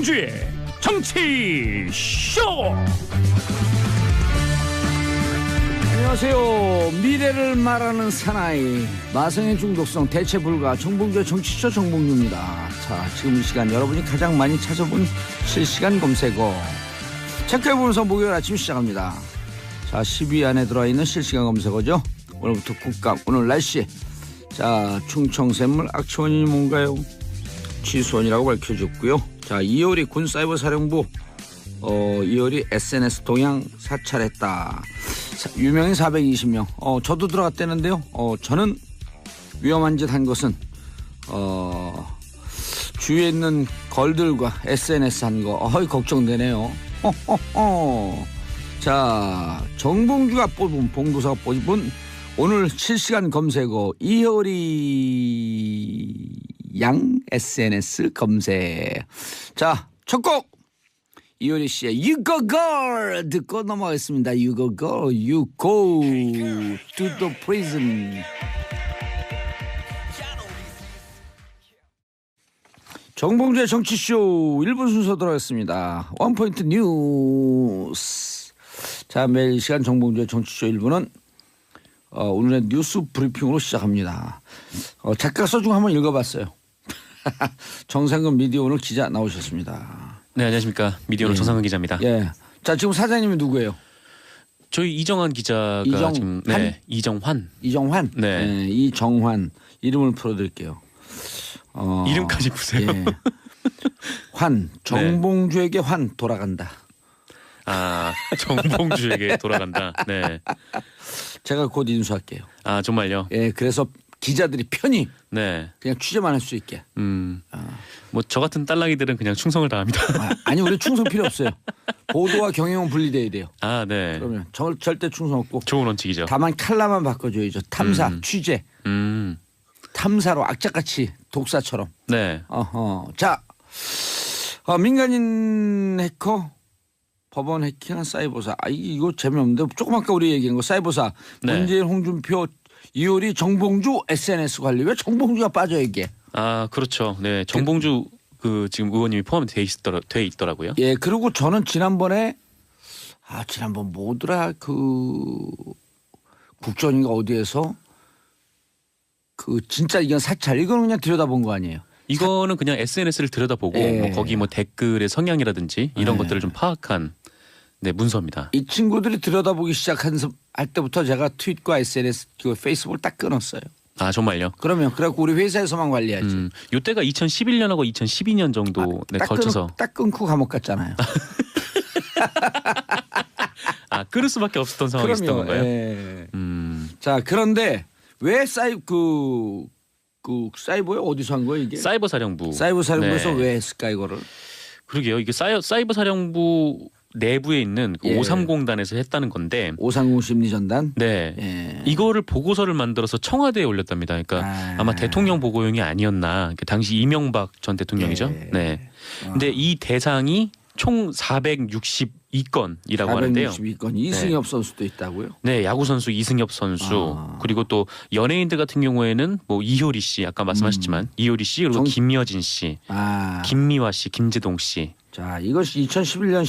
정봉주의 정치쇼. 안녕하세요. 미래를 말하는 사나이 마성의 중독성 대체 불가 정봉주의 정치쇼 정봉주입니다. 자, 지금 이 시간 여러분이 가장 많이 찾아본 실시간 검색어 체크해보면서 목요일 아침 시작합니다. 자, 10위 안에 들어와 있는 실시간 검색어죠. 오늘부터 국감, 오늘 날씨. 자, 충청샘물 악취원이 뭔가요? 취수원이라고 밝혀졌고요. 자, 이효리 군사이버사령부 이효리 SNS 동향 사찰했다. 유명인 420명. 저도 들어갔다는데요. 저는 위험한 짓 한 것은 주위에 있는 걸들과 SNS 한 거 걱정되네요. 자, 정봉주가 뽑은 봉도사가 뽑은 오늘 실시간 검색어 이효리 양 SNS 검색. 자, 첫 곡 이효리 씨의 You Go Girl 듣고 넘어가겠습니다. You Go Girl, You Go to the Prison. 정봉주의 정치쇼 1분 순서 들어가겠습니다. 원포인트 뉴스. 자, 매일 이 시간 정봉주의 정치쇼 1부는 오늘의 뉴스 브리핑으로 시작합니다. 작가 써준 거 한번 읽어봤어요. 정상근 미디어오늘 기자 나오셨습니다. 네, 안녕하십니까. 미디어오늘 정상근 기자입니다. 예. 자, 지금 사장님이 누구예요? 저희 이정환 기자가 지금 이정환. 이정환. 네. 이정환 이름을 풀어드릴게요. 이름까지 푸세요. 예. 환 정봉주에게 환 돌아간다. 아, 정봉주에게 돌아간다. 네. 제가 곧 인수할게요. 아, 정말요? 예, 그래서 기자들이 편히 네. 그냥 취재만 할 수 있게. 뭐 저 같은 딸랑이들은 그냥 충성을 다합니다. 아니, 우리 충성 필요 없어요. 보도와 경영은 분리돼야 돼요. 아, 네. 그러면 절대 충성 없고. 좋은 원칙이죠. 다만 칼라만 바꿔줘야죠. 탐사, 취재. 탐사로 악착같이 독사처럼. 네. 자, 민간인 해커 법원 해킹한 사이버사. 이거 재미없는데 조금 아까 우리 얘기한 거 사이버사. 네. 문재인, 홍준표, 이효리, 정봉주 SNS 관리. 왜 정봉주가 빠져 이게? 아, 그렇죠. 네, 정봉주 지금 의원님이 포함돼 있더라고요. 예, 그리고 저는 지난번 뭐더라 국정인가 어디에서 진짜 이건 사찰 이거는 그냥 들여다본 거 아니에요? 이거는 그냥 SNS를 들여다보고 예. 거기 댓글의 성향이라든지 이런 것들을 좀 파악한 문서입니다. 이 친구들이 들여다보기 할 때부터 제가 트윗과 SNS 페이스북을 딱 끊었어요. 아, 정말요? 그래갖고 우리 회사에서만 관리하지. 요때가 2011년하고 2012년 정도 걸쳐서 딱 끊고 감옥 갔잖아요. 아, 끊을 수밖에 없었던 상황이 있었던 건가요? 예. 자, 그런데 왜 사이버요? 어디서 한 거예요 이게? 사이버 사령부. 사이버사령부에서 네. 왜 했을까 이거를? 그러게요. 이게 사이버 사령부 내부에 있는 530단에서 했다는 건데. 530 심리전단. 네. 예. 이거를 보고서를 만들어서 청와대에 올렸답니다. 그러니까 아마 대통령 보고용이 아니었나. 당시 이명박 전 대통령이죠. 예. 네. 근데 이 대상이 총 462건이라고 하는데요. 462건. 이승엽 선수도 있다고요? 네, 야구 선수 이승엽 선수 그리고 또 연예인들 같은 경우에는 뭐 이효리 씨 아까 말씀하셨지만 이효리 씨 그리고 김여진 씨, 김미화 씨, 김재동 씨. 자, 이것이 2011년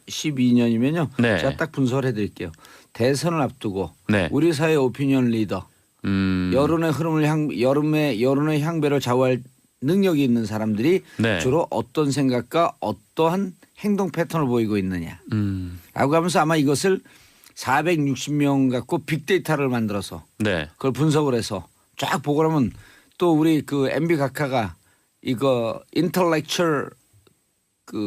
12년이면요. 네. 제가 딱 분석을 해드릴게요. 대선을 앞두고 네. 우리 사회 오피니언 리더, 여론의 흐름을 여론의 향배를 좌우할 능력이 있는 사람들이 네. 주로 어떤 생각과 어떠한 행동 패턴을 보이고 있느냐 라고 하면서 아마 이것을 460명 갖고 빅데이터를 만들어서 네. 그걸 분석을 해서 쫙 보고 그러면 또 우리 MB 각하가 이거 인텔렉츄얼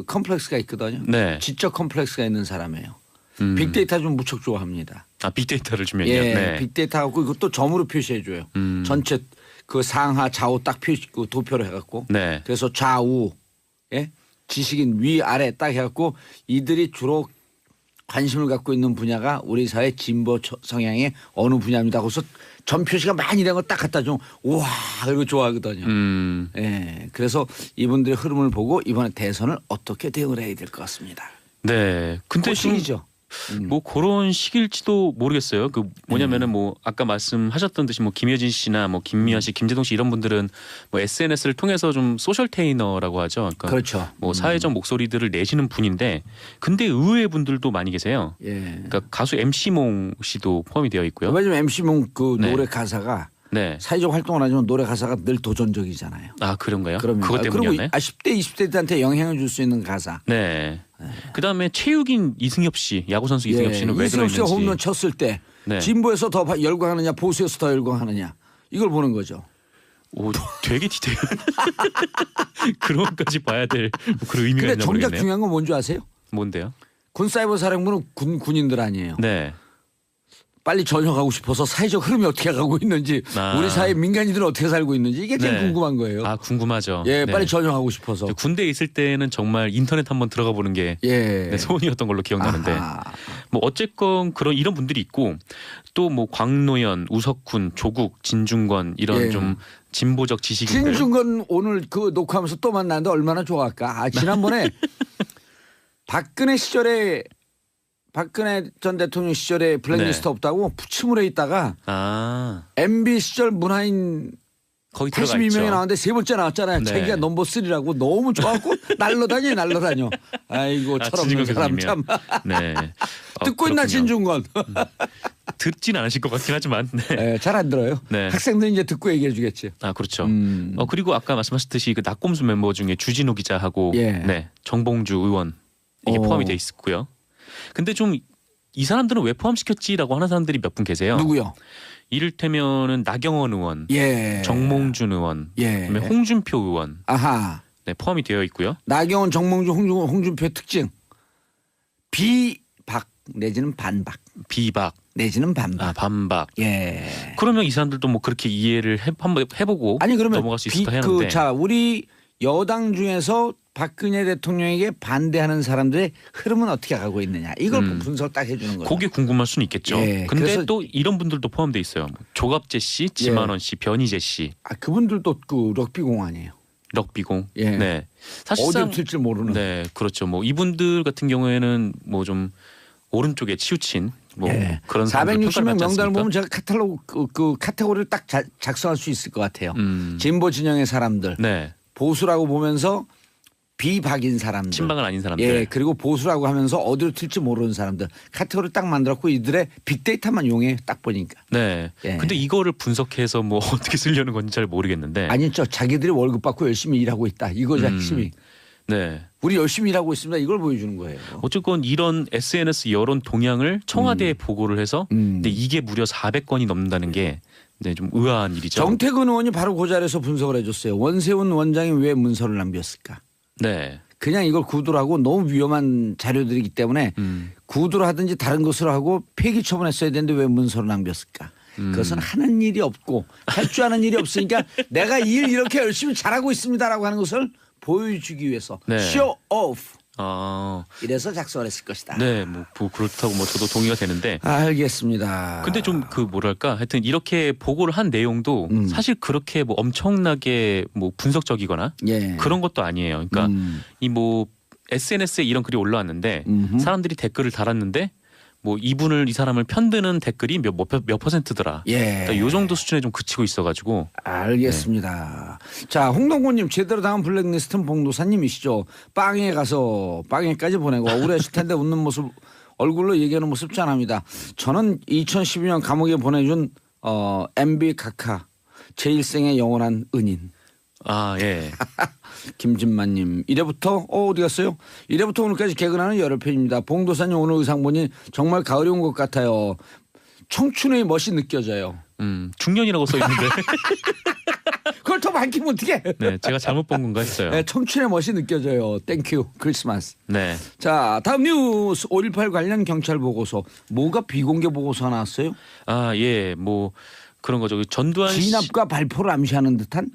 컴플렉스가 있거든요. 네. 지적 컴플렉스가 있는 사람이에요. 빅데이터 좀 무척 좋아합니다. 아, 빅데이터를 주면요. 예, 네. 빅데이터 갖고 이것도 점으로 표시해 줘요. 전체 상하 좌우 딱 도표로 해갖고. 네. 그래서 좌우, 예, 지식인 위 아래 딱 해갖고 이들이 주로 관심을 갖고 있는 분야가 우리 사회 진보 성향의 어느 분야입니다. 그래서 점 표시가 많이 된 거 딱 갖다 좀 우와 이거 좋아하거든요. 예, 그래서 이분들의 흐름을 보고 이번에 대선을 어떻게 대응을 해야 될 것 같습니다. 네. 근데 시기죠. 뭐 그런 식일지도 모르겠어요. 그 뭐냐면은 뭐 아까 말씀하셨던 듯이 뭐 김여진 씨나 뭐 김미아 씨, 김재동 씨 이런 분들은 뭐 SNS를 통해서 좀 소셜 테이너라고 하죠. 그러니까 그렇죠. 뭐 사회적 목소리들을 내시는 분인데 근데 의외의 분들도 많이 계세요. 예. 그러니까 가수 MC몽 씨도 포함이 되어 있고요. 요즘 MC몽 그 네. 노래 가사가 네. 사회적 활동을 하지만 노래 가사가 늘 도전적이잖아요. 아 그런가요? 그러면 그것 때문이었나요? 그리고 10대, 20대들한테 영향을 줄 수 있는 가사. 네. 그다음에 최욱인 이승엽 씨, 야구 선수 이승엽 씨는 왜 이승엽 들어있는지. 씨가 홈런 쳤을 때 네. 진보에서 더 열광하느냐 보수에서 더 열광하느냐 이걸 보는 거죠. 오, 되게 디테일한 그런 것까지 봐야 될 그런 의미가 근데 있나 정작 모르겠네요. 중요한 건 뭔지 아세요? 뭔데요? 군사이버 사령부는 군인들 아니에요. 네. 빨리 전역하고 싶어서 사회적 흐름이 어떻게 가고 있는지 우리 사회 민간인들은 어떻게 살고 있는지 이게 제일 네. 궁금한 거예요. 아 궁금하죠. 예, 네. 빨리 전역하고 싶어서. 군대에 있을 때는 정말 인터넷 한번 들어가 보는 게 예. 네, 소원이었던 걸로 기억나는데 아하. 뭐 어쨌건 이런 분들이 있고 또 뭐 광노현, 우석훈, 조국, 진중권 이런 예. 좀 진보적 지식인들. 진중권 오늘 그 녹화하면서 또 만났는데 얼마나 좋아할까. 아, 지난번에 박근혜 전 대통령 시절에 블랙리스트 네. 없다고 부침을 해 있다가 아 MB 시절 문화인 거기 들어가 82명이 있죠. 나왔는데 세 번째 나왔잖아요. 네. 자기가 넘버 3라고 너무 좋아하고 날라다녀. 아이고 아, 철없는 진중권 사람 교수님이요? 참. 네. 듣고 있나 그렇군요. 진중권. 듣진 않으실 것 같긴 하지만. 네. 네, 잘 안 들어요. 네. 학생들 이제 듣고 얘기해 주겠지. 아 그렇죠. 음. 그리고 아까 말씀하셨듯이 그 낙곰수 멤버 중에 주진우 기자하고 예. 네 정봉주 의원 이게 포함이 돼 있고요. 근데 좀 이 사람들은 왜 포함시켰지라고 하는 사람들이 몇 분 계세요. 누구요? 이를테면은 나경원 의원, 예. 정몽준 의원, 예. 그다음에 홍준표 의원 아하. 네, 포함이 되어 있고요. 나경원, 정몽주, 홍준표 특징. 비박 내지는 반박 비박, 내지는 반박. 반박. 예. 그러면 이 사람들도 뭐 그렇게 이해를 한번 해보고 아니 그러면 넘어갈 수 있을까 하는데. 자 우리 여당 중에서 박근혜 대통령에게 반대하는 사람들의 흐름은 어떻게 가고 있느냐 이걸 분석 딱 해주는 거예요. 그게 궁금할 수는 있겠죠. 예, 근데 그래서- 또 이런 분들도 포함돼 있어요. 조갑재 씨, 지만원 씨, 변희재 씨, 아, 그분들도 그 럭비공 아니에요. 럭비공. 예. 네. 사실상 어디로 튈지 모르는. 네, 그렇죠. 뭐 이분들 같은 경우에는 뭐 좀 오른쪽에 치우친 뭐 예. 그런 사람들 460명 평가를 받지 명단을 않습니까? 보면 제가 카탈로그 그 카테고리를 딱 작성할 수 있을 것 같아요. 음. 진보 진영의 사람들, 네. 보수라고 보면서 비박인 사람들, 친박은 아닌 사람들. 예, 그리고 보수라고 하면서 어디로 튈지 모르는 사람들 카테고리 딱 만들었고 이들의 빅데이터만 이용해 딱 보니까. 네. 예. 근데 이거를 분석해서 뭐 어떻게 쓰려는 건지 잘 모르겠는데. 아니죠. 자기들이 월급 받고 열심히 일하고 있다. 이거죠 핵심이. 네. 우리 열심히 일하고 있습니다. 이걸 보여주는 거예요. 어쨌건 이런 SNS 여론 동향을 청와대에 보고를 해서 근데 이게 무려 400건이 넘는다는 게 네, 좀 의아한 일이죠. 정태근 의원이 바로 그 자리에서 분석을 해줬어요. 원세훈 원장이 왜 문서를 남겼을까? 네. 그냥 이걸 구두로 하고 너무 위험한 자료들이기 때문에 구두로 하든지 다른 것으로 하고 폐기 처분했어야 되는데 왜 문서를 남겼을까? 그것은 하는 일이 없고 할 줄 아는 일이 없으니까 내가 일 이렇게 열심히 잘하고 있습니다라고 하는 것을 보여주기 위해서 네. show off 아, 이래서 작성을 했을 것이다. 네, 뭐 그렇다고 뭐 저도 동의가 되는데. 알겠습니다. 근데 좀 그 뭐랄까 하여튼 이렇게 보고를 한 내용도 사실 그렇게 뭐 엄청나게 뭐 분석적이거나 예. 그런 것도 아니에요. 그러니까 이 뭐 SNS에 이런 글이 올라왔는데 사람들이 댓글을 달았는데 뭐 이 사람을 편드는 댓글이 몇 퍼센트더라. 예. 그러니까 요 정도 수준에 좀 그치고 있어가지고. 알겠습니다. 자, 홍동구님 제대로 당한 블랙리스트는 봉도사님이시죠. 빵에 가서 빵에까지 보내고 억울하실 텐데 웃는 모습 얼굴로 얘기하는 모습 짠합니다. 저는 2012년 감옥에 보내준 MB 카카 제 일생의 영원한 은인. 아 예. 김진만님 이래부터 어디 갔어요? 이래부터 오늘까지 개근하는 열혈팬입니다. 봉도사님 오늘 의상 보니 정말 가을이 온 것 같아요. 청춘의 멋이 느껴져요. 중년이라고 써 있는데. 그걸 더 밝히면 어떡해? 네, 제가 잘못 본 건가 했어요. 네, 청춘의 멋이 느껴져요. 땡큐 크리스마스. 네. 자, 다음 뉴스 5.18 관련 경찰 보고서. 뭐가 비공개 보고서가 나왔어요? 아 예, 뭐 그런 거죠. 전두환 씨 진압과 발포를 암시하는 듯한?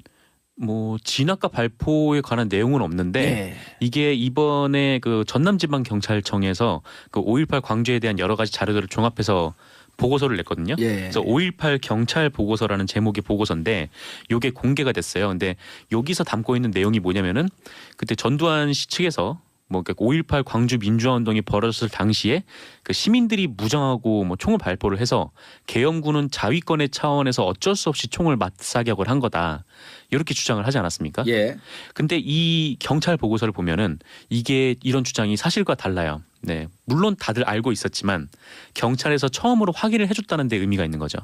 뭐 진압과 발포에 관한 내용은 없는데 네. 이게 이번에 그 전남지방경찰청에서 그 5.18 광주에 대한 여러 가지 자료들을 종합해서 보고서를 냈거든요. 예. 그래서 5.18 경찰 보고서라는 제목의 보고서인데 이게 공개가 됐어요. 근데 여기서 담고 있는 내용이 뭐냐면은 그때 전두환 씨 측에서 뭐 5.18 광주 민주화 운동이 벌어졌을 당시에 그 시민들이 무장하고 뭐 총을 발포를 해서 계엄군은 자위권의 차원에서 어쩔 수 없이 총을 맞사격을 한 거다. 이렇게 주장을 하지 않았습니까? 예. 근데 이 경찰 보고서를 보면은 이게 이런 주장이 사실과 달라요. 네. 물론 다들 알고 있었지만 경찰에서 처음으로 확인을 해줬다는 데 의미가 있는 거죠.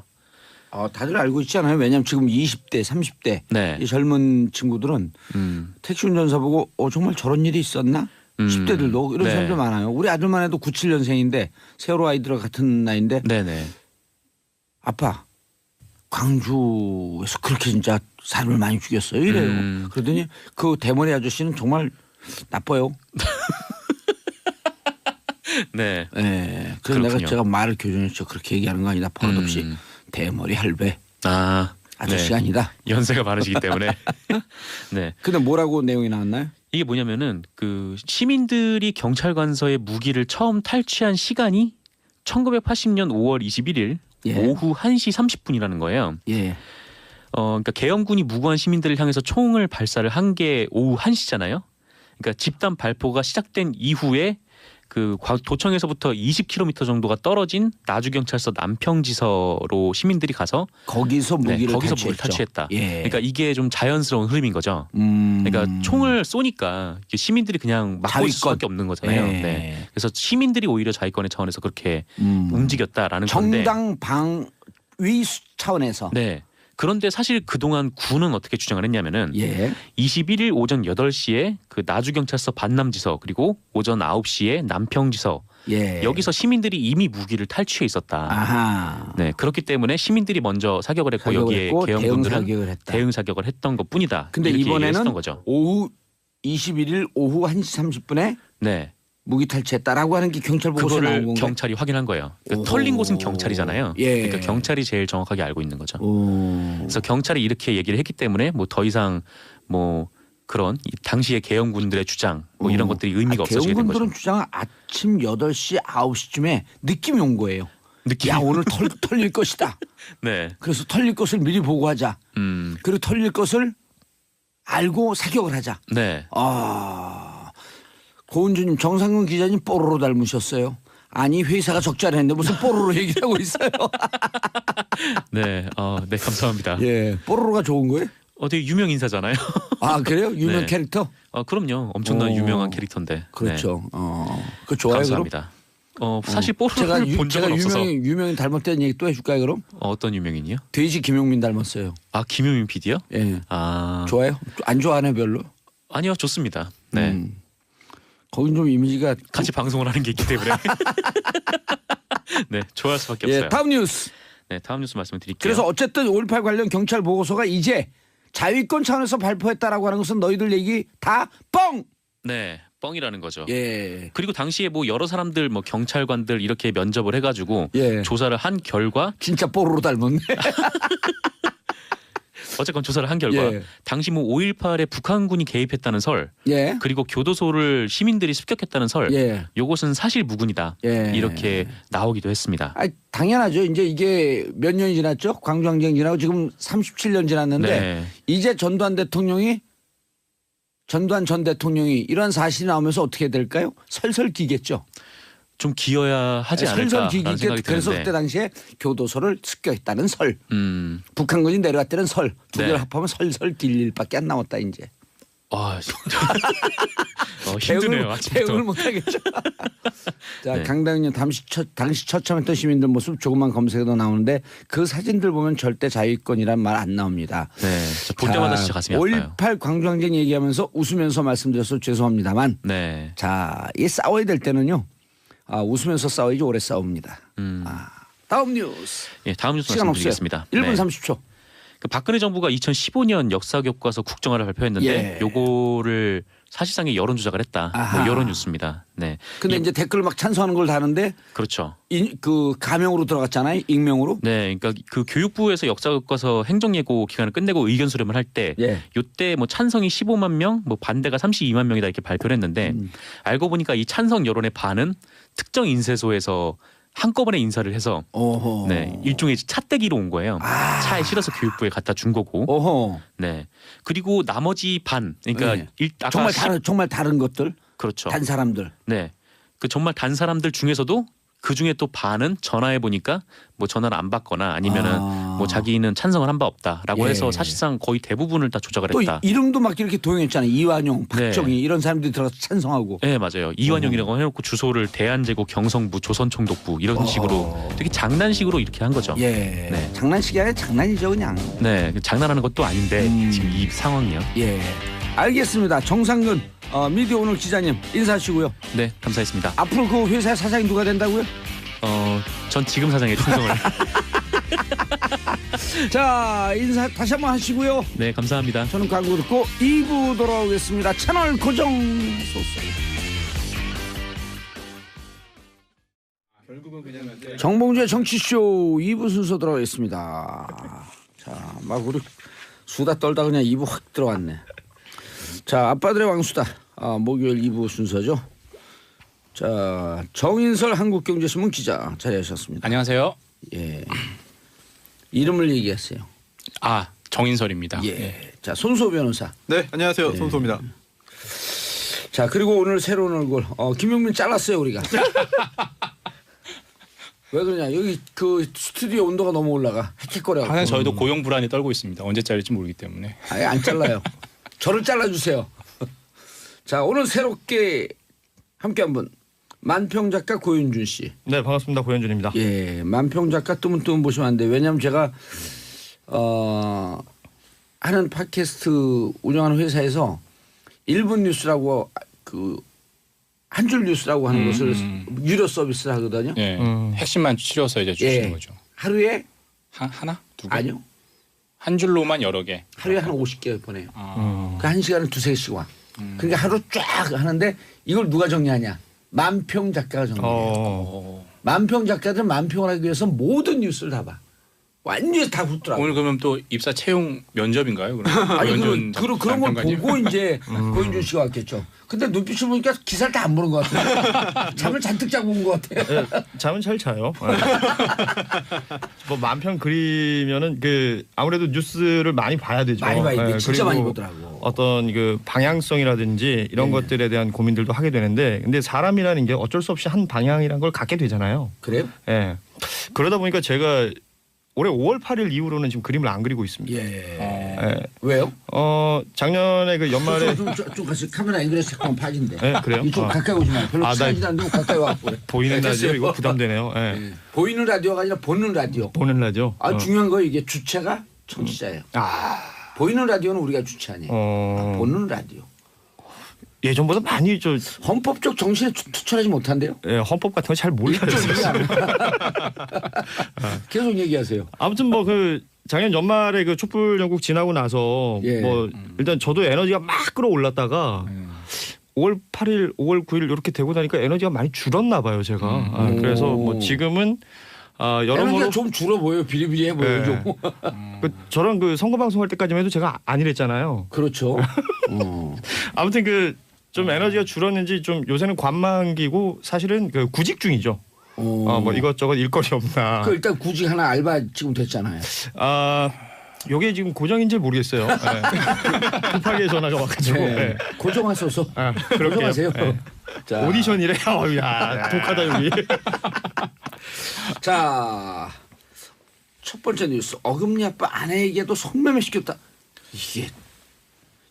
다들 알고 있잖아요. 왜냐하면 지금 20대, 30대 네. 이 젊은 친구들은 택시 운전사 보고 정말 저런 일이 있었나? 10대들도 이런 네. 사람들 많아요. 우리 아들만 해도 97년생인데 세월호 아이들과 같은 나이인데 네네. 아빠 광주에서 그렇게 진짜 사람을 많이 죽였어요 이래요. 그러더니 그 대머리 아저씨는 정말 나빠요. 네. 네. 그래서 그렇군요. 제가 말을 교정했죠. 그렇게 얘기하는 거 아니다. 버릇없이 대머리 할배 아저씨가 네. 아니다. 연세가 많으시기 때문에. 네. 근데 뭐라고 내용이 나왔나요? 이게 뭐냐면은 그 시민들이 경찰관서의 무기를 처음 탈취한 시간이 1980년 5월 21일 예. 오후 1시 30분이라는 거예요. 예. 그러니까 계엄군이 무고한 시민들을 향해서 총을 발사를 한 게 오후 1시잖아요. 그러니까 집단 발포가 시작된 이후에 그 도청에서부터 20km 정도가 떨어진 나주경찰서 남평지서로 시민들이 가서 거기서 무기를 거기서 탈취했죠. 무기를 탈취했다. 예. 그러니까 이게 좀 자연스러운 흐름인 거죠. 그러니까 총을 쏘니까 시민들이 그냥 막고 있을 수밖에 없는 거잖아요. 네. 네. 그래서 시민들이 오히려 자위권의 차원에서 그렇게 움직였다라는 건데. 정당 방위 차원에서. 네. 그런데 사실 그동안 군은 어떻게 주장을 했냐면은 예. 21일 오전 8시에 그 나주경찰서 반남지서 그리고 오전 9시에 남평지서 예. 여기서 시민들이 이미 무기를 탈취해 있었다. 아하. 네, 그렇기 때문에 시민들이 먼저 사격을 했고 사격을 여기에 했고 계엄군들은 대응 사격을 했다. 대응 사격을 했던 것뿐이다. 근데 이렇게 이번에는 얘기했던 거죠. 오후 21일 오후 1시 30분에 네, 무기 탈취했다라고 하는 게 경찰 보고서에 나온 그거를 건가요? 경찰이 확인한 거예요. 그러니까 오호. 털린 곳은 경찰이잖아요. 예. 그러니까 경찰이 제일 정확하게 알고 있는 거죠. 오. 그래서 경찰이 이렇게 얘기를 했기 때문에 뭐 더 이상 뭐 그런 이 당시의 계엄군들의 주장 뭐 이런 것들이 의미가 없어지게 된 거죠. 계엄군들은 주장은 아침 8시 9시쯤에 느낌이 온 거예요. 느낌이 야 오늘 털릴 것이다. 네, 그래서 털릴 것을 미리 보고하자. 그리고 털릴 것을 알고 사격을 하자. 네. 고은주님 정상근 기자님 뽀로로 닮으셨어요. 아니 회사가 적자했는데 무슨 뽀로로 얘기를 하고 있어요. 네, 네 감사합니다. 예, 뽀로로가 좋은 거예요? 되게 유명 인사잖아요. 그래요? 유명 네. 캐릭터? 그럼요. 엄청난 유명한 캐릭터인데. 그렇죠. 네. 그 좋아요. 감사합니다. 사실 뽀로로를 본 적은 없어서. 유명인 닮았다는 얘기 또 해줄까요 그럼? 어떤 유명인이요? 돼지 김용민 닮았어요. 김효민 PD요? 예. 좋아요? 안 좋아하네 별로? 아니요, 좋습니다. 네. 거긴 좀 이미지가 같이 방송을 하는 게 있기 때문에. 네, 좋아할 수밖에 없어요. 다음 뉴스. 네, 다음 뉴스 말씀드릴게요. 그래서 어쨌든 5.18 관련 경찰 보고서가 이제 자위권 차원에서 발표했다라고 하는 것은 너희들 얘기 다 뻥. 네, 뻥이라는 거죠. 예. 그리고 당시에 뭐 여러 사람들 뭐 경찰관들 이렇게 면접을 해가지고 예. 조사를 한 결과 진짜 뽀로로 닮았네. 어쨌건 조사를 한 결과 예. 당시 뭐 5.18에 북한군이 개입했다는 설 예. 그리고 교도소를 시민들이 습격했다는 설 예. 요것은 사실 무근이다 예. 이렇게 나오기도 했습니다. 당연하죠. 이제 이게 몇 년이 지났죠? 광주항쟁 지나고 지금 37년 지났는데 네. 이제 전두환 전 대통령이 이런 사실이 나오면서 어떻게 될까요? 설설 기겠죠. 좀 기어야 하지 않을까 설설 라는 기겠죠. 생각이 그래서 드는데 그때 당시에 교도소를 습격했다는 설. 음. 북한군이 내려왔다는 설. 두 개를 네. 합하면 설설 길 일밖에 안 남았다 이제. 힘드네요. 아침부터. 대응을 못하겠죠. 자, 네. 강당님 당시 처참했던 시민들 모습 조금만 검색해도 나오는데 그 사진들 보면 절대 자위권이란 말 안 나옵니다. 네, 볼 때마다 진짜 가슴이 아파요. 5.18 광주항쟁 얘기하면서 웃으면서 말씀드려서 죄송합니다만 네. 자, 이 싸워야 될 때는요. 웃으면서 싸워야지 오래 싸웁니다. 다음 뉴스. 예, 다음 뉴스 시간 없어요. 말씀드리겠습니다. 1분 네. 30초. 그 박근혜 정부가 2015년 역사교과서 국정화를 발표했는데 예. 요거를 사실상의 여론 조작을 했다. 아하. 뭐 여론 뉴스입니다. 네. 근데 이제 댓글 막 찬성하는 걸 다는데 그렇죠. 그 가명으로 들어갔잖아요. 익명으로. 네, 그러니까 그 교육부에서 역사교과서 행정예고 기간을 끝내고 의견 수렴을 할 때 예. 요때 뭐 찬성이 15만 명, 뭐 반대가 32만 명이다 이렇게 발표를 했는데 알고 보니까 이 찬성 여론의 반은 특정 인쇄소에서 한꺼번에 인사를 해서 오호. 네, 일종의 차떼기로 온 거예요. 차에 실어서 교육부에 갖다 준 거고. 오호. 네. 그리고 나머지 반, 그러니까 네. 아까 정말 다른 것들. 그렇죠. 단 사람들. 네. 그 정말 단 사람들 중에서도 그 중에 또 반은 전화해 보니까 뭐 전화를 안 받거나 아니면은 뭐 자기는 찬성을 한 바 없다라고 예. 해서 사실상 거의 대부분을 다 조작을 또 했다. 이름도 막 이렇게 도용했잖아요. 이완용, 박정희 이런 사람들이 들어가서 찬성하고. 네 맞아요. 이완용이라고 해놓고 주소를 대한제국 경성부 조선총독부 이런 식으로 되게 장난식으로 이렇게 한 거죠. 예. 네. 장난식이 아니라 장난이죠 그냥. 네 장난하는 것도 아닌데 지금 이 상황이요. 예. 알겠습니다. 정상근 미디어 오늘 기자님 인사하시고요. 네 감사했습니다. 앞으로 그 회사의 사장이 누가 된다고요? 전 지금 사장에 충성을. 자 인사 다시 한번 하시고요. 네 감사합니다. 저는 광고 듣고 2부 돌아오겠습니다. 채널 고정소서. 정봉주의 정치쇼 2부 순서 들어가겠습니다. 자, 막 우리 수다 떨다 그냥 2부 확 들어왔네. 자, 아빠들의 왕수다. 목요일 2부 순서죠. 자, 정인설 한국경제신문 기자 자리하셨습니다. 안녕하세요. 예. 이름을 얘기하세요. 정인설입니다. 예. 자, 손수호 변호사. 네, 안녕하세요. 손소입니다. 자, 그리고 오늘 새로운 얼굴. 김용민 잘랐어요, 우리가. 왜 그러냐? 여기 그 스튜디오 온도가 너무 올라가. 헥헥거려. 항상 저희도 고용 불안이 떨고 있습니다. 언제 잘릴지 모르기 때문에. 아예 안 잘라요. 저를 잘라주세요. 자, 오늘 새롭게 함께한 분 만평 작가 고윤준 씨. 네, 반갑습니다. 고현준입니다. 예, 만평 작가 뜨문뜨문 보시면 안 돼. 왜냐하면 제가 하는 팟캐스트 운영하는 회사에서 1분 뉴스라고 그 한 줄 뉴스라고 하는 것을 유료 서비스를 하거든요. 예. 핵심만 치려서 이제 주시는 예. 거죠. 하루에 하나? 두 개? 아니요. 한 줄로만 여러 개. 하루에 한 50개 보내요. 그 한 시간을 두세 개씩 와. 그러니까 하루 쫙 하는데 이걸 누가 정리하냐? 만평 작가가 정리해요. 만평 작가들은 만평을 하기 위해서 모든 뉴스를 다 봐. 완전히 다 훑더라고. 오늘 그러면 또 입사 채용 면접인가요? 그럼? 아니 고현준 그런 걸 장관님? 보고 이제 고윤준 씨가 왔겠죠. 근데 눈빛을 보니까 기사를 다 안 보는 것 같아요. 잠을 잔뜩 자고 온 것 같아요. 네, 잠은 잘 자요. 뭐 만평 그리면은 그 아무래도 뉴스를 많이 봐야 되죠. 많이 봐야 돼. 네, 진짜 그리고 많이 보더라고. 어떤 그 방향성이라든지 이런 것들에 대한 고민들도 하게 되는데, 근데 사람이라는 게 어쩔 수 없이 한 방향이란 걸 갖게 되잖아요. 그래요? 예. 그러다 보니까 제가 올해 5월 8일 이후로는 지금 그림을 안 그리고 있습니다. 예. 예. 왜요? 작년에 그 연말에 좀 같이 카메라 앵글에서 잠깐만 파진데. 네, 그래요? 이쪽 가까이 오지 마. 별로 나 친하지도 않는데 가까이 와갖고 그래. 보이는 네, 라디오 됐어요. 이거 부담되네요. 예. 예. 보이는 라디오가 아니라 보는 라디오. 보는 라디오. 중요한 거 이게 주체가 청취자예요. 보이는 라디오는 우리가 주체 아니에요. 보는 라디오. 예전보다 많이 헌법적 정신에 투철하지 못한대요. 예, 헌법 같은 거 잘 몰라요. 계속 얘기하세요. 아무튼 뭐 그 작년 연말에 그 촛불 전국 지나고 나서 예. 뭐 일단 저도 에너지가 막 끌어올랐다가 5월 8일, 5월 9일 이렇게 되고 나니까 에너지가 많이 줄었나 봐요, 제가. 그래서 뭐 지금은 여러모로 에너지가 좀 줄어 보여요. 비리비리해 보여요. 네. 좀. 저랑 그 선거 방송할 때까지만 해도 제가 아니랬잖아요. 그렇죠. 아무튼 그 좀 에너지가 줄었는지 좀 요새는 관망기고 사실은 그 구직 중이죠. 뭐 이것저것 일거리 없나. 그 일단 구직 하나 알바 지금 됐잖아요. 요게 지금 고정인지 모르겠어요. 네. 급하게 전화가 와가지고. 네. 네. 고정하소서. 그렇게요. 고정하세요. 네. 자, 오디션이래. 야 독하다 여기. 자, 첫 번째 뉴스. 어금니 아빠 아내에게도 성매매 시켰다. 이게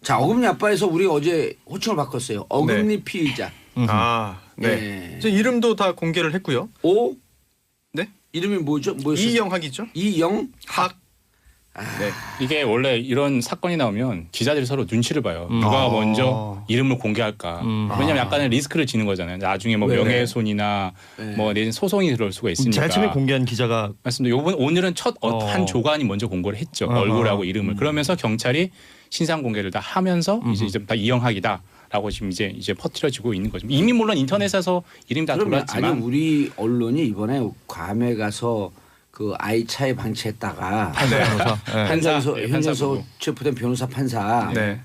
자, 어금니 아빠에서 우리 어제 호칭을 바꿨어요. 어금니 피의자. 네. 저 이름도 다 공개를 했고요. 오? 네? 이름이 뭐죠? 뭐였어요? 이영학이죠. 이영학. 네. 이게 원래 이런 사건이 나오면 기자들이 서로 눈치를 봐요. 누가 먼저 이름을 공개할까. 왜냐하면 약간의 리스크를 지는 거잖아요. 나중에 뭐 왜? 명예훼손이나 뭐 내진 소송이 들어올 수가 있으니까. 제일 처음에 공개한 기자가 맞습니다. 오늘은 첫 한 조간이 먼저 공개를 했죠. 얼굴하고 이름을. 그러면서 경찰이 신상 공개를 다 하면서 이제 다 이영학이다라고 지금 이제 퍼뜨려지고 있는 거죠. 이미 물론 인터넷에서 이름이 다 그러면 돌았지만 아니 우리 언론이 이번에 괌에 가서 그 아이 차에 방치했다가 현장에서 판사부. 체포된 변호사 판사 네.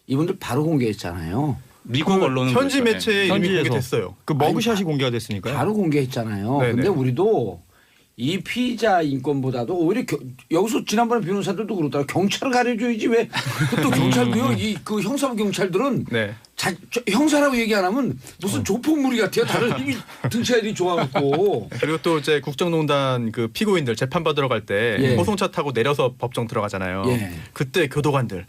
이분들 바로 공개했잖아요. 미국 언론은 현지 그렇죠. 매체에 이미 현지에서. 공개됐어요. 그 머그샷이 공개가 됐으니까요. 바로 공개했잖아요. 네네. 근데 우리도 이 피의자 인권보다도 오히려 여기서 지난번에 변호사들도 그러더라. 경찰을 가려줘야지 왜 그것도 경찰도요. 그 형사부 경찰들은 네. 형사라고 얘기 안 하면 무슨 조폭무리 같아요. 다른 힘이 등치가 이리 좋아갖고. 그리고 또 이제 국정농단 그 피고인들 재판 받으러 갈 때 예. 호송차 타고 내려서 법정 들어가잖아요. 예. 그때 교도관들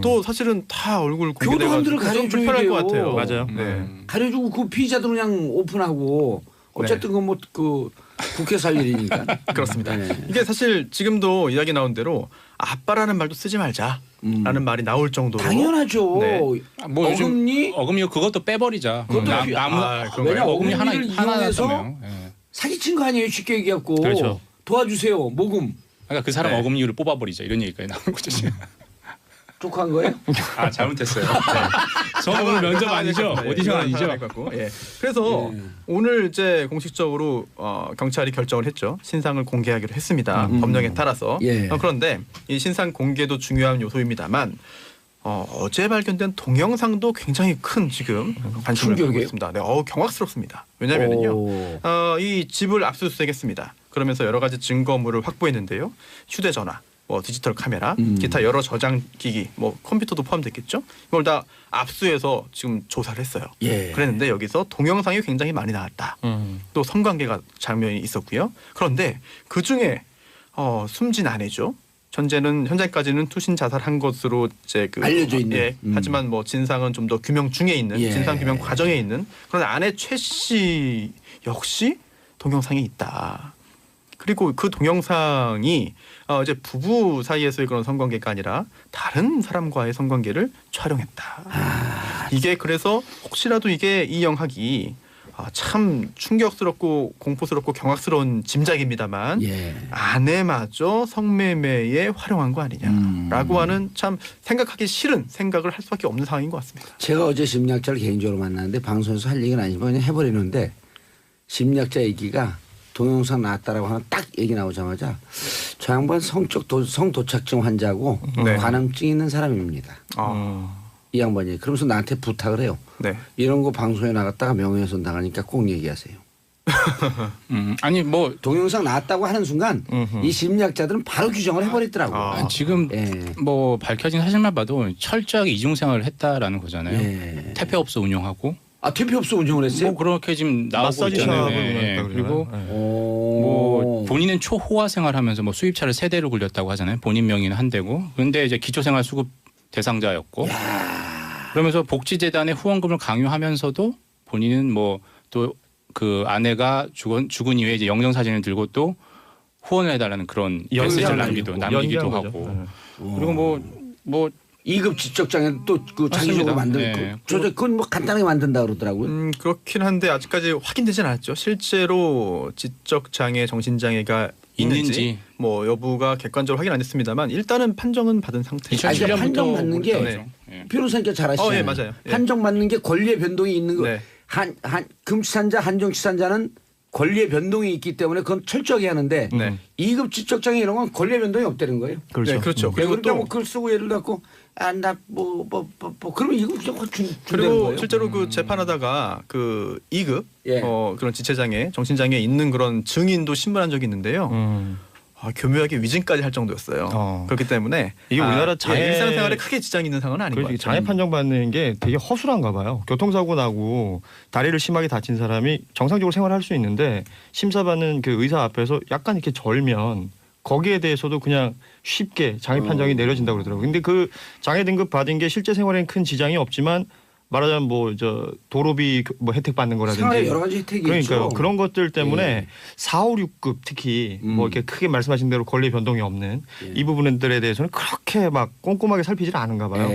또 사실은 다 얼굴 교도관들을 공개돼가지고 좀 가려줘야 불편할 돼요. 것 같아요. 맞아요. 네. 가려주고 그 피의자들은 그냥 오픈하고 어쨌든 그 국회살 일이니까. 그렇습니다. 네. 이게 사실 지금도 이야기 나온 대로 아빠라는 말도 쓰지 말자라는 말이 나올 정도로 당연하죠. 네. 뭐 요즘 어금니 어금니 그것도 빼버리자. 그것도 그런가요? 왜냐 어금니 어금니를 하나 이용해서 났다며. 예. 사기친 거 아니에요. 쉽게 얘기하고 그렇죠. 도와주세요. 모금 그러니까 그 사람 네. 어금니를 뽑아버리자 이런 얘기까지 나오는 거죠. 지금. 쪽한 거예요? 아 잘못했어요. 저는 오늘 면접 아니죠? 오디션 아니죠? 예. 그래서 예. 오늘 이제 공식적으로 경찰이 결정을 했죠. 신상을 공개하기로 했습니다. 법령에 따라서. 예. 그런데 이 신상 공개도 중요한 요소입니다만 어제 발견된 동영상도 굉장히 큰 지금 관심을 갖고 충격이에요? 있습니다. 네, 경악스럽습니다. 왜냐하면요, 오. 이 집을 압수수색했습니다. 그러면서 여러 가지 증거물을 확보했는데요. 휴대전화, 디지털 카메라, 기타 여러 저장 기기, 컴퓨터도 포함됐겠죠. 이걸 다 압수해서 지금 조사를 했어요. 예. 그랬는데 여기서 동영상이 굉장히 많이 나왔다. 또 성관계가 장면이 있었고요. 그런데 그 중에 숨진 아내죠. 현재까지는 투신 자살한 것으로 이제 알려져 있는. 예, 하지만 진상은 좀 더 규명 중에 있는 예. 진상 규명 과정에 있는 그런 아내 최 씨 역시 동영상이 있다. 그리고 그 동영상이 이제 부부 사이에서의 그런 성관계가 아니라 다른 사람과의 성관계를 촬영했다. 이게 그래서 혹시라도 이게 이 영학이 참 충격스럽고 공포스럽고 경악스러운 짐작입니다만 예. 아내마저 성매매에 활용한 거 아니냐라고 하는 참 생각하기 싫은 생각을 할 수밖에 없는 상황인 것 같습니다. 제가 어제 심리학자를 개인적으로 만났는데 방송에서 할 얘기는 아니지만 그냥 해버리는데 심리학자 얘기가 동영상 나왔다라고 하면 딱 얘기 나오자마자 저 양반 성도착증 환자고 네. 관음증 있는 사람입니다. 이 양반이 그러면서 나한테 부탁을 해요. 네. 이런 거 방송에 나갔다가 명예훼손 당하니까 꼭 얘기하세요. 아니 뭐 동영상 나왔다고 하는 순간 이 심리학자들은 바로 규정을 해버리더라고. 지금 예. 뭐 밝혀진 사실만 봐도 철저하게 이중생활을 했다라는 거잖아요. 예. 퇴폐업소 운영하고 퇴폐업소 운영을 했어요? 뭐 그렇게 지금 나오고 마사지 있잖아요. 샵을 예, 운영했다고 그리고 그러잖아요. 뭐 본인은 초호화 생활하면서 뭐 수입차를 3대를 굴렸다고 하잖아요. 본인 명의는 한 대고. 그런데 이제 기초생활수급 대상자였고. 그러면서 복지재단에 후원금을 강요하면서도 본인은 뭐 또 그 아내가 죽은 이후에 이제 영정 사진을 들고 또 후원을 해달라는 그런 메시지를 남기기도 연기한 하고. 거죠. 그리고 뭐 2급 지적장애 또 그 자기적으로 만들 네. 그건 뭐 간단하게 만든다 그러더라고요. 그렇긴 한데 아직까지 확인되진 않았죠. 실제로 지적 장애, 정신 장애가 있는지 뭐 여부가 객관적으로 확인 안 됐습니다만 일단은 판정은 받은 상태죠. 2007년부터 판정 받는 게 네. 변호사님께 잘 아시잖아요. 예, 맞아요. 예. 판정 받는 게 권리의 변동이 있는 거. 네. 한 금치산자, 한정치산자는 권리의 변동이 있기 때문에 그건 철저하게 하는데 네. 2급 지적장애 이런 건 권리의 변동이 없다는 거예요. 그렇죠. 네, 그렇죠. 그리고 그리고 또 뭐 글 쓰고 예를 들고 그러면 이거 그냥 확 준다는 그리고 거예요. 실제로 그 재판하다가 그 2급 예. 그런 지체장애, 정신장애 있는 그런 증인도 신문한 적이 있는데요. 교묘하게 위증까지 할 정도였어요. 그렇기 때문에 이게 우리나라 일상생활에 크게 지장이 있는 상황은 아닌 것 같아요. 장애 판정받는 게 되게 허술한가 봐요. 교통사고 나고 다리를 심하게 다친 사람이 정상적으로 생활할 수 있는데 심사받는 그 의사 앞에서 약간 이렇게 절면 거기에 대해서도 그냥 쉽게 장애 판정이 내려진다고 그러더라고요. 근데 그 장애 등급 받은 게 실제 생활에는 큰 지장이 없지만 말하자면 도로비 혜택 받는 거라든지 생활에 여러 가지 혜택이 그러니까요. 있죠. 그런 것들 때문에 4, 5, 6급 특히 뭐 이렇게 크게 말씀하신 대로 권리 변동이 없는 이 부분들에 대해서는 그렇게 막 꼼꼼하게 살피질 않은가 봐요.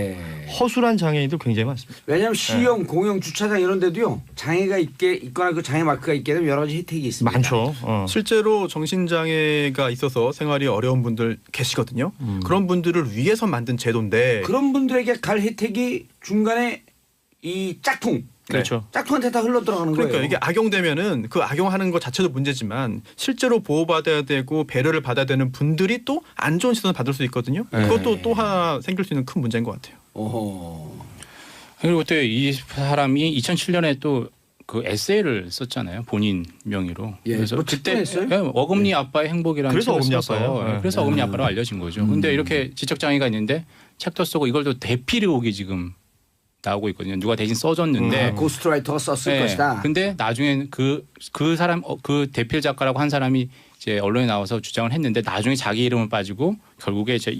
허술한 장애인도 굉장히 많습니다. 왜냐하면 시형, 공영, 주차장 이런 데도요. 장애가 있거나 그 장애 마크가 있게 되면 여러 가지 혜택이 있습니다. 많죠. 실제로 정신장애가 있어서 생활이 어려운 분들 계시거든요. 그런 분들을 위해서 만든 제도인데 그런 분들에게 갈 혜택이 중간에 이 짝퉁. 그렇죠. 짝퉁한테 다 흘러 들어가는 그러니까 거예요. 이게 악용되면은 그 악용하는 것 자체도 문제지만 실제로 보호받아야 되고 배려를 받아야 되는 분들이 또 안 좋은 시선을 받을 수 있거든요. 그것도 또 하나 생길 수 있는 큰 문제인 것 같아요. 어허. 그리고 또 이 사람이 2007년에 또 그 에세이를 썼잖아요. 본인 명의로. 예, 그래서 뭐 그때 직분했어요? 예, 어금니 아빠의 행복이라는 그래서 책을 어금니 써서 아빠예요? 예, 그래서 어금니 아빠로 알려진 거죠. 근데 이렇게 지적 장애가 있는데 책도 쓰고 이걸 또 대필의혹이 지금 나오고 있거든요. 누가 대신 써줬는데 고스트라이터가 썼을 예, 것이다. 근데 나중에 그 사람 그 대필 작가라고 한 사람이 이제 언론에 나와서 주장을 했는데 나중에 자기 이름을 빠지고 결국에 이제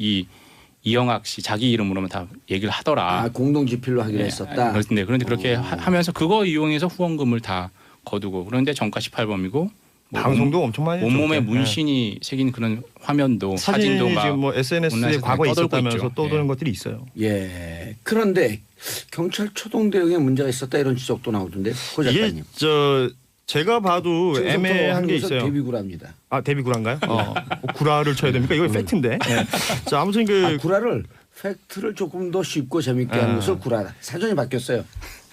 이영학 씨 자기 이름으로만 다 얘기를 하더라. 아, 공동지필로 하기로 했었다. 그런데 그렇게 하면서 그거 이용해서 후원금을 다 거두고 그런데 정가 18범이고 뭐 방송도 엄청 많이 했죠. 온몸에 네. 문신이 새긴 그런 화면도 사진이 사진도 막 지금 뭐 SNS에 온라인에서 과거에 떠돌고 있었다면서 있죠. 떠도는 예. 것들이 있어요. 예. 그런데 경찰 초동 대응에 문제가 있었다 이런 지적도 나오던데. 고 이게 작가님. 저 제가 봐도 애매한 게 있어요. 데뷔구라입니다. 아 데뷔구라인가요? 뭐 구라를 쳐야 됩니까? 이거 팩트인데. 네. 자 아무튼 그 구라를 팩트를 조금 더 쉽고 재밌게 하는 것을 구라다. 사전이 바뀌었어요.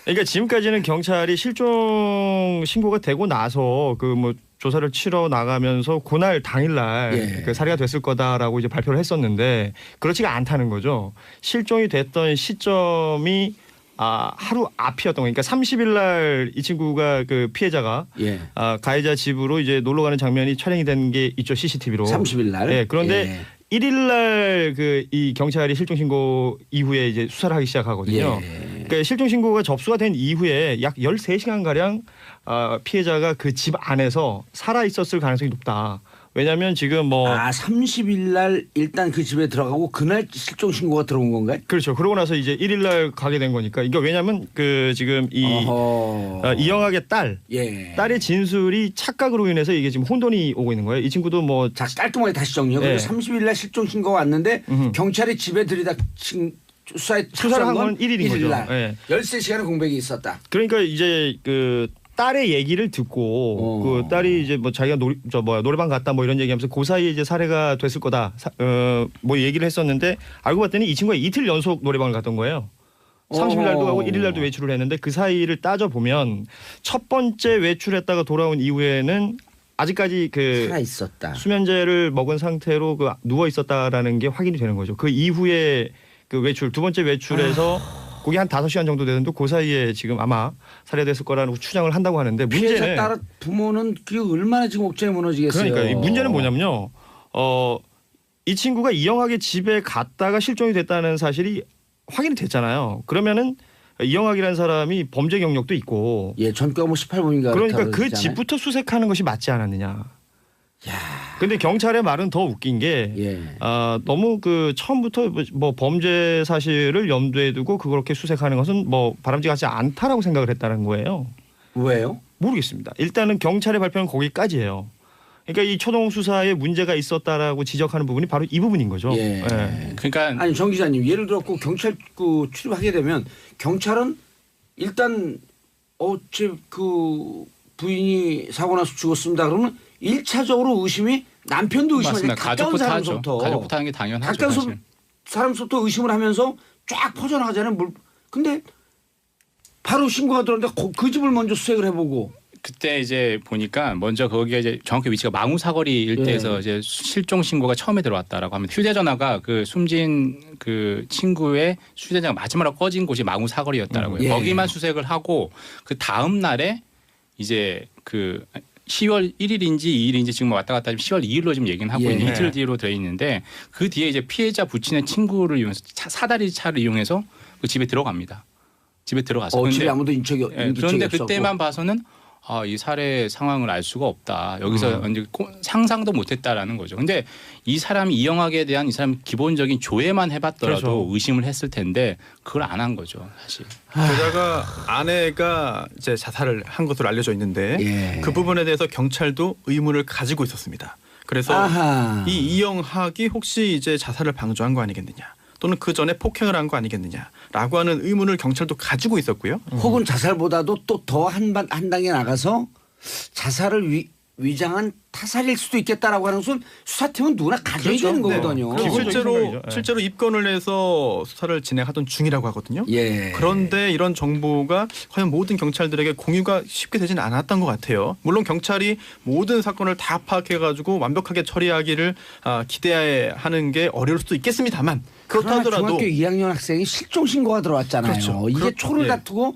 그러니까 지금까지는 경찰이 실종 신고가 되고 나서 그 뭐 조사를 치러 나가면서 그날 당일날 예. 그 살해가 됐을 거다라고 이제 발표를 했었는데 그렇지가 않다는 거죠. 실종이 됐던 시점이 하루 앞이었던 거니까 30일 날 이 친구가 그 피해자가 예. 가해자 집으로 이제 놀러 가는 장면이 촬영이 된 게 있죠 CCTV로. 30일 날. 네, 그런데 1일 날 그 이 경찰이 실종 신고 이후에 이제 수사를 하기 시작하거든요. 그러니까 실종 신고가 접수가 된 이후에 약 13시간 가량 피해자가 그 집 안에서 살아 있었을 가능성이 높다. 왜냐하면 지금 뭐 30일 날 일단 그 집에 들어가고 그날 실종 신고가 들어온 건가요? 그렇죠. 그러고 나서 이제 1일 날 가게 된 거니까 이게 왜냐하면 그 지금 이영학의 예. 딸의 진술이 착각으로 인해서 이게 지금 혼돈이 오고 있는 거예요. 이 친구도 뭐 자, 깔끔하게 다시 정리해요. 네. 30일 날 실종 신고가 왔는데 경찰이 집에 들이다 수사를 한 건 1일인 거죠. 날 네. 13시간의 공백이 있었다. 그러니까 이제 그 딸의 얘기를 듣고 그 딸이 이제 뭐 자기가 노래방 갔다 뭐 이런 얘기하면서 그 사이에 이제 살해가 됐을 거다 뭐 얘기를 했었는데 알고 봤더니 이 친구가 이틀 연속 노래방을 갔던 거예요. 30일 날도 가고 1일 날도 외출을 했는데 그 사이를 따져 보면 첫 번째 외출했다가 돌아온 이후에는 아직까지 그 살아 있었다. 수면제를 먹은 상태로 그 누워 있었다라는 게 확인이 되는 거죠. 그 이후에 그 외출 두 번째 외출에서 그게 한 5시간 정도 되는데 그 사이에 지금 아마 살해됐을 거라는 추정을 한다고 하는데 피해자 문제는 딸 부모는 그게 얼마나 지금 옥장에 무너지겠어요. 그러니까 이 문제는 뭐냐면요. 이 친구가 이영학의 집에 갔다가 실종이 됐다는 사실이 확인이 됐잖아요. 그러면은 이영학이라는 사람이 범죄 경력도 있고 예, 전과가 뭐 18범인가 그러니까 그 집부터 수색하는 것이 맞지 않았느냐. 근데 경찰의 말은 더 웃긴 게 예. 너무 그 처음부터 뭐 범죄 사실을 염두에 두고 그렇게 수색하는 것은 뭐 바람직하지 않다라고 생각을 했다는 거예요. 왜요? 모르겠습니다. 일단은 경찰의 발표는 거기까지예요. 그러니까 이 초동 수사에 문제가 있었다라고 지적하는 부분이 바로 이 부분인 거죠. 예. 그러니까 아니 정 기자님 예를 들어 경찰 그 출입하게 되면 경찰은 일단 어째 그 부인이 사고 나서 죽었습니다. 그러면 1차적으로 의심이 남편도 의심하지 맞습니다. 가까운 가족부터 하죠. 사람부터 가족부터 하는 게 당연하죠. 가까운 사실. 사람부터 의심을 하면서 쫙 퍼져나가잖아요. 근데 바로 신고가 들어오는데 그 집을 먼저 수색을 해보고 그때 이제 보니까 먼저 거기에 이제 정확히 위치가 망우 사거리 일대에서 이제 실종 신고가 처음에 들어왔다라고 합니다. 휴대전화가 그 숨진 그 친구의 휴대전화가 마지막으로 꺼진 곳이 망우 사거리였다라고요. 예. 거기만 수색을 하고 그 다음 날에 이제 그 10월 1일인지 2일인지 지금 왔다 갔다 10월 2일로 지금 얘기는 하고 예. 있는 이틀 뒤로 돼 있는데 그 뒤에 이제 피해자 부친의 친구를 이용해서 사다리 차를 이용해서 그 집에 들어갑니다. 집에 들어가서 집에 아무도 인척이 그런데 그때만 봐서는 이 살해 상황을 알 수가 없다. 여기서 이제 상상도 못했다라는 거죠. 근데 이 사람이 이영학에 대한 이 사람 기본적인 조회만 해봤더라도 그렇죠. 의심을 했을 텐데 그걸 안 한 거죠, 사실. 게다가 아내가 이제 자살을 한 것으로 알려져 있는데 예. 그 부분에 대해서 경찰도 의문을 가지고 있었습니다. 그래서 아하. 이 이영학이 혹시 이제 자살을 방조한 거 아니겠느냐, 또는 그 전에 폭행을 한 거 아니겠느냐라고 하는 의문을 경찰도 가지고 있었고요. 혹은 자살보다도 또 더 한 단계 나가서 자살을 위장한 타살일 수도 있겠다라고 하는 것은 수사팀은 누구나 가져야 되는 거거든요. 기본적인 생각이죠. 실제로 입건을 해서 수사를 진행하던 중이라고 하거든요. 예. 그런데 이런 정보가 과연 모든 경찰들에게 공유가 쉽게 되지는 않았던 것 같아요. 물론 경찰이 모든 사건을 다 파악해가지고 완벽하게 처리하기를 기대하는 게 어려울 수도 있겠습니다만 그렇다 그러나 하더라도 중학교 2학년 학생이 실종 신고가 들어왔잖아요. 그렇죠. 이게 초를 다투고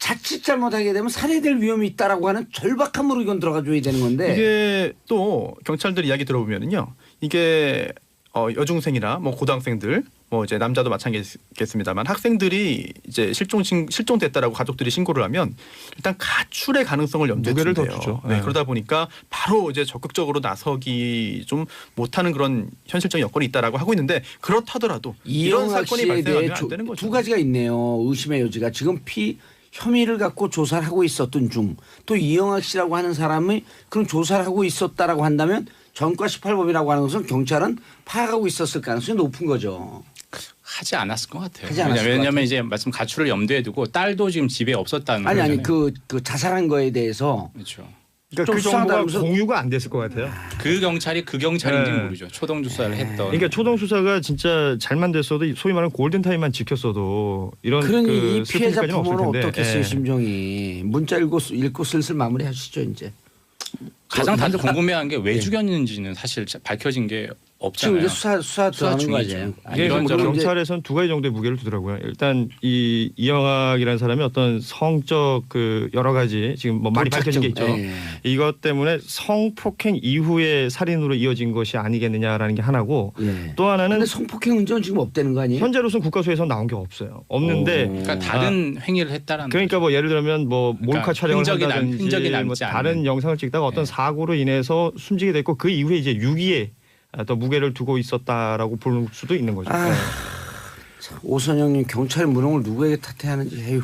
자칫 잘못하게 되면 살해될 위험이 있다라고 하는 절박함으로 이건 들어가줘야 되는 건데. 이게 또 경찰들 이야기 들어보면은요. 이게 여중생이나 뭐 고등학생들 뭐 이제 남자도 마찬가지겠습니다만 학생들이 이제 실종됐다라고 가족들이 신고를 하면 일단 가출의 가능성을 염두에 무게를 더 둔대요. 주죠. 네, 네. 그러다 보니까 바로 이제 적극적으로 나서기 좀 못하는 그런 현실적인 여건이 있다라고 하고 있는데 그렇다더라도 이런 이영학 사건이 씨에 대해 발생하면 안 되는 거죠. 두 가지가 있네요. 의심의 여지가 지금 혐의를 갖고 조사를 하고 있었던 중 또 이영학 씨라고 하는 사람이 그런 조사를 하고 있었다라고 한다면 전과 18범이라고 하는 것은 경찰은 파악하고 있었을 가능성이 높은 거죠. 하지 않았을 것 같아요. 하지 않았을 것 왜냐하면 같아요. 이제 말씀 가출을 염두에 두고 딸도 지금 집에 없었다는 아니 거잖아요. 그 자살한 거에 대해서 그렇죠. 그러니까 좀 그 정보가 수상하다면서- 공유가 안 됐을 것 같아요. 그 경찰이 그 경찰인지 네. 모르죠. 초동 조사를 했던. 그러니까 초동 수사가 진짜 잘만 됐어도 소위 말하는 골든 타임만 지켰어도 이런 그러니 그 이 피해자 슬픔까지는 없을 부모는 텐데. 어떻겠어요 예. 심정이. 문자 읽고 슬슬 마무리하시죠 이제. 가장 다들 궁금해하는 게 왜 죽였는지는 사실 밝혀진 게 지금 없잖아요. 이제 수사 들어가는 중이죠. 거죠. 이게 이런 뭐 저런 경찰에서는 두 가지 정도의 무게를 두더라고요. 일단 이 이영학이라는 사람이 어떤 성적 그 여러 가지 지금 뭐 많이 밝혀진 게 있죠. 예. 이것 때문에 성폭행 이후에 살인으로 이어진 것이 아니겠느냐라는 게 하나고 예. 또 하나는 근데 성폭행 문제는 지금 없다는 거 아니에요? 현재로서는 국가수에서 나온 게 없어요. 없는데 그러니까 다른 행위를 했다라는 그러니까 뭐 예를 들면 뭐 몰카 그러니까 촬영을 흔적이 한다든지 뭐 남지 않는. 다른 영상을 찍다가 어떤 사고로 인해서 숨지게 됐고 그 이후에 이제 유기에 더 무게를 두고 있었다라고 볼 수도 있는 거죠. 아, 네. 참, 오선영님 경찰 무능을 누구에게 탓해야 하는지 에휴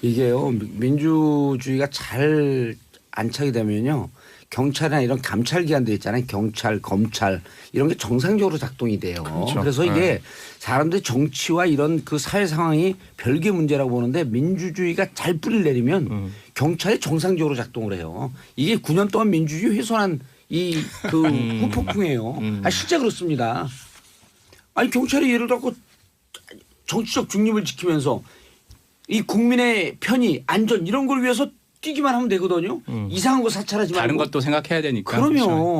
이게요 민주주의가 잘 안착이 되면요 경찰이나 이런 감찰기관들 있잖아요 경찰 검찰 이런 게 정상적으로 작동이 돼요. 그렇죠. 그래서 이게 사람들이 정치와 이런 그 사회 상황이 별개 문제라고 보는데 민주주의가 잘 뿌리를 내리면 경찰이 정상적으로 작동을 해요. 이게 9년 동안 민주주의 훼손한 이 그 후폭풍이에요. 아, 실제 그렇습니다. 아니 경찰이 예를 들어 정치적 중립을 지키면서 이 국민의 편의 안전 이런 걸 위해서 뛰기만 하면 되거든요. 이상한 거 사찰하지 말고. 다른 것도 생각해야 되니까. 그럼요.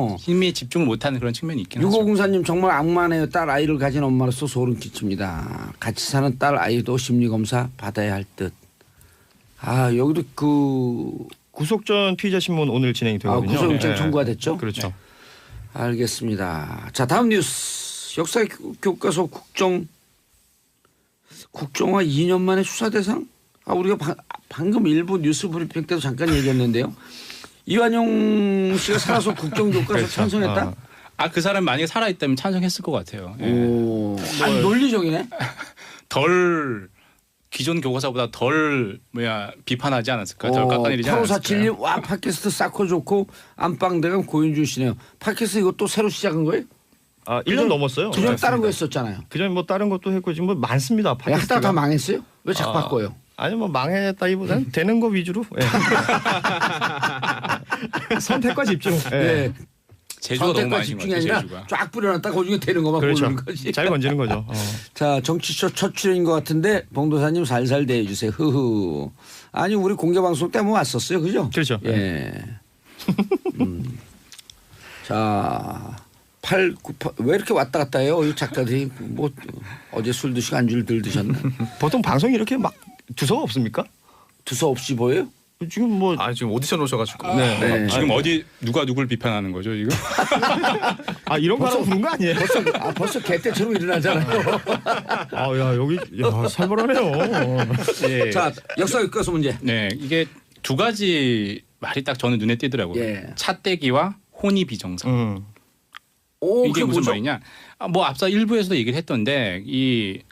그렇죠. 힘이 집중을 못하는 그런 측면이 있긴 하죠. 6504님 정말 악마네요. 딸 아이를 가진 엄마로서 소름 끼칩니다. 같이 사는 딸 아이도 심리검사 받아야 할 듯. 아 여기도 구속전 피의자 신문 오늘 진행이 되거든요. 구속영장 네. 청구가 됐죠? 그렇죠. 알겠습니다. 자 다음 뉴스. 역사 교과서 국정화 2년 만에 수사 대상? 우리가 방금 일부 뉴스 브리핑 때도 잠깐 얘기했는데요. 이완용 씨가 살아서 국정교과서 그렇죠. 찬성했다? 그 사람 만약에 살아있다면 찬성했을 것 같아요. 예. 오, 아니 논리적이네. 덜 기존 교과서보다 덜 비판하지 않았을까? 덜 깎아내리지 않았을까? 8547님 와 팟캐스트 쌓고 좋고 안방대감 고윤준 씨네요. 팟캐스트 이거 또 새로 시작한 거예요? 1년 넘었어요. 그전 다른 거 했었잖아요. 그전 뭐 다른 것도 했고 지금 뭐 많습니다. 하다가 팟캐스트가. 다 망했어요? 왜 자꾸 바꿔요? 아니 뭐 망했다기보다는 되는 거 위주로 예. 선택과 집중. 예. 네. 제주가 너무 선택과 많으신 것 집중이 같아요. 아니라 제주가. 쫙 뿌려놨다 그 중에 되는 거만 그렇죠. 고르는 거지. 잘 건지는 거죠. 자 정치쇼 첫 출연인 것 같은데 봉도사님 살살 대해주세요. 흐흐. 아니 우리 공개방송 때 한번 왔었어요. 그죠? 그렇죠. 예. 자 898, 왜 이렇게 왔다 갔다 해요? 이 작가들이 뭐 어제 술 드시고 안주를 들 드셨나? 보통 방송이 이렇게 막 두서가 없습니까? 두서 없이 보여요? 지금 뭐 지금 오디션 오셔가지고. 네. 지금 어디 누가 누굴 비판하는 거죠 지금? 이런 거 하라고 부른 거 아니에요? 벌써 개떼처럼 일어나잖아요. 야 여기 살벌하네요. 예. 자 역사 교과서 문제. 네, 이게 두 가지 말이 딱 저는 눈에 띄더라고요. 예. 차떼기와 혼이 비정상. 오, 이게 그게 무슨 뭐죠? 말이냐? 뭐 앞서 일부에서도 얘기를 했던데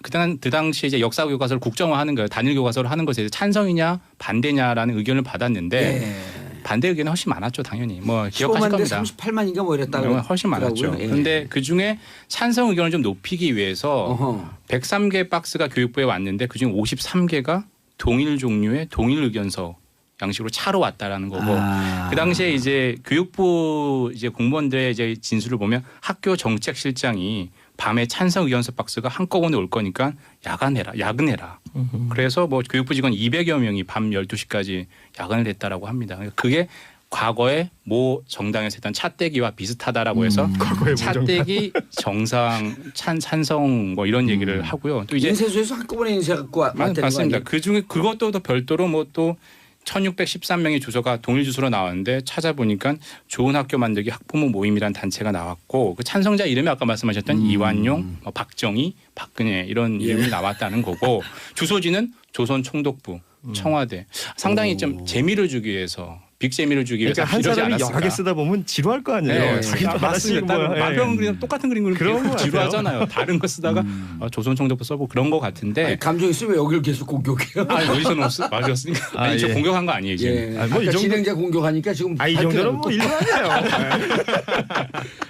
그 당시에 이제 역사 교과서를 국정화하는 거예요. 단일 교과서를 하는 것에 대해서 찬성이냐 반대냐라는 의견을 받았는데 예. 반대 의견은 훨씬 많았죠, 당연히. 뭐 기억하실 15만 대 겁니다. 38만인가 뭐 이랬다 훨씬 많았죠. 예. 그런데 그 중에 찬성 의견을 좀 높이기 위해서 어허. 103개 박스가 교육부에 왔는데 그중 53개가 동일 종류의 동일 의견서 양식으로 차로 왔다라는 거고 그 당시에 이제 교육부 이제 공무원들의 이제 진술을 보면 학교 정책실장이 밤에 찬성 의견서 박스가 한꺼번에 올 거니까 야근해라. 그래서 뭐 교육부 직원 200여 명이 밤 12시까지 야근을 했다라고 합니다. 그게 과거에 모 정당에서 했던 차떼기와 비슷하다라고 해서 과거의 모 차떼기 정상 찬성 뭐 이런 얘기를 하고요. 또 이제 인쇄소에서 한꺼번에 인쇄갖고 왔다는 거 맞습니다. 아니에요? 그중에 그것도 더 별도로 뭐 또 1613명의 주소가 동일 주소로 나왔는데 찾아보니까 좋은 학교 만들기 학부모 모임이라는 단체가 나왔고 그 찬성자 이름이 아까 말씀하셨던 이완용, 뭐 박정희, 박근혜 이런 이름이 나왔다는 거고 주소지는 조선 총독부, 청와대. 상당히 좀 재미를 주기 위해서 빅재미를 주기 위해서 그러니까 한 이러지 사람이 않았을까. 여러 개 쓰다 보면 지루할 거 아니에요. 네, 자기도 하나씩 맞습니다. 뭐, 만병 그림 똑같은 그림 그런 거 그리면 같아요. 지루하잖아요. 다른 거 쓰다가 조선 총독부 써보고 그런 거 같은데. 아니, 감정 있으면 여기를 계속 공격해요. 아니 어디서 맞았으니까. 아니 저 예. 공격한 거 아니에요 이제. 예. 아니, 뭐이 아까 정도- 진행자 공격하니까 지금 이 정도는 뭐 일반 아니에요.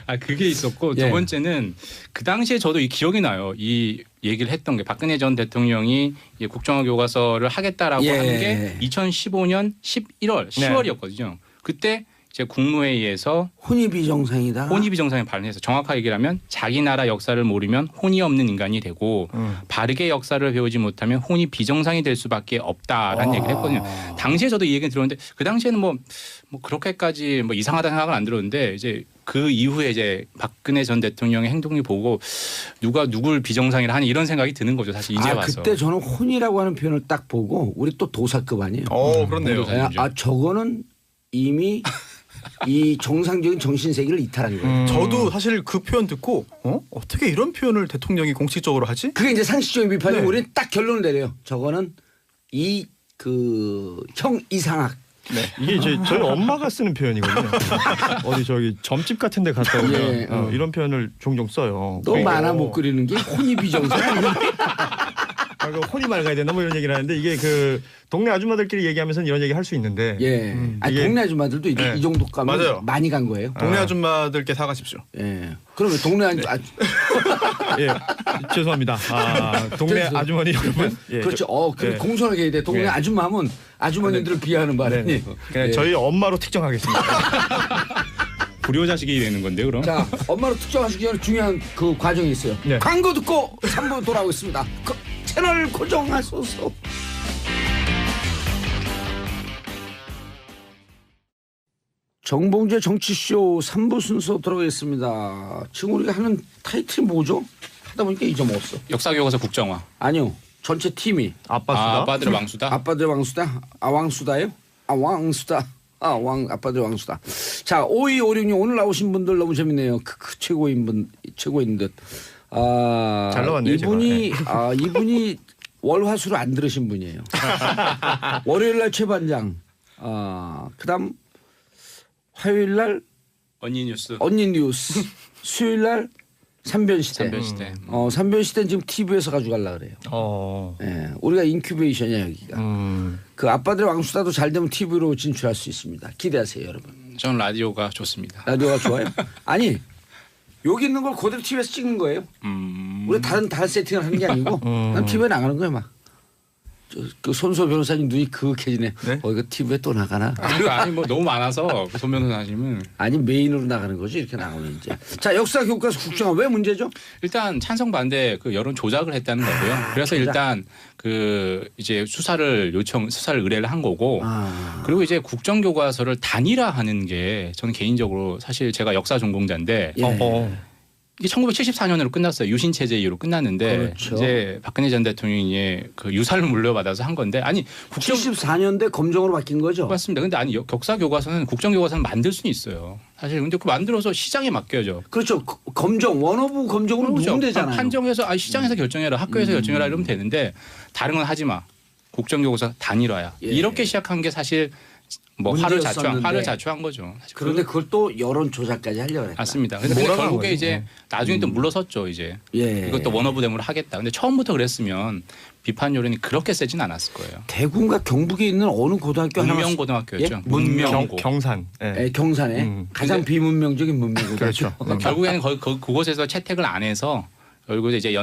아 그게 있었고 예. 두 번째는 그 당시에 저도 이 기억이 나요. 이 얘기를 했던 게 박근혜 전 대통령이 이 국정화 교과서를 하겠다라고 예. 한 게 2015년 11월 10월이었거든요. 그때 이제 국무회의에서 혼이 비정상이다. 혼이 비정상에 발언해서 정확하게 얘기하면 자기 나라 역사를 모르면 혼이 없는 인간이 되고 바르게 역사를 배우지 못하면 혼이 비정상이 될 수밖에 없다라는 얘기를 했거든요. 당시에 저도 이 얘기를 들었는데 그 당시에는 뭐 그렇게까지 뭐 이상하다 생각은 안 들었는데 이제 그 이후에 이제 박근혜 전 대통령의 행동을 보고 누가 누굴 비정상이라 하니 이런 생각이 드는 거죠. 사실 이제 와서. 그때 저는 혼이라고 하는 표현을 딱 보고 우리 또 도사급 아니에요. 그렇네요. 저거는 이미 이 정상적인 정신 세계를 이탈한 거예요. 저도 사실 그 표현 듣고 어떻게 이런 표현을 대통령이 공식적으로 하지? 그게 이제 상식적인 비판이 네. 우리는 딱 결론을 내려요. 저거는 이 그 형 이상학. 이게 저희 엄마가 쓰는 표현이거든요. 어디 저기 점집 같은 데 갔다 오면 예, 이런 표현을 종종 써요. 너 만화 못 그리는 게 혼이 비정상 아니야? 혼이 맑아야 된다 뭐 이런 얘기를 하는데 이게 그 동네 아줌마들끼리 얘기하면서는 이런 얘기 할 수 있는데 예. 아니, 이게- 동네 아줌마들도 네. 이 정도 가면 맞아요. 많이 간 거예요. 동네 아줌마들께 사가십시오. 예. 그러면 동네 예, 죄송합니다. 동네 됐어요. 아주머니 여러분. 예, 그렇죠. 그 예. 공손하게 해야 돼. 동네 예. 아줌마 하면 아주머니들을 비하하는 바람이. 네. 그냥 예. 저희 엄마로 특정하겠습니다. 불효자식이 되는 건데요, 그럼? 자, 엄마로 특정하시기 전에 중요한 그 과정이 있어요. 네. 광고 듣고 3부 돌아오겠습니다. 채널 고정하소서. 정봉재 정치쇼 3부 순서 들어가겠습니다. 지금 우리가 하는 타이틀이 뭐죠? 하다 보니까 잊어먹었어. 역사교과서 국정화. 아니요. 전체 팀이 아빠 수다. 아빠들의 왕수다. 아빠들 왕수다? 왕수다요? 왕수다. 아빠들 왕수다. 자, 5256님 오늘 나오신 분들 너무 재밌네요. 최고인 듯. 잘 나왔네요, 이분이 월화수를 안 들으신 분이에요. 월요일 날 최반장. 그다음 화요일 날 언니뉴스. 언니 뉴스. 수요일 날 삼변시대. 삼변시대. 삼변시대는 지금 TV에서 가져가려고 그래요. 예, 우리가 인큐베이션이야 여기가. 그 아빠들의 왕수다도 잘 되면 TV로 진출할 수 있습니다. 기대하세요 여러분. 저는 라디오가 좋습니다. 라디오가 좋아요? 아니 여기 있는 걸 그대로 TV에서 찍는 거예요. 우리가 다른 세팅을 하는 게 아니고 그냥 TV에 나가는 거예요 막. 그 손소 변호사님 눈이 그윽해지네. 네? 이거 TV에 또 나가나? 아니 뭐 너무 많아서 손 변호사님은 아니 메인으로 나가는 거지 이렇게 나오면 이제. 자 역사 교과서 국정화 왜 문제죠? 일단 찬성 반대 그 여론 조작을 했다는 거고요. 그래서 조작. 일단 그 이제 수사를 의뢰를 한 거고. 그리고 이제 국정교과서를 단일화하는 게 저는 개인적으로 사실 제가 역사 전공자인데 예. 이게 1974년으로 끝났어요. 유신 체제 이후로 끝났는데 그렇죠. 이제 박근혜 전 대통령이 그 유사를 물려받아서 한 건데 아니 74년대 검정으로 바뀐 거죠? 맞습니다. 근데 아니 역사 교과서는 국정 교과서는 만들 수는 있어요. 사실 근데 그 만들어서 시장에 맡겨져. 그렇죠. 검정 원어부 검정으로 누르면 되잖아요. 판정해서 시장에서 결정해라, 학교에서 결정해라 이러면 되는데 다른 건 하지 마. 국정 교과서 단일화야. 예. 이렇게 시작한 게 사실 뭐 문제였었는데. 화를 자초한 거죠. 사실 그런데 그걸 또 여론 조작까지 하려고 했다. 맞습니다. 근데 몰아간 결국에 거죠. 이제 나중에 또 물러섰죠. 이제 예. 이것도 원어부대으로 하겠다. 근데 처음부터 그랬으면 비판 여론이 그렇게 세진 않았을 거예요. 대구인가 경북에 있는 어느 고등학교 하나 문명고등학교였죠. 예? 문명고. 경산. 예. 경산에 가장 비문명적인 문명고등학교. 그렇죠. 결국에는 그곳에서 채택을 안 해서 결국에 이제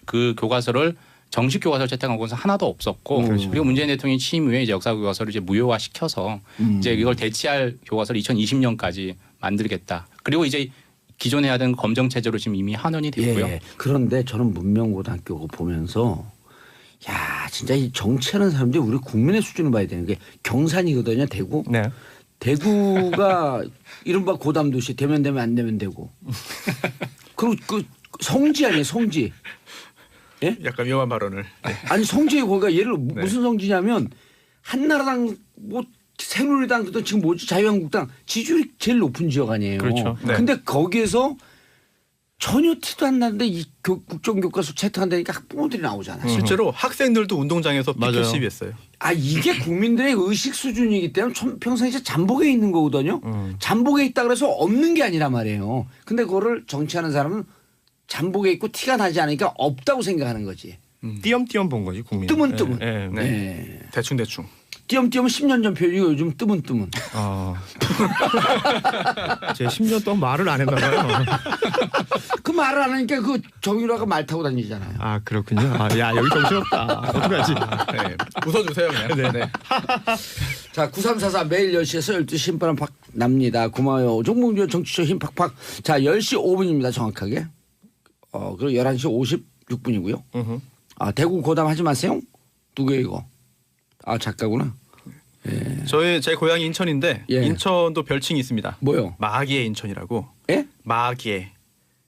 그 교과서를 정식 교과서를 채택한 곳은 하나도 없었고 그리고 문재인 대통령이 취임 후에 이제 역사 교과서를 이제 무효화 시켜서 이제 이걸 대체할 교과서를 2020년까지 만들겠다. 그리고 이제 기존에 하던 검정 체제로 지금 이미 한원이 됐고요. 예. 그런데 저는 문명고등학교 보면서 야 진짜 이 정치하는 사람들이 우리 국민의 수준을 봐야 되는 게 경산이거든요. 대구. 네. 대구가 이른바 고담도시 되면 되면 안 되면 되고. 그리고 그 성지 아니에요 성지. 예? 약간 위험한 발언을. 아니 성지에 거기가 예를 무슨 성지냐면 한나라당 뭐 새누리당 또 지금 뭐지 자유한국당 지지율이 제일 높은 지역 아니에요. 그렇죠. 네. 근데 거기에서 전혀 티도 안 나는데 이 국정교과서 채택한다니까 학부모들이 나오잖아요. 실제로 학생들도 운동장에서 피켓 맞아요. 시위했어요. 아 이게 국민들의 의식 수준이기 때문에 평상시에 잠복에 있는 거거든요. 잠복에 있다 그래서 없는 게 아니란 말이에요. 근데 그거를 정치하는 사람은 잠복에 있고 티가 나지 않으니까 없다고 생각하는 거지. 띄엄띄엄 본 거지 국민. 뜨문뜨문. 예, 예. 네. 대충 대충. 띄엄띄엄은 10년 전 표현이고 요즘 뜨문뜨문. 제가 10년 동안 말을 안 했나 봐요. 그 말을 안 하니까 그 정유라가 말 타고 다니잖아요. 아 그렇군요. 야 여기 정신없다. 어떡하지? 네. 웃어주세요 그냥. 네. 자 9344 매일 10시에서 12시 힘바람 팍 납니다. 고마워요. 종봉주 정치쇼 힘 팍팍. 자 10시 5분입니다 정확하게. 그리고 11시 56분이고요. 아 대구 고담 하지 마세요. 누구예요 이거? 아 작가구나. 예. 제 고향이 인천인데 예. 인천도 별칭이 있습니다. 뭐요? 마기의 인천이라고. 예? 마기의.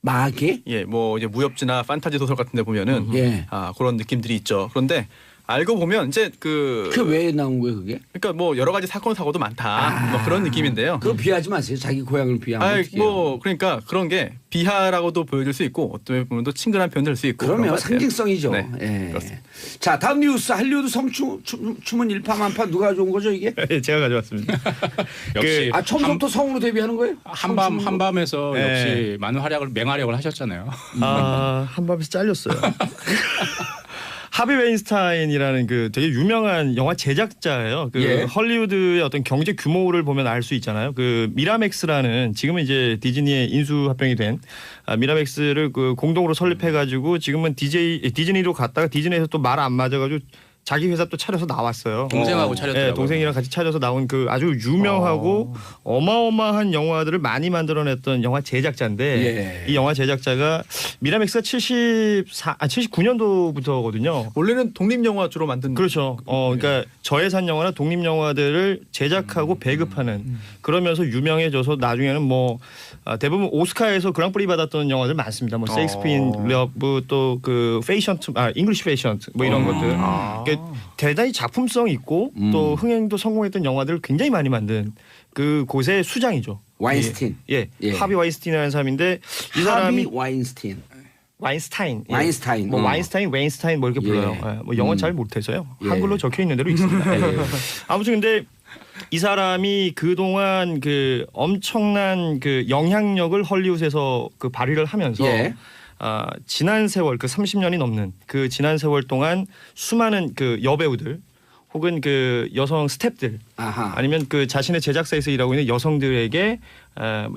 마계? 예, 뭐 이제 무협지나 판타지 소설 같은데 보면은 예. 그런 느낌들이 있죠. 그런데 알고 보면 이제 그게 왜 나온 거예요 그게? 그러니까 뭐 여러 가지 사건 사고도 많다. 뭐 그런 느낌인데요. 그거 비하지 마세요. 자기 고향을 비하면 어떡해요. 뭐 그러니까 그런 게 비하라고도 보여줄 수 있고 어떤 부분은 또 친근한 표현될 수 있고. 그런 그러면 것 같아요. 상징성이죠. 네, 예. 그렇습니다. 자 다음 뉴스 할리우드 성춤은 일파만파 누가 가져온 거죠 이게? 예, 제가 가져왔습니다. 역시 아 처음부터 성우로 데뷔하는 거예요? 한밤에서 네. 역시 많은 맹활약을 하셨잖아요. 한밤에서 잘렸어요. 하비 웨인스타인이라는 그 되게 유명한 영화 제작자예요. 그 예. 헐리우드의 어떤 경제 규모를 보면 알 수 있잖아요. 그 미라맥스라는 지금은 이제 디즈니의 인수합병이 된 미라맥스를 그 공동으로 설립해가지고 지금은 디즈니로 갔다가 디즈니에서 또 말 안 맞아가지고 자기 회사 또 차려서 나왔어요. 동생하고 차렸더라고요. 네, 동생이랑 같이 차려서 나온 그 아주 유명하고 어마어마한 영화들을 많이 만들어냈던 영화 제작자인데 예. 이 영화 제작자가 미라맥스가 79년도부터거든요. 원래는 독립 영화 주로 만든. 그렇죠. 그러니까 저예산 영화나 독립 영화들을 제작하고 배급하는 그러면서 유명해져서 나중에는 뭐 대부분 오스카에서 그랑프리 받았던 영화들 많습니다. 뭐 세익스피어 러브 또 그 페이션트 잉글리시 페이션트 뭐 이런 것들. 그러니까 대단히 작품성 있고 또 흥행도 성공했던 영화들을 굉장히 많이 만든 그 곳의 수장이죠. 와인스틴. 예. 예. 하비 와인스타인이라는 사람인데 이 하비 사람이 와인스틴. 와인스타인. 예. 와인스타인. 뭐 와인스타인, 웨인스타인 뭐 이렇게 예. 불러요. 예. 뭐 영어 잘 못해서요. 예. 한글로 적혀 있는 대로 있습니다. 예. 아무튼 근데 이 사람이 그동안 그 엄청난 그 영향력을 헐리우드에서 그 발휘를 하면서 예. 지난 세월 그 30년이 넘는 그 지난 세월 동안 수많은 그 여배우들 혹은 그 여성 스태프들 아하. 아니면 그 자신의 제작사에서 일하고 있는 여성들에게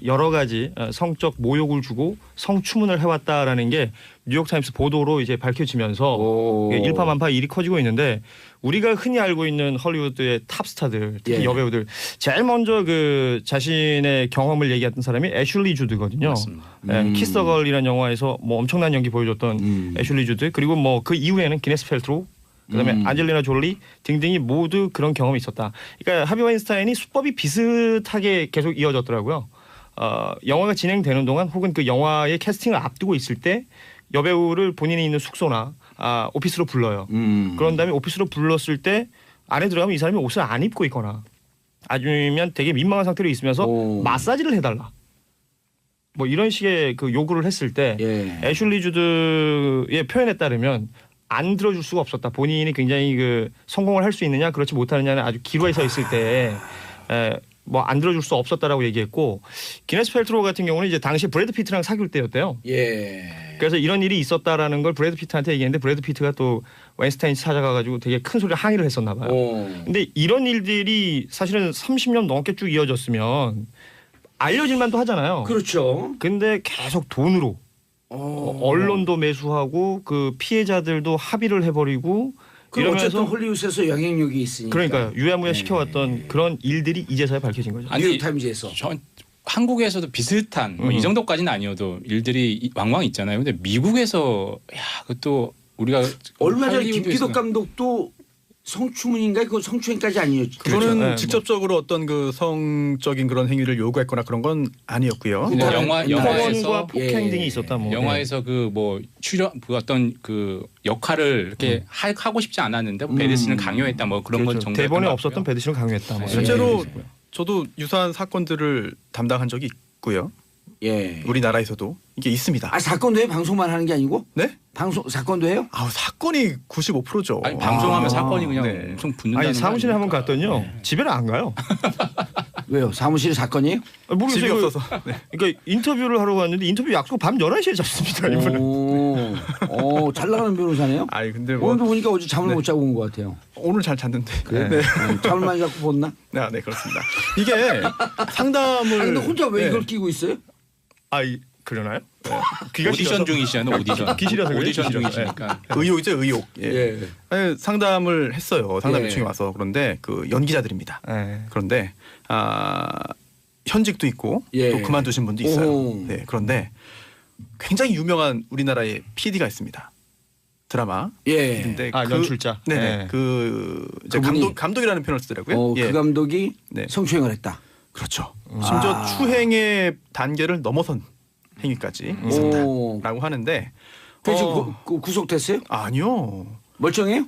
여러 가지 성적 모욕을 주고 성추문을 해왔다라는 게 뉴욕타임스 보도로 이제 밝혀지면서 일파만파 일이 커지고 있는데 우리가 흔히 알고 있는 헐리우드의 탑스타들 특히 예. 여배우들 제일 먼저 그 자신의 경험을 얘기했던 사람이 애슐리 주드거든요. 맞습니다. 키스 더 걸이라는 영화에서 뭐 엄청난 연기 보여줬던 애슐리 주드 그리고 뭐 그 이후에는 기네스 펠트로 그다음에 안젤리나 졸리 등등이 모두 그런 경험이 있었다. 그러니까 하비 와인스타인이 수법이 비슷하게 계속 이어졌더라고요. 영화가 진행되는 동안 혹은 그 영화의 캐스팅을 앞두고 있을 때 여배우를 본인이 있는 숙소나 오피스로 불러요. 그런 다음에 오피스로 불렀을 때 안에 들어가면 이 사람이 옷을 안 입고 있거나 아니면 되게 민망한 상태로 있으면서 마사지를 해달라. 뭐 이런 식의 그 요구를 했을 때 애슐리 주드의 표현에 따르면 안 들어줄 수가 없었다. 본인이 굉장히 그 성공을 할 수 있느냐 그렇지 못하느냐는 아주 기로에 서 있을 때 뭐 안 들어줄 수 없었다라고 얘기했고 기네스 펠트로 같은 경우는 이제 당시 브래드 피트랑 사귈 때였대요. 예. 그래서 이런 일이 있었다라는 걸 브래드 피트한테 얘기했는데 브래드 피트가 또 와인스타인 찾아가가지고 되게 큰 소리로 항의를 했었나 봐요. 근데 이런 일들이 사실은 30년 넘게 쭉 이어졌으면 알려질만도 하잖아요. 그렇죠. 근데 계속 돈으로 언론도 매수하고 그 피해자들도 합의를 해버리고 그럼 어쨌든 이러면서 홀리우드에서 영향력이 있으니까. 그러니까요. 유야무야 시켜왔던 그런 일들이 이제서야 밝혀진 거죠. 아니, 뉴욕타임즈에서. 한국에서도 비슷한 뭐 이 정도까지는 아니어도 일들이 왕왕 있잖아요. 근데 미국에서 야, 그것도 우리가 얼마 전에 할리우드에서는 김기덕 감독도 성추문인가 그 성추행까지 아니었죠. 그거는 그렇죠. 네, 직접적으로 어떤 그 성적인 그런 행위를 요구했거나 그런 건 아니었고요. 그 영화 폭언과 영화에서 폭행 등이 있었다 뭐. 영화에서 그 뭐 출연 그 어떤 그 역할을 이렇게 하고 싶지 않았는데 배드 씨는 강요했다 뭐 그런 건 그렇죠. 정도 대본에 없었던 배드 씨는 강요했다. 뭐. 실제로 저도 유사한 사건들을 담당한 적이 있고요. 예. 우리나라에서도 이게 있습니다. 아 사건도 해요? 방송만 하는 게 아니고? 네? 방송 사건도 해요? 사건이 95%죠. 아니, 방송하면 사건이 그냥 네. 엄청 붙는다는 아니 사무실에 한번 갔더니요 집에는 안 가요. 왜요? 사무실 사건이에요? 모르겠어요. 집이 이거- 없어서. 네. 그러니까 인터뷰를 하러 갔는데 인터뷰 약속 밤 11시에 잡습니다. 이분은. 오, 잘 나가는 변호사네요. 아니 근데 뭐 오늘도 보니까 어제 잠을 못 자고 온 것 같아요. 오늘 잘 잤는데. 그래? 네. 잠을 많이 자고 봤나? 네, 그렇습니다. 이게 상담을 아 근데 혼자 왜 네. 이걸 끼고 있어요? 그러나요? 네. 귀가 오디션 시려서? 중이시잖아요. 오디션. 귀시라서 그래요? 오디션 귀시라서. 중이시니까. 의혹이죠, 의혹. 예. 예. 상담을 했어요. 상담 예. 요청이 와서. 그런데 그 연기자들입니다. 네. 그런데 현직도 있고 예. 또 그만두신 분도 있어요. 오. 네, 그런데 굉장히 유명한 우리나라의 PD가 있습니다. 드라마. 예. 근데 연출자. 네네. 네. 그 이제 그분이- 감독이라는 표현을 쓰더라고요. 예. 그 감독이 네. 성추행을 했다. 그렇죠. 심지어 아. 추행의 단계를 넘어선 행위까지 오. 있었다라고 하는데 그래서 구속됐어요? 아니요. 멀쩡해요?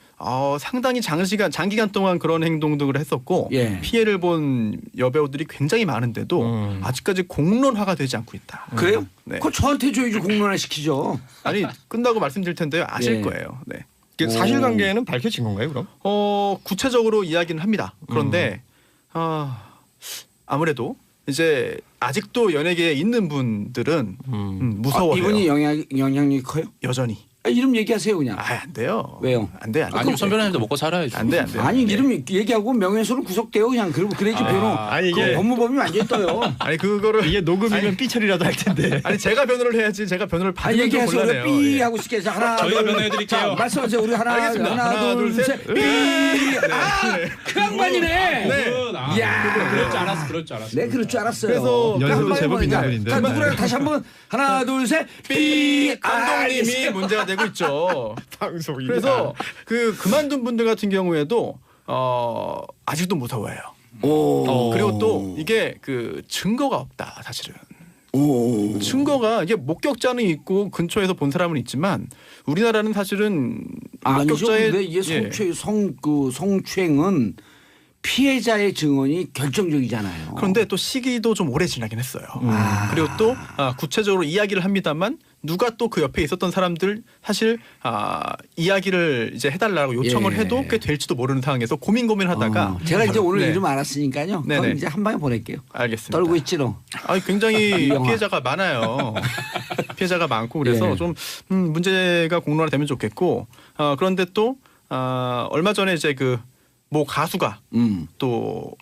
상당히 장기간 동안 그런 행동들을 했었고 예. 피해를 본 여배우들이 굉장히 많은데도 아직까지 공론화가 되지 않고 있다. 그래요? 네. 그거 저한테 줘야지 공론화 시키죠. 아니 끝나고 말씀드릴 텐데요. 아실 예. 거예요. 네. 그 사실관계는 밝혀진 건가요, 그럼? 구체적으로 이야기는 합니다. 그런데 아무래도 이제 아직도 연예계에 있는 분들은 무서워해요. 이분이 영향력이 커요? 여전히. 이름 얘기하세요 그냥. 안 돼요. 왜요? 안 돼. 아니 선배님도 먹고 살아야지. 안 돼. 안 돼. 아니 이름 얘기하고 명예훼손을 구속돼요 그냥. 그리고 그래야지 변호. 아니, 그 이게- 법무법이 완전히 떠요. 아니 그거를 이게 녹음이면 삐처리라도 할 텐데. 아니 제가 변호를 해야지. 제가 변호를 아 받으면 좀 얘기하세요. 곤란해요. 삐 예. 하고 싶게 하나 저희가 둘, 변호해드릴게요. 자, 말씀하세요. 우리 알겠습니다. 하나 둘 셋. 삐. 그 양반이네. 이야. 그럴 줄 알았어. 네 그럴 줄 알았어요. 그래서 그 연세도 한 제법 방에 있는 보니까. 분인데. 자 누구랑 다시 한번 하나 둘 셋. 삐. 감독님이 문제가 되고 있죠. 방송이. 그래서 그만둔 분들 같은 경우에도 아직도 무서워해요. 오. 그리고 또 이게 그 증거가 없다 사실은. 오. 증거가 이게 목격자는 있고 근처에서 본 사람은 있지만 우리나라는 사실은 아니죠. 목격자의 근데 이게 예. 성추행은 피해자의 증언이 결정적이잖아요. 그런데 또 시기도 좀 오래 지나긴 했어요. 아. 그리고 또 구체적으로 이야기를 합니다만 누가 또 그 옆에 있었던 사람들 사실 이야기를 이제 해달라고 요청을 예. 해도 꽤 될지도 모르는 상황에서 고민하다가 제가 이제 오늘 네. 이름 알았으니까요. 네네. 그럼 이제 한 방에 보낼게요. 알겠습니다. 떨고 있지 너. 굉장히 이 영화. 피해자가 많아요. 피해자가 많고 그래서 예. 좀 문제가 공론화되면 좋겠고 그런데 또 얼마 전에 이제 그 모 가수가 또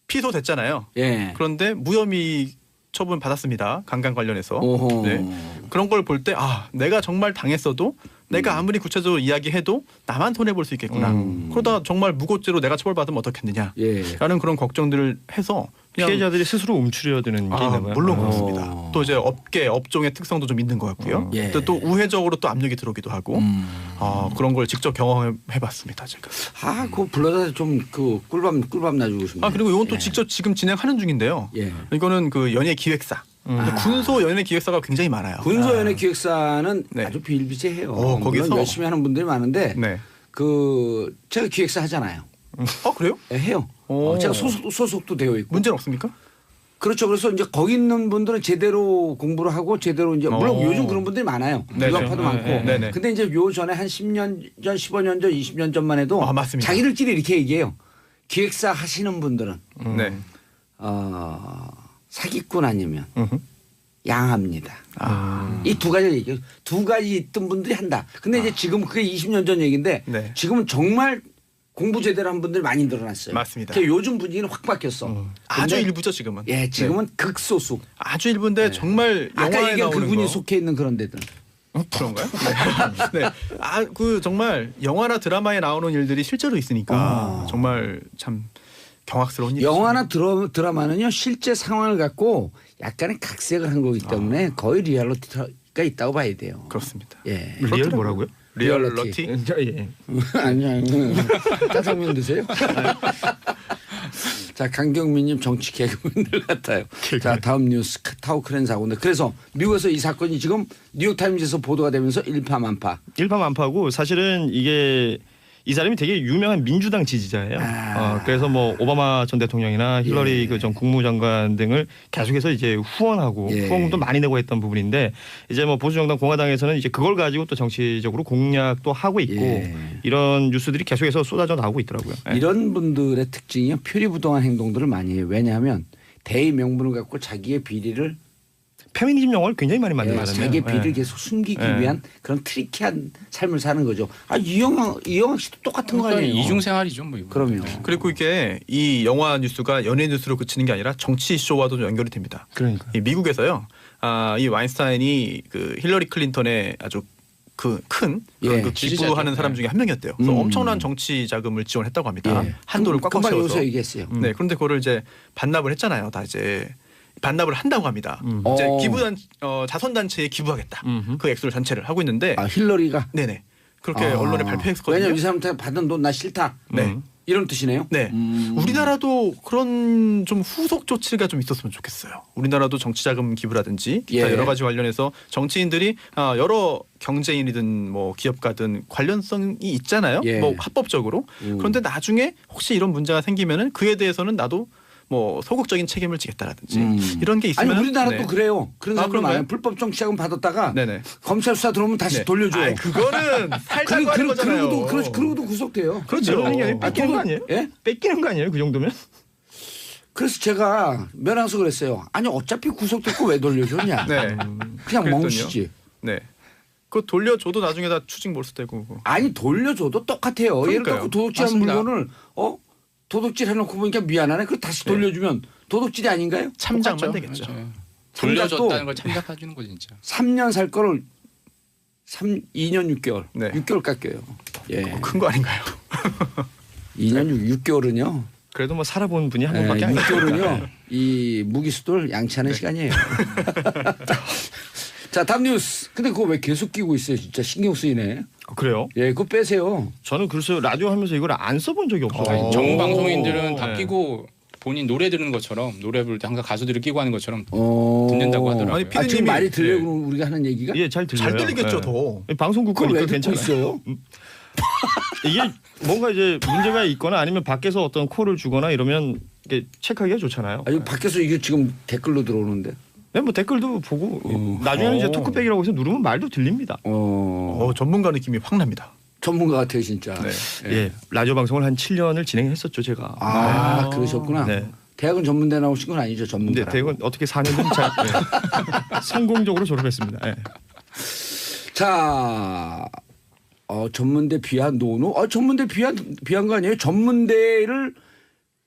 피소됐잖아요. 예. 그런데 무혐의 처분 받았습니다. 강간 관련해서. 오호. 네. 그런 걸 볼 때 내가 정말 당했어도 내가 아무리 구체적으로 이야기해도 나만 손해 볼 수 있겠구나. 그러다 정말 무고죄로 내가 처벌받으면 어떻겠느냐. 예. 라는 그런 걱정들을 해서 그냥 피해자들이 스스로 움츠려야 되는 게 있나 봐요. 물론 오. 그렇습니다. 또 이제 업종의 특성도 좀 있는 것 같고요. 예. 또 우회적으로 또 압력이 들어오기도 하고 그런 걸 직접 경험해봤습니다. 제가. 그거 불러다 좀 그 꿀밤 놔주고 싶네요. 그리고 이건 또 예. 직접 지금 진행하는 중인데요. 예. 이거는 그 연예 기획사. 군소 연예 기획사가 굉장히 많아요. 군소연예 기획사는 네. 아주 비일비재해요. 거기서? 물론 열심히 하는 분들이 많은데 네. 제가 기획사 하잖아요. 그래요? 예, 해요. 오. 제가 소속도 되어 있고. 문제는 없습니까? 그렇죠. 그래서 이제 거기 있는 분들은 제대로 공부를 하고 제대로 이제 물론 요즘 그런 분들이 많아요. 네네. 유학파도 많고. 네네. 근데 이제 요 전에 한 10년 전, 15년 전, 20년 전만 해도 맞습니다. 자기들끼리 이렇게 얘기해요. 기획사 하시는 분들은 네. 사기꾼 아니면 양합니다. 이 두 가지 얘기예요. 두 가지 있던 분들이 한다. 근데 이제 지금 그게 20년 전 얘기인데 네. 지금은 정말 공부 제대로 한 분들이 많이 늘어났어요. 맞습니다. 그러니까 요즘 분위기는 확 바뀌었어. 아주 근데 일부죠 지금은. 예, 지금은 네. 극소수. 아주 일부인데 정말 아까 영화에 얘기한 나오는 그분이 거. 속해 있는 그런 데들. 그런가요? 네. 네. 그 정말 영화나 드라마에 나오는 일들이 실제로 있으니까 정말 참 경악스러운 일이죠. 영화나 드라마는요 실제 상황을 갖고 약간의 각색을 한 거기 때문에 거의 리얼리티가 있다고 봐야 돼요. 그렇습니다. 예. 리얼 뭐라고요? 리얼러티. 예. 아니요. 짜장면 드세요? 자, 강경민님 정치 개그맨들 같아요. 자, 다음 뉴스 타우크렌 사고인데 그래서 미국에서 이 사건이 지금 뉴욕타임즈에서 보도가 되면서 일파만파. 일파만파고 사실은 이게 이 사람이 되게 유명한 민주당 지지자예요. 그래서 뭐 오바마 전 대통령이나 힐러리 그 전 국무장관 등을 계속해서 이제 후원하고 후원금도 많이 내고 했던 부분인데 이제 뭐 보수 정당 공화당에서는 이제 그걸 가지고 또 정치적으로 공략도 하고 있고 이런 뉴스들이 계속해서 쏟아져 나오고 있더라고요. 이런 분들의 특징이 표리부동한 행동들을 많이 해요. 왜냐하면 대의 명분을 갖고 자기의 비리를 페미니즘 영화를 굉장히 많이 만들잖아요. 자기의 비리를 계속 숨기기 위한 그런 트리키한 삶을 사는 거죠. 이영학 씨도 똑같은 거 아니에요? 이중생활이죠, 뭐 이거. 그럼요. 그리고 이게 이 영화 뉴스가 연예 뉴스로 그치는 게 아니라 정치 쇼와도 연결이 됩니다. 그러니까 이 미국에서요. 이 와인스타인이 그 힐러리 클린턴의 아주 그 큰 그 기부하는 사람 중에 한 명이었대요. 그래서 엄청난 정치 자금을 지원했다고 합니다. 한도를 꽉꽉 금방 채워서. 여기서 얘기했어요. 네, 그런데 그거를 이제 반납을 했잖아요. 다 이제 반납을 한다고 합니다. 이제 기부단 자선단체에 기부하겠다. 그 액수를 전체를 하고 있는데 힐러리가 네네 그렇게 언론에 발표했거든요. 왜냐면 이 사람한테 받은 돈 나 싫다. 네. 이런 뜻이네요. 네. 우리나라도 그런 좀 후속 조치가 좀 있었으면 좋겠어요. 우리나라도 정치자금 기부라든지 기타 여러 가지 관련해서 정치인들이 여러 경제인이든 뭐 기업가든 관련성이 있잖아요. 뭐 합법적으로. 그런데 나중에 혹시 이런 문제가 생기면은 그에 대해서는 나도 뭐 소극적인 책임을 지겠다라든지 이런 게 있으면 아니 우리나라도 그래요. 그런 사람들 많아요. 불법 정치자금 받았다가 검찰 수사 들어오면 다시 돌려줘요. 그거는 살자고 하는 거잖아요. 그러고도 구속돼요. 그렇죠. 뺏기는 거 아니에요? 예? 뺏기는 거 아니에요? 그 정도면? 그래서 제가 면항서 그랬어요. 아니 어차피 구속됐고 왜 돌려줬냐. 그냥 멍치지. 네. 그거 돌려줘도 나중에 다 추징 몰수되고. 아니 돌려줘도 똑같아요. 예를 들어 도둑질한 물건을 도둑질 해놓고 보니까 미안하네. 그걸 다시 돌려주면 도둑질이 아닌가요? 참작만 되겠죠. 돌려줬다는 걸 참작해주는 거 진짜. 3년 살 거를 2년 6개월. 6개월 깎여요. 큰 거 아닌가요? 2년 6개월은요. 그래도 뭐 살아본 분이 한 번밖에 안 6개월은요. 이 무기수들 양치하는 시간이에요. 자, 다음 뉴스. 근데 그거 왜 계속 끼고 있어요? 진짜 신경 쓰이네. 그래요? 그거 빼세요. 저는 글쎄요 라디오 하면서 이걸 안 써본 적이 없어요. 정방송인들은 다 끼고 본인 노래 들은 것처럼 노래 부를 때 항상 가수들이 끼고 하는 것처럼 듣는다고 하더라고요. 아니, 피디님이 지금 말이 들려요? 우리가 하는 얘기가? 잘 들려요. 잘 들리겠죠 더. 방송국 거니까 왜 듣고 괜찮아요. 있어요? 이게 뭔가 이제 문제가 있거나 아니면 밖에서 어떤 콜을 주거나 이러면 이게 체크하기가 좋잖아요. 아니 밖에서 이게 지금 댓글로 들어오는데. 네, 뭐 댓글도 보고 나중에는 이제 토크백이라고 해서 누르면 말도 들립니다. 전문가 느낌이 확 납니다. 전문가 같아요 진짜. 예, 라디오 방송을 한 7년을 진행했었죠 제가. 그러셨구나. 네. 대학은 전문대 나오신 건 아니죠 전문가. 네, 대학은 어떻게 4년은 잘 성공적으로 졸업했습니다. 자, 전문대 비하 노노. 전문대 비한 거 아니에요? 전문대를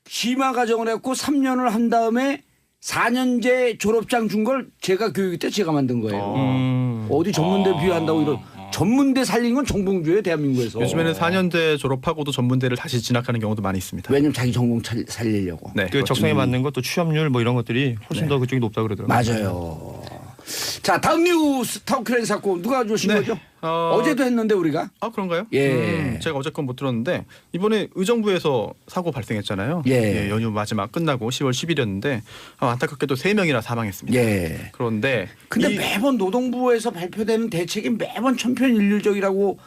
심화 과정을 했고 3년을 한 다음에 4년제 졸업장 준 걸 제가 교육 때 제가 만든 거예요. 어디 전문대 비하한다고 이런. 전문대 살린 건 정봉주예요 대한민국에서. 요즘에는 4년제 졸업하고도 전문대를 다시 진학하는 경우도 많이 있습니다. 왜냐면 자기 전공 살리려고. 네, 그 적성에 맞는 것도 취업률 뭐 이런 것들이 훨씬 더 그쪽이 높다 그러더라고요. 맞아요. 자, 다음 뉴스 타우크렌 사건 누가 주신 거죠? 어제도 했는데 우리가. 그런가요? 예. 제가 어제 건 못 들었는데 이번에 의정부에서 사고 발생했잖아요. 연휴 마지막 끝나고 10월 10일이었는데 안타깝게도 3명이나 사망했습니다. 그런데 매번 노동부에서 발표되는 대책이 매번 천편일률적이라고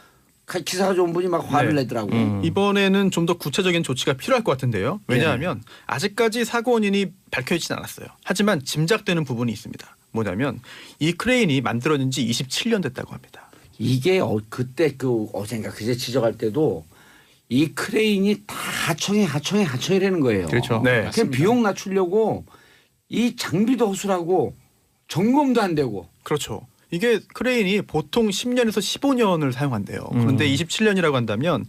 기사가 좋은 분이 막 화를 내더라고. 이번에는 좀 더 구체적인 조치가 필요할 것 같은데요. 왜냐하면 아직까지 사고 원인이 밝혀지진 않았어요. 하지만 짐작되는 부분이 있습니다. 뭐냐면 이 크레인이 만들어진 지 27년 됐다고 합니다. 이게 그때 어젠가 그제 지적할 때도 이 크레인이 다 하청이라는 거예요. 그렇죠. 그냥 비용 낮추려고 이 장비도 허술하고 점검도 안 되고. 그렇죠. 이게 크레인이 보통 10년에서 15년을 사용한대요. 그런데 27년이라고 한다면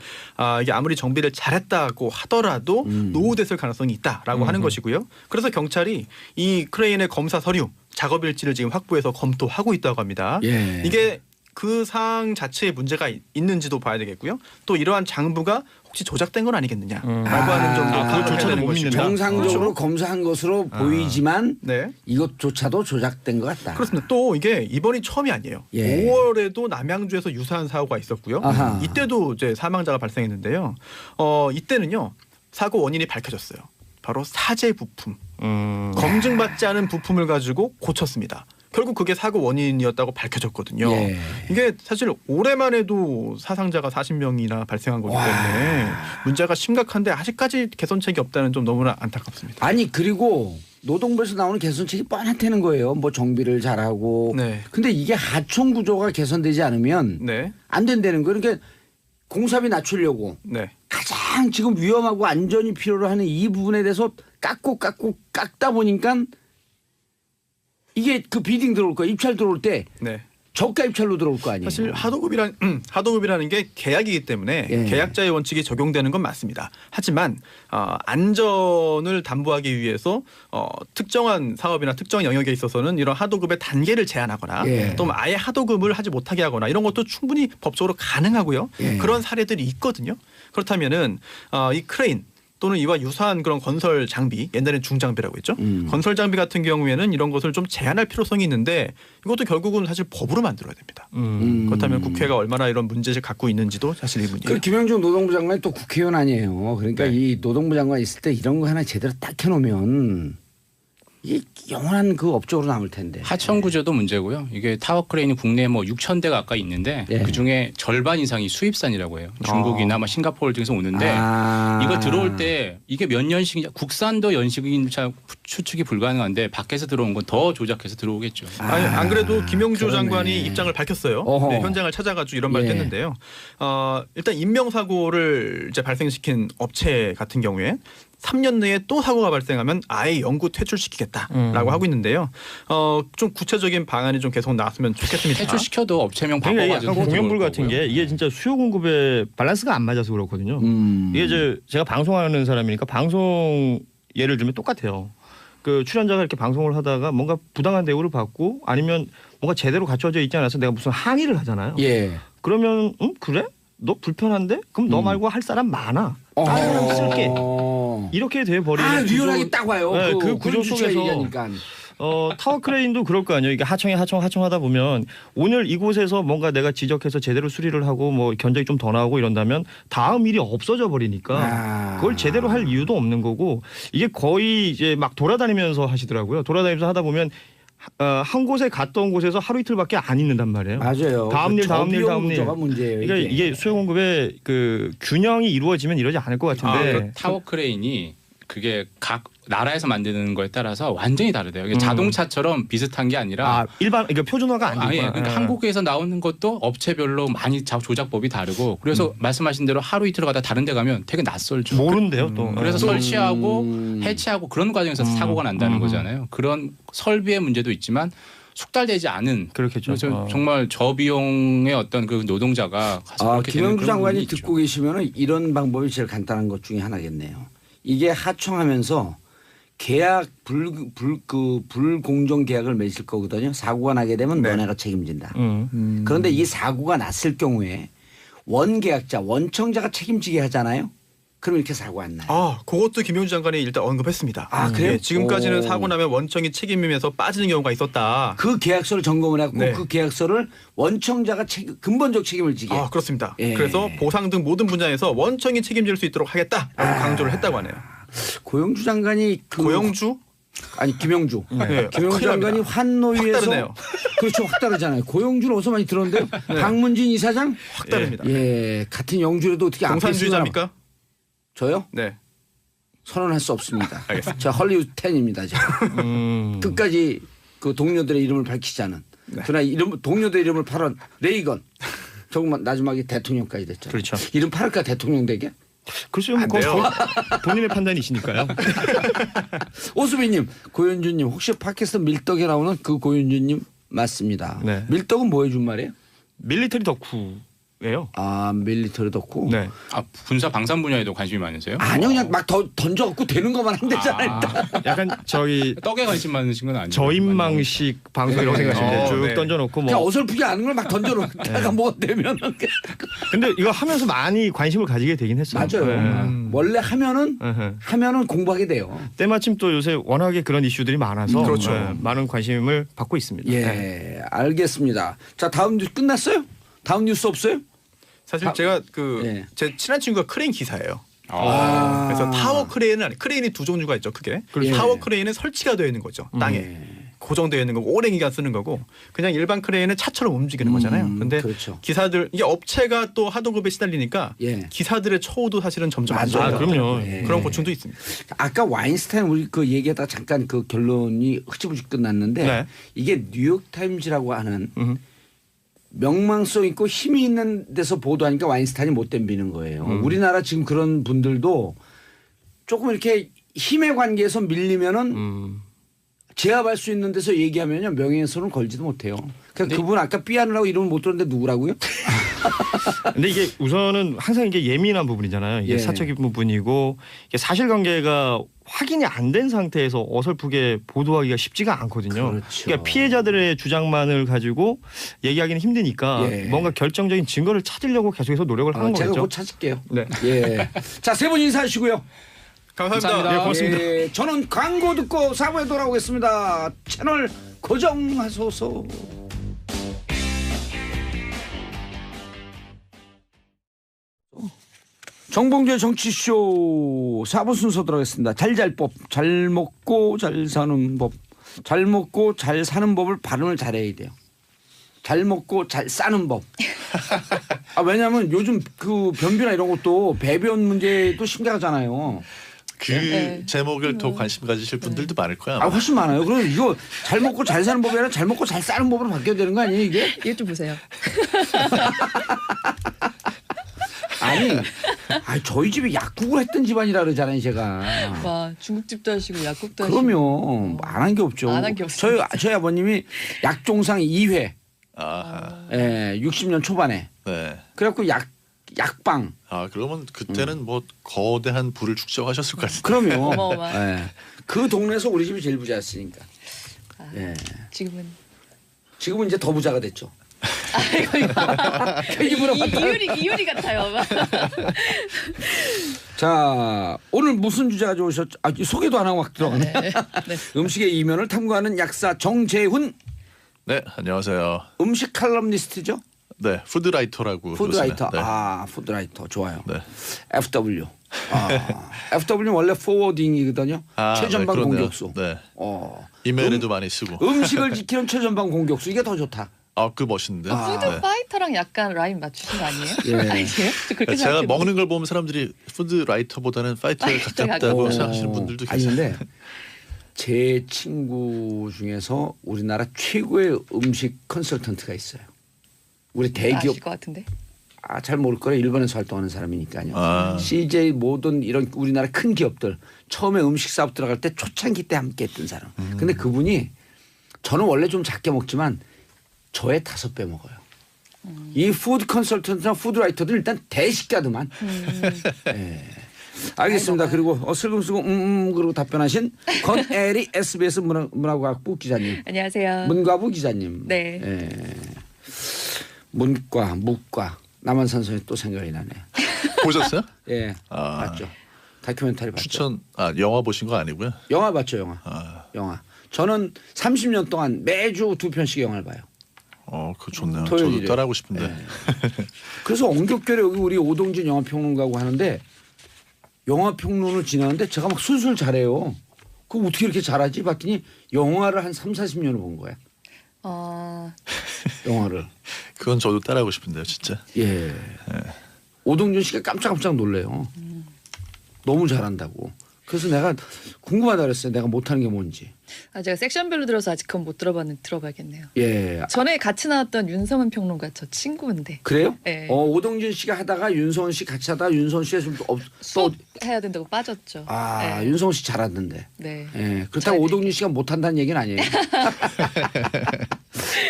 이게 아무리 정비를 잘했다고 하더라도 노후됐을 가능성이 있다라고 하는 것이고요. 그래서 경찰이 이 크레인의 검사 서류, 작업일지를 지금 확보해서 검토하고 있다고 합니다. 이게 그 사항 자체에 문제가 있는지도 봐야 되겠고요. 또 이러한 장부가 혹시 조작된 건 아니겠느냐라고 아, 하는 정도 그것조차도 못 믿는다. 정상적으로 검사한 것으로 보이지만 네. 이것조차도 조작된 것 같다. 그렇습니다. 또 이게 이번이 처음이 아니에요. 예. 5월에도 남양주에서 유사한 사고가 있었고요. 아하. 이때도 이제 사망자가 발생했는데요. 이때는요 사고 원인이 밝혀졌어요. 바로 사제 부품. 검증받지 않은 부품을 가지고 고쳤습니다. 결국 그게 사고 원인이었다고 밝혀졌거든요. 예. 이게 사실 올해만 해도 사상자가 40명이나 발생한 거기 때문에 문제가 심각한데 아직까지 개선책이 없다는 좀 너무나 안타깝습니다. 아니 그리고 노동부에서 나오는 개선책이 뻔하다는 거예요. 뭐 정비를 잘하고. 네. 근데 이게 하청 구조가 개선되지 않으면 네. 안 된다는 거예요. 그러니까 공사비 낮추려고 네. 가장 지금 위험하고 안전이 필요로 하는 이 부분에 대해서 깎다 보니까 이게 그 비딩 들어올 거야. 입찰 들어올 때 네. 저가 입찰로 들어올 거 아니에요. 사실 하도급이라는 게 계약이기 때문에 예. 계약자의 원칙이 적용되는 건 맞습니다. 하지만 안전을 담보하기 위해서 특정한 사업이나 특정 영역에 있어서는 이런 하도급의 단계를 제한하거나 예. 또 아예 하도급을 하지 못하게 하거나 이런 것도 충분히 법적으로 가능하고요. 예. 그런 사례들이 있거든요. 그렇다면은 이 크레인 또는 이와 유사한 그런 건설 장비, 옛날엔 중장비라고 했죠. 건설 장비 같은 경우에는 이런 것을 좀 제한할 필요성이 있는데 이것도 결국은 사실 법으로 만들어야 됩니다. 그렇다면 국회가 얼마나 이런 문제를 갖고 있는지도 사실 의문이에요. 그 김영중 노동부 장관이 또 국회의원 아니에요. 그러니까 네. 이 노동부 장관 있을 때 이런 거 하나 제대로 딱 해놓으면 이게 영원한 그 업적으로 남을 텐데. 하청 구조도 문제고요. 이게 타워 크레인이 국내에 뭐 6,000대 가까이 있는데 예. 그 중에 절반 이상이 수입산이라고 해요. 중국이나 뭐 싱가포르 등에서 오는데 이거 들어올 때 이게 몇 년씩 국산도 연식인차 추측이 불가능한데 밖에서 들어온 건 더 조작해서 들어오겠죠. 아니, 안 그래도 김용주 그러네. 장관이 입장을 밝혔어요. 어허. 네, 현장을 찾아가지고 이런 말을 예. 했는데요. 일단 인명사고를 이제 발생시킨 업체 같은 경우에 3년 내에 또 사고가 발생하면 아예 영구 퇴출시키겠다라고 하고 있는데요. 좀 구체적인 방안이 좀 계속 나왔으면 좋겠습니다. 퇴출시켜도 업체명 그러니까 이게 바꿔가지고 약간 공연불 들어올 같은 거고요. 게 이게 진짜 수요 공급의 밸런스가 안 맞아서 그렇거든요. 이게 제가 방송하는 사람이니까 방송 예를 들면 똑같아요. 그 출연자가 이렇게 방송을 하다가 뭔가 부당한 대우를 받고 아니면 뭔가 제대로 갖춰져 있지 않아서 내가 무슨 항의를 하잖아요. 예. 그러면 그래? 너 불편한데? 그럼 너 말고 할 사람 많아. 다른 사람 쓸게. 이렇게 돼 버리는 유연하게 딱 와요. 네, 그 구조 주체가 속에서 얘기하니까. 타워 크레인도 그럴 거 아니에요. 이게 하청하다 보면 오늘 이곳에서 뭔가 내가 지적해서 제대로 수리를 하고 뭐 견적이 좀 더 나오고 이런다면 다음 일이 없어져 버리니까 그걸 제대로 할 이유도 없는 거고 이게 거의 이제 막 돌아다니면서 하시더라고요. 돌아다니면서 하다 보면 한 곳에 갔던 곳에서 하루 이틀밖에 안 있는단 말이에요. 맞아요. 다음 일. 구조가 문제예요. 그러니까 이게 수요 공급의 그 균형이 이루어지면 이러지 않을 것 같은데. 그 타워 크레인이 그게 각 나라에서 만드는 거에 따라서 완전히 다르대요. 이게 자동차처럼 비슷한 게 아니라 일반 그러니까 표준화가 안 아예 되고. 그러니까 한국에서 나오는 것도 업체별로 많이 조작법이 다르고 그래서 말씀하신 대로 하루 이틀 가다 다른 데 가면 되게 낯설죠. 모른대요 또. 그래서 설치하고 해체하고 그런 과정에서 사고가 난다는 거잖아요. 그런 설비의 문제도 있지만 숙달되지 않은 그렇겠죠. 그래서 정말 저비용의 어떤 그 노동자가 가서 그렇게 되는 김영주 그런 장관이 부분이 있죠. 듣고 계시면 이런 방법이 제일 간단한 것 중에 하나겠네요. 이게 하청하면서 계약 불공정 계약을 맺을 거거든요. 사고가 나게 되면 네. 너네가 책임진다. 그런데 이 사고가 났을 경우에 원계약자, 원청자가 책임지게 하잖아요. 그럼 이렇게 사고 안 나요. 그것도 김용주 장관이 일단 언급했습니다. 그래요? 예, 지금까지는 오. 사고 나면 원청이 책임이면서 빠지는 경우가 있었다. 그 계약서를 점검을 하고 네. 그 계약서를 원청자가 근본적 책임을 지게. 그렇습니다. 예. 그래서 보상 등 모든 분야에서 원청이 책임질 수 있도록 하겠다라고 강조를 했다고 하네요. 고영주 장관이 고영주? 아니 김영주. 네. 김영주 큰일 납니다. 장관이 환노위에서 확 다르네요. 그렇죠. 확 다르잖아요. 고영주는 어디서 많이 들었는데요. 박문진 이사장? 확 다릅니다. 예, 같은 영주라도 어떻게 앞에 공산주의자입니까? 저요? 네. 선언할 수 없습니다. 알겠습니다. 저 헐리우드 팬입니다. 제가. 끝까지 그 동료들의 이름을 밝히지 않은. 그러나 동료들의 이름을 팔은 레이건. 조금만 마지막에 대통령까지 됐잖아요. 그렇죠. 이름 팔을까 대통령 되게? 글쎄요. 안 돼요. 본인의 판단이시니까요. 오수빈님, 고현주님 혹시 팟캐스트 밀떡에 나오는 그 고현주님 맞습니다. 네. 밀떡은 뭐 해준 말이에요? 밀리터리 덕후. 아 밀리터리 덕후. 네. 아, 군사 방산 분야에도 관심이 많으세요? 아니요 그냥 막 더던져갖고 되는 것만 하면 되잖아요. 일단. 약간 저희 떡에 관심 많으신 건 아니에요? 저인망식 방송이라고 네. 생각하시면 돼요. 쭉 네. 던져놓고 그냥 뭐. 어설프게 아는 걸 막 던져놓다가 뭐가 되면 근데 이거 하면서 많이 관심을 가지게 되긴 했어요. 맞아요. 네. 원래 하면은 공부하게 돼요. 때마침 또 요새 워낙에 그런 이슈들이 많아서 그렇죠. 많은 관심을 받고 있습니다. 예, 네. 알겠습니다. 자 다음 뉴스 끝났어요? 다음 뉴스 없어요? 사실 제가 네. 제 친한 친구가 크레인 기사예요. 아. 그래서 타워 크레인은 크레인이 두 종류가 있죠. 크게 그렇죠. 타워 크레인은 설치가 되어 있는 거죠. 땅에 고정되어 있는 거고 오랜 기간 쓰는 거고 그냥 일반 크레인은 차처럼 움직이는 거잖아요. 근데 그렇죠. 기사들 이게 업체가 또 하도급에 시달리니까 예. 기사들의 처우도 사실은 점점 안 맞아요. 좋아요. 그럼요. 예. 그런 고충도 있습니다. 아까 와인스타인 우리 그 얘기하다 잠깐 그 결론이 흐지부지 끝났는데 네. 이게 뉴욕 타임즈라고 하는 음. 명망성 있고 힘이 있는 데서 보도하니까 와인스타인이 못 덤비는 거예요. 우리나라 지금 그런 분들도 조금 이렇게 힘의 관계에서 밀리면은 제압할 수 있는 데서 얘기하면요 명예훼손은 걸지도 못해요. 그러니까 그분 아까 삐하느라고 이름을 못 들었는데 누구라고요? 근데 이게 우선은 항상 이게 예민한 부분이잖아요. 이게 예. 사적인 부분이고 이게 사실관계가 확인이 안 된 상태에서 어설프게 보도하기가 쉽지가 않거든요. 그렇죠. 그러니까 피해자들의 주장만을 가지고 얘기하기는 힘드니까 예. 뭔가 결정적인 증거를 찾으려고 계속해서 노력을 하는 제가 거겠죠. 곧 찾을게요. 네. 예. 자, 세 분 인사하시고요. 감사합니다. 네, 고맙습니다. 예, 저는 광고 듣고 4부에 돌아오겠습니다. 채널 고정하소서. 정봉주의 정치쇼 4부 순서 들어가겠습니다. 잘잘법, 잘 먹고 잘 사는 법. 잘 먹고 잘 사는 법을 발음을 잘해야 돼요. 잘 먹고 잘 싸는 법. 아, 왜냐하면 요즘 그 변비나 이런 것도 배변 문제도 심각하잖아요. 그 제목을 더 관심 가지실 분들도 많을 거야. 아, 훨씬 많아요. 그럼 이거 잘 먹고 잘 사는 법이 아니라 잘 먹고 잘 싸는 법으로 바뀌어야 되는 거 아니에요 이게? 이거 좀 보세요. 아니 저희 집이 약국을 했던 집안이라 그러잖아요 제가. 와 중국집도 하시고 약국도 하시고. 그럼요. 안 한 게 없죠. 안한게 없습니다. 저희 아버님이 약종상 2회. 아하. 예, 60년 초반에. 네. 그래갖고 약방. 아 그러면 그때는 뭐 거대한 부를 축적하셨을 것 같은데. 그럼요. 어마어마. 예. 그 동네에서 우리 집이 제일 부자였으니까. 아, 예. 지금은 이제 더 부자가 됐죠. 아이고 이유리 같아요. 자, 오늘 무슨 주제 가져오셨죠? 아, 소개도 안 하고 막 들어가네. 네. 음식의 이면을 탐구하는 약사 정재훈. 네 안녕하세요. 음식 칼럼니스트죠? 네 푸드라이터라고. 푸드라이터. 네. 아, 푸드라이터 좋아요. 네. FW. FW 원래 포워딩이거든요. 최전방 네, 그렇네요. 공격수. 네. 어. 이메일에도 많이 쓰고. 음식을 지키는 최전방 공격수 이게 더 좋다. 아 그 멋있는데. 푸드 네. 파이터랑 약간 라인 맞추신 거 아니에요? 예. 아니에요? 저 그렇게 제가 생각해보면. 먹는 걸 보면 사람들이 푸드라이터보다는 파이터에 파이터 가깝다고 같고. 생각하시는 분들도 아니 계세요. 근데 제 친구 중에서 우리나라 최고의 음식 컨설턴트가 있어요. 우리 대기업 아실 것 같은데. 잘 모를 거예요. 일본에서 활동하는 사람이니까요. 아. CJ 모든 이런 우리나라 큰 기업들 처음에 음식 사업 들어갈 때 초창기 때 함께했던 사람. 근데 그분이 저는 원래 좀 작게 먹지만 저의 5배 먹어요. 이 푸드 컨설턴트나 푸드라이터들 일단 대식가드만. 예. 알겠습니다. 그리고 슬금슬금 그리고 답변하신 권애리 SBS 문화과학부 기자님. 안녕하세요. 문과부 기자님. 네. 예. 문과, 무과. 남한산성이 또 생각이 나네. 보셨어요? 예, 아. 봤죠. 다큐멘터리 봤죠. 추천 영화 보신 거 아니고요? 영화 봤죠, 영화. 아. 영화. 저는 30년 동안 매주 2편씩 영화를 봐요. 그거 좋네요. 토요일에. 저도 따라하고 싶은데. 예. 그래서 엉겹결에 여기 우리 오동진 영화평론가고 하는데 영화평론을 진행하는데 제가 막 술술 잘해요. 그거 어떻게 이렇게 잘하지? 봤더니 영화를 한 3, 40년을 본 거야. 영화를. 그건 저도 따라하고 싶은데요, 진짜. 예. 오동준 씨가 깜짝깜짝 놀래요. 너무 잘한다고. 그래서 내가 궁금하다 그랬어요. 내가 못하는 게 뭔지. 제가 섹션별로 들어서 아직 그건 못 들어봤는데 들어봐야겠네요. 예. 전에 같이 나왔던 윤성은 평론가 저 친구인데. 그래요? 네. 오동준 씨가 하다가 윤성원 씨 같이 하다가 윤성원 씨가 또 수업 해야 된다고 빠졌죠. 네. 윤성원 씨 잘하던데. 네. 예. 그렇다고 오동준 씨가 못한다는 얘기는 아니에요.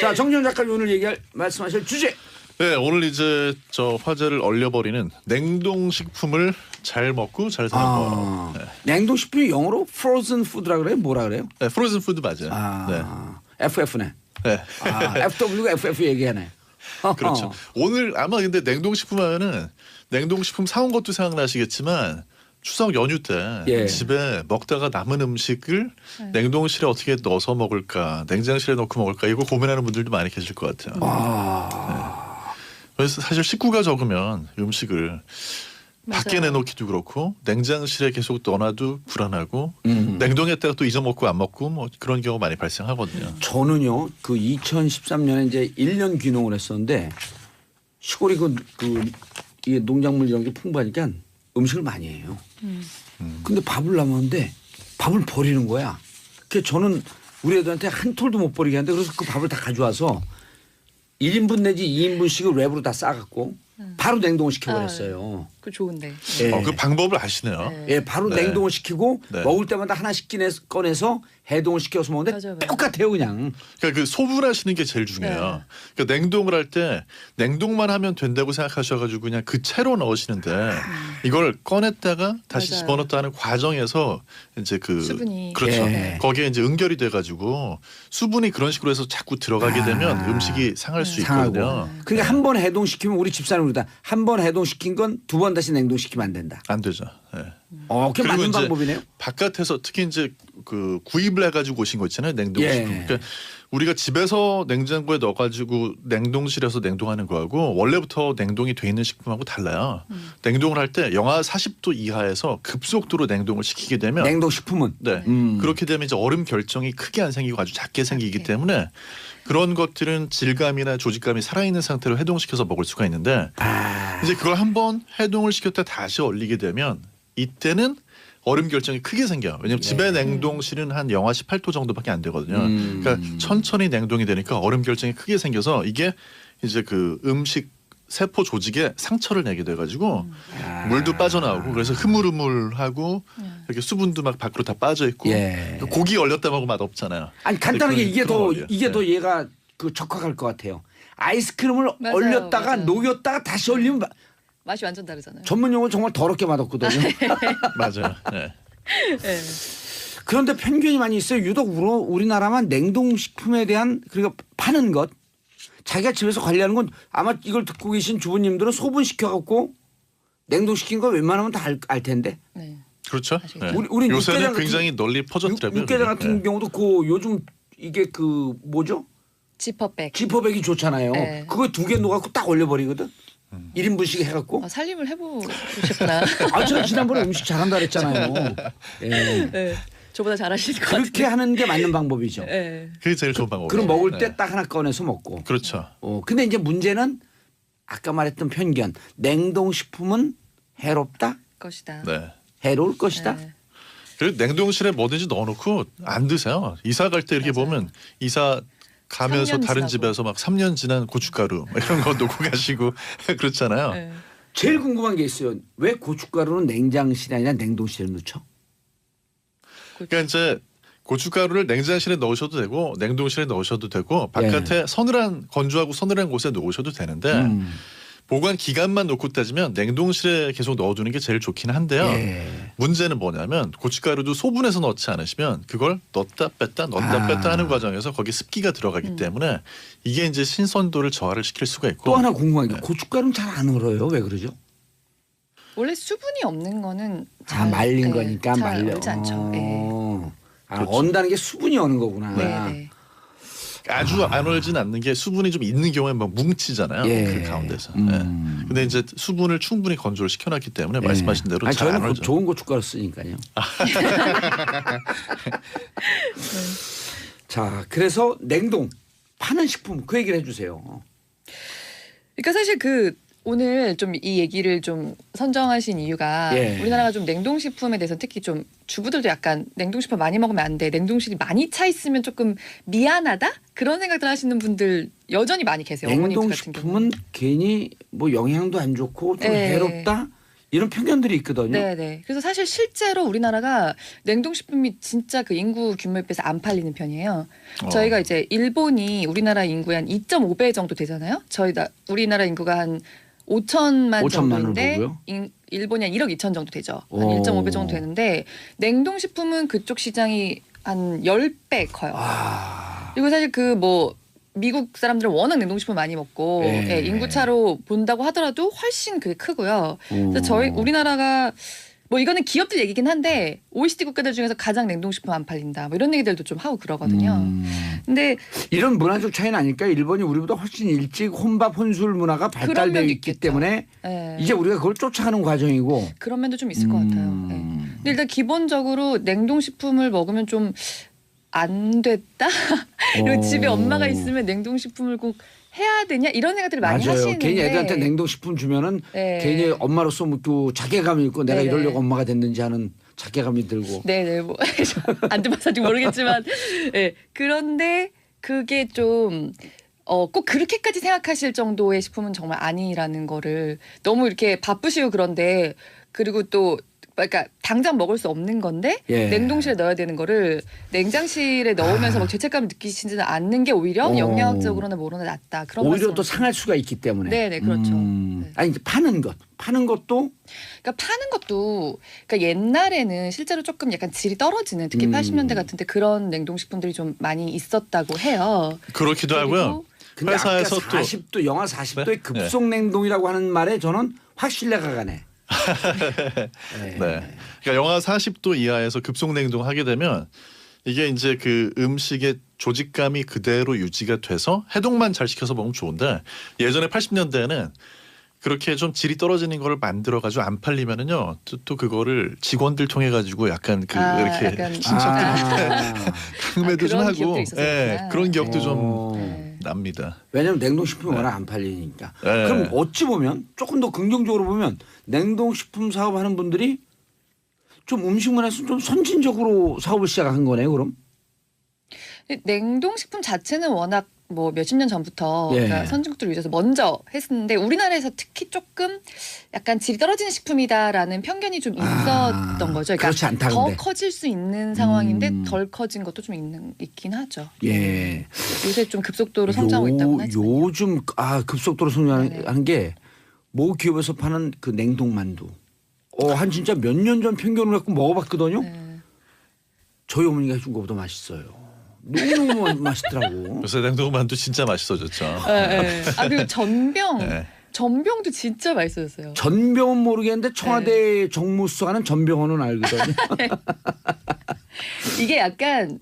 자, 정재훈 작가님 오늘 말씀하실 주제. 네, 오늘 이제 저 화제를 얼려버리는 냉동식품을 잘 먹고 잘 사는 거. 네. 냉동식품이 영어로 frozen food라 그래요? 뭐라 그래요? 네, 프로즌 푸드 맞아요. FF네. 네. FW가 FF 얘기하네. 그렇죠. 오늘 아마 근데 냉동식품 하면은 냉동식품 사온 것도 생각나시겠지만 추석 연휴 때 예. 집에 먹다가 남은 음식을 냉동실에 어떻게 넣어서 먹을까, 냉장실에 넣고 먹을까 이거 고민하는 분들도 많이 계실 것 같아요. 그래서 사실 식구가 적으면 음식을 밖에 맞아요. 내놓기도 그렇고 냉장실에 계속 넣어놔도 불안하고 냉동했다가 또 잊어먹고 안 먹고 뭐 그런 경우 많이 발생하거든요. 저는요 그 2013년에 이제 1년 귀농을 했었는데 시골이 이 농작물 이런 게 풍부하니까 음식을 많이 해요. 근데 밥을 남았는데 밥을 버리는 거야. 그래서 저는 우리 애들한테 한 톨도 못 버리게 하는데 그래서 그 밥을 다 가져와서 1인분 내지 2인분씩을 랩으로 다 싸갖고 바로 냉동을 시켜버렸어요. 그 좋은데. 예. 그 방법을 아시네요. 네. 예, 바로 네. 냉동을 시키고 네. 먹을 때마다 하나씩 꺼내서 해동을 시켜서 먹는데 맞아요. 똑같아요 그냥. 그러니까 그 소분하시는 게 제일 중요해요. 네. 그러니까 냉동을 할 때 냉동만 하면 된다고 생각하셔가지고 그냥 그 채로 넣으시는데 이걸 꺼냈다가 다시 맞아요. 집어넣었다는 과정에서 이제 그 수분이. 그렇죠. 예. 거기에 이제 응결이 돼가지고 수분이 그런 식으로 해서 자꾸 들어가게 되면 음식이 상할 수 있거든요. 상하고. 그러니까 한 번 해동시키면 우리 집사람이 그러다 한 번 해동시킨 건 두 번 다시 냉동시키면 안 된다. 안 되죠. 예. 그게 그리고 맞는 이제 방법이네요. 바깥에서 특히 이제 그 구입을 해가지고 오신 거 있잖아요. 냉동식품. 예. 그러니까 우리가 집에서 냉장고에 넣어가지고 냉동실에서 냉동하는 거하고 원래부터 냉동이 돼 있는 식품하고 달라요. 냉동을 할 때 영하 40도 이하에서 급속도로 냉동을 시키게 되면 냉동식품은. 네. 그렇게 되면 이제 얼음 결정이 크게 안 생기고 아주 작게 생기기 때문에 그런 것들은 질감이나 조직감이 살아있는 상태로 해동시켜서 먹을 수가 있는데 이제 그걸 한번 해동을 시켰다 다시 얼리게 되면 이때는 얼음 결정이 크게 생겨요. 왜냐하면 집에 냉동실은 한 영하 18도 정도밖에 안 되거든요. 그러니까 천천히 냉동이 되니까 얼음 결정이 크게 생겨서 이게 이제 그 음식 세포 조직에 상처를 내게 돼가지고 물도 빠져나오고 그래서 흐물흐물하고 이렇게 수분도 막 밖으로 다 빠져 있고 예. 고기 얼렸다 먹으면 맛 없잖아요. 아니 간단하게 그런- 이게 그런 더 원리예요. 이게 네. 더 얘가 그 적합할 것 같아요. 아이스크림을 맞아요, 얼렸다가 맞아요. 녹였다가 다시 얼리면 맛이 완전 다르잖아요. 전문 용어 정말 더럽게 맛없거든요. 맞아요. 네. 네. 그런데 편견이 많이 있어요. 유독 우리나라만 냉동식품에 대한 그리고 파는 것 자기가 집에서 관리하는 건 아마 이걸 듣고 계신 주부님들은 소분시켜갖고 냉동시킨 거 웬만하면 다 알 텐데. 네. 그렇죠. 네. 우리 요새는 육개장 굉장히 널리 퍼졌더라고요. 육개장 같은 네. 경우도 그 요즘 이게 그 뭐죠? 지퍼백. 지퍼백이 좋잖아요. 네. 그거 두 개 놓아갖고 딱 얼려버리거든. 1인분씩 해갖고. 살림을 해보셨구나. 제가 지난번에 음식 잘한다 그랬잖아요. 예. 네. 저보다 잘하실 것 같아요. 그렇게 하는 게 맞는 방법이죠. 네. 그게 제일 좋은 방법. 그럼 먹을 때 딱 하나 꺼내서 먹고. 그렇죠. 근데 이제 문제는 아까 말했던 편견. 냉동식품은 해롭다? 것이다. 네. 해로울 것이다? 네. 그리고 냉동실에 뭐든지 넣어놓고 안 드세요. 이사 갈 때 이렇게 맞아요. 보면 이사 가면서 3년 다른 지나고. 집에서 막 3년 지난 고춧가루 이런 거 놓고 가시고 그렇잖아요. 네. 제일 궁금한 게 있어요. 왜 고춧가루는 냉장실이 아니라 냉동실에 넣죠? 그러니까 이제 고춧가루를 냉장실에 넣으셔도 되고 냉동실에 넣으셔도 되고 바깥에 서늘한 건조하고 서늘한 곳에 놓으셔도 되는데 보관 기간만 놓고 따지면 냉동실에 계속 넣어두는 게 제일 좋긴 한데요. 예. 문제는 뭐냐면 고춧가루도 소분해서 넣지 않으시면 그걸 넣었다 뺐다 넣었다 뺐다 하는 과정에서 거기 습기가 들어가기 때문에 이게 이제 신선도를 저하를 시킬 수가 있고 또 하나 궁금한 게 네. 고춧가루는 잘 안 얼어요. 왜 그러죠? 원래 수분이 없는 거는 말린 네, 거니까 잘 말려. 얼지 않죠. 네. 그렇죠. 언다는 게 수분이 오는 거구나. 네. 네. 아주 안 얼진 않는 게 수분이 좀 있는 경우에 막 뭉치잖아요. 예. 그 가운데서. 네. 근데 이제 수분을 충분히 건조를 시켜놨기 때문에 말씀하신 대로 잘 저는 안 얼죠. 좋은 고춧가루 쓰니까요. 자, 그래서 냉동 파는 식품 그 얘기를 해주세요. 그러니까 사실 오늘 좀 이 얘기를 좀 선정하신 이유가 예. 우리나라가 좀 냉동식품에 대해서 특히 좀 주부들도 약간 냉동식품 많이 먹으면 안 돼. 냉동실이 많이 차 있으면 조금 미안하다? 그런 생각들 하시는 분들 여전히 많이 계세요. 어머님들 같은 경우. 냉동식품은 괜히 뭐 영양도 안 좋고 좀 예. 해롭다 이런 편견들이 있거든요. 네네. 그래서 사실 실제로 우리나라가 냉동식품이 진짜 그 인구 규모에 비해서 안 팔리는 편이에요. 저희가 이제 일본이 우리나라 인구의 한 2.5배 정도 되잖아요. 우리나라 인구가 한 5천만 정도인데 일본이 한 1억 2천 정도 되죠. 한 1.5배 정도 되는데 냉동식품은 그쪽 시장이 한 10배 커요. 그리고 사실 미국 사람들은 워낙 냉동식품 많이 먹고 예, 인구차로 본다고 하더라도 훨씬 그게 크고요. 그래서 우리나라가 이거는 기업들 얘기긴 한데 OECD 국가들 중에서 가장 냉동식품 안 팔린다. 이런 얘기들도 좀 하고 그러거든요. 근데 이런 문화적 차이는 아닐까요? 일본이 우리보다 훨씬 일찍 혼밥 혼술 문화가 발달되어 있기 때문에 이제 우리가 그걸 쫓아가는 과정이고 그런 면도 좀 있을 것 같아요. 네. 근데 일단 기본적으로 냉동식품을 먹으면 좀 안 됐다? 그리고 집에 엄마가 있으면 냉동식품을 꼭 해야 되냐? 이런 생각들을 많이 하시는데 괜히 애들한테 냉동식품 주면은 괜히 엄마로서 자괴감이 있고 내가 이러려고 엄마가 됐는지 하는 자괴감이 들고. 네네. 안 돼봐서지 모르겠지만 그런데 그게 좀 꼭 그렇게까지 생각하실 정도의 식품은 정말 아니라는 거를 너무 이렇게 바쁘시고 그런데 그리고 또 그러니까 당장 먹을 수 없는 건데 냉동실에 넣어야 되는 거를 냉장실에 넣으면서 죄책감을 느끼시지는 않는 게 오히려 영양학적으로나 뭐로나 낫다. 그런 오히려 또 상할 수가 있기 때문에. 네네 그렇죠. 네. 아니 파는 것도 그러니까 파는 것도 그러니까 옛날에는 실제로 조금 약간 질이 떨어지는 특히 80년대 같은데 그런 냉동식품들이 좀 많이 있었다고 해요. 그렇기도 하고요. 근데 회사에서 아까 40도 영하 40도의 급속 냉동이라고 하는 말에 저는 확 신뢰가 가네. 네. 그러니까 영하 40도 이하에서 급속 냉동하게 되면 이게 이제 그 음식의 조직감이 그대로 유지가 돼서 해동만 잘 시켜서 먹으면 좋은데 예전에 80년대에는 그렇게 좀 질이 떨어지는 거를 만들어 가지고 안 팔리면은요 또 그거를 직원들 통해 가지고 약간 이렇게 친척들한테 강매도 좀 하고 그런 기억도 좀 납니다. 왜냐하면 냉동식품이 워낙 안 팔리니까. 그럼 어찌 보면 조금 더 긍정적으로 보면 냉동식품 사업하는 분들이 좀 음식 문화에서 좀 선진적으로 사업을 시작한 거네요. 그럼? 냉동식품 자체는 워낙 몇십 년 전부터 그러니까 선진국들을 위해서 먼저 했었는데 우리나라에서 특히 조금 약간 질이 떨어지는 식품이다라는 편견이 좀 있었던 거죠. 그러니까 그렇지 않다, 더 근데. 커질 수 있는 상황인데 덜 커진 것도 좀 있긴 하죠. 요새 좀 급속도로 성장하고 있다고 하죠. 요즘 급속도로 성장하는 게 모 기업에서 파는 그 냉동만두. 한 진짜 몇 년 전 편견을 갖고 먹어봤거든요. 저희 어머니가 해준 것보다 맛있어요. 너무 맛있더라고. 요새 냉동만두 진짜 맛있어졌죠. 그리고 전병도 진짜 맛있어졌어요. 전병은 모르겠는데 청와대 정무수석하는 전병헌은 알거든요. 이게 약간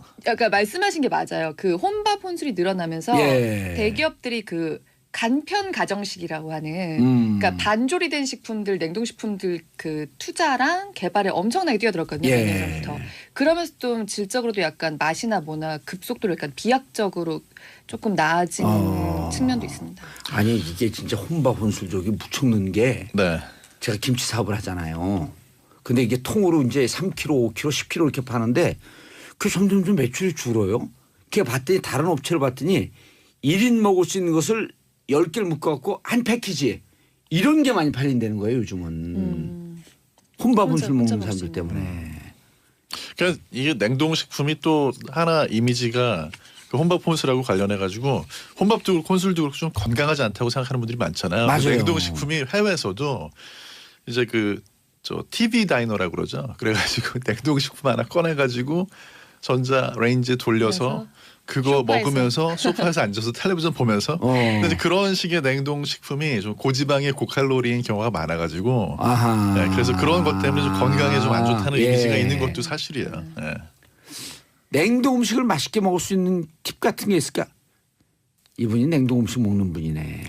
말씀하신 게 맞아요. 그 혼밥 혼술이 늘어나면서 대기업들이 그 간편 가정식이라고 하는 그러니까 반조리된 식품들, 냉동식품들 그 투자랑 개발에 엄청나게 뛰어들었거든요. 몇 년 전부터. 그러면서 좀 질적으로도 약간 맛이나 뭐나 급속도로 약간 비약적으로 조금 나아지는 측면도 있습니다. 아니 이게 진짜 혼밥 혼술 저기 무척 넣는 게 제가 김치 사업을 하잖아요. 근데 이게 통으로 이제 3kg, 5kg, 10kg 이렇게 파는데 그 점점 좀 매출이 줄어요. 걔 봤더니 다른 업체를 봤더니 1인 먹을 수 있는 것을 10개를 묶어갖고 한 패키지 이런 게 많이 팔린다는 거예요 요즘은. 혼밥 혼술 먹는 사람들 때문에. 그러니까 이게 냉동식품이 또 하나 이미지가 그 혼밥 혼술하고 관련해 가지고 혼밥도 그렇고 혼술도 그렇고 좀 건강하지 않다고 생각하는 분들이 많잖아요. 맞아요. 냉동식품이 해외에서도 이제 TV 다이너라고 그러죠. 그래가지고 냉동식품 하나 꺼내가지고 전자 레인지에 돌려서 그거 소파에서. 먹으면서 소파에서 앉아서 텔레비전 보면서 근데 그런 식의 냉동식품이 좀 고지방의 고칼로리인 경우가 많아가지고 그래서 그런 것 때문에 좀 건강에 좀 안 좋다는 이미지가 있는 것도 사실이에요. 냉동 음식을 맛있게 먹을 수 있는 팁 같은 게 있을까? 이분이 냉동 음식 먹는 분이네.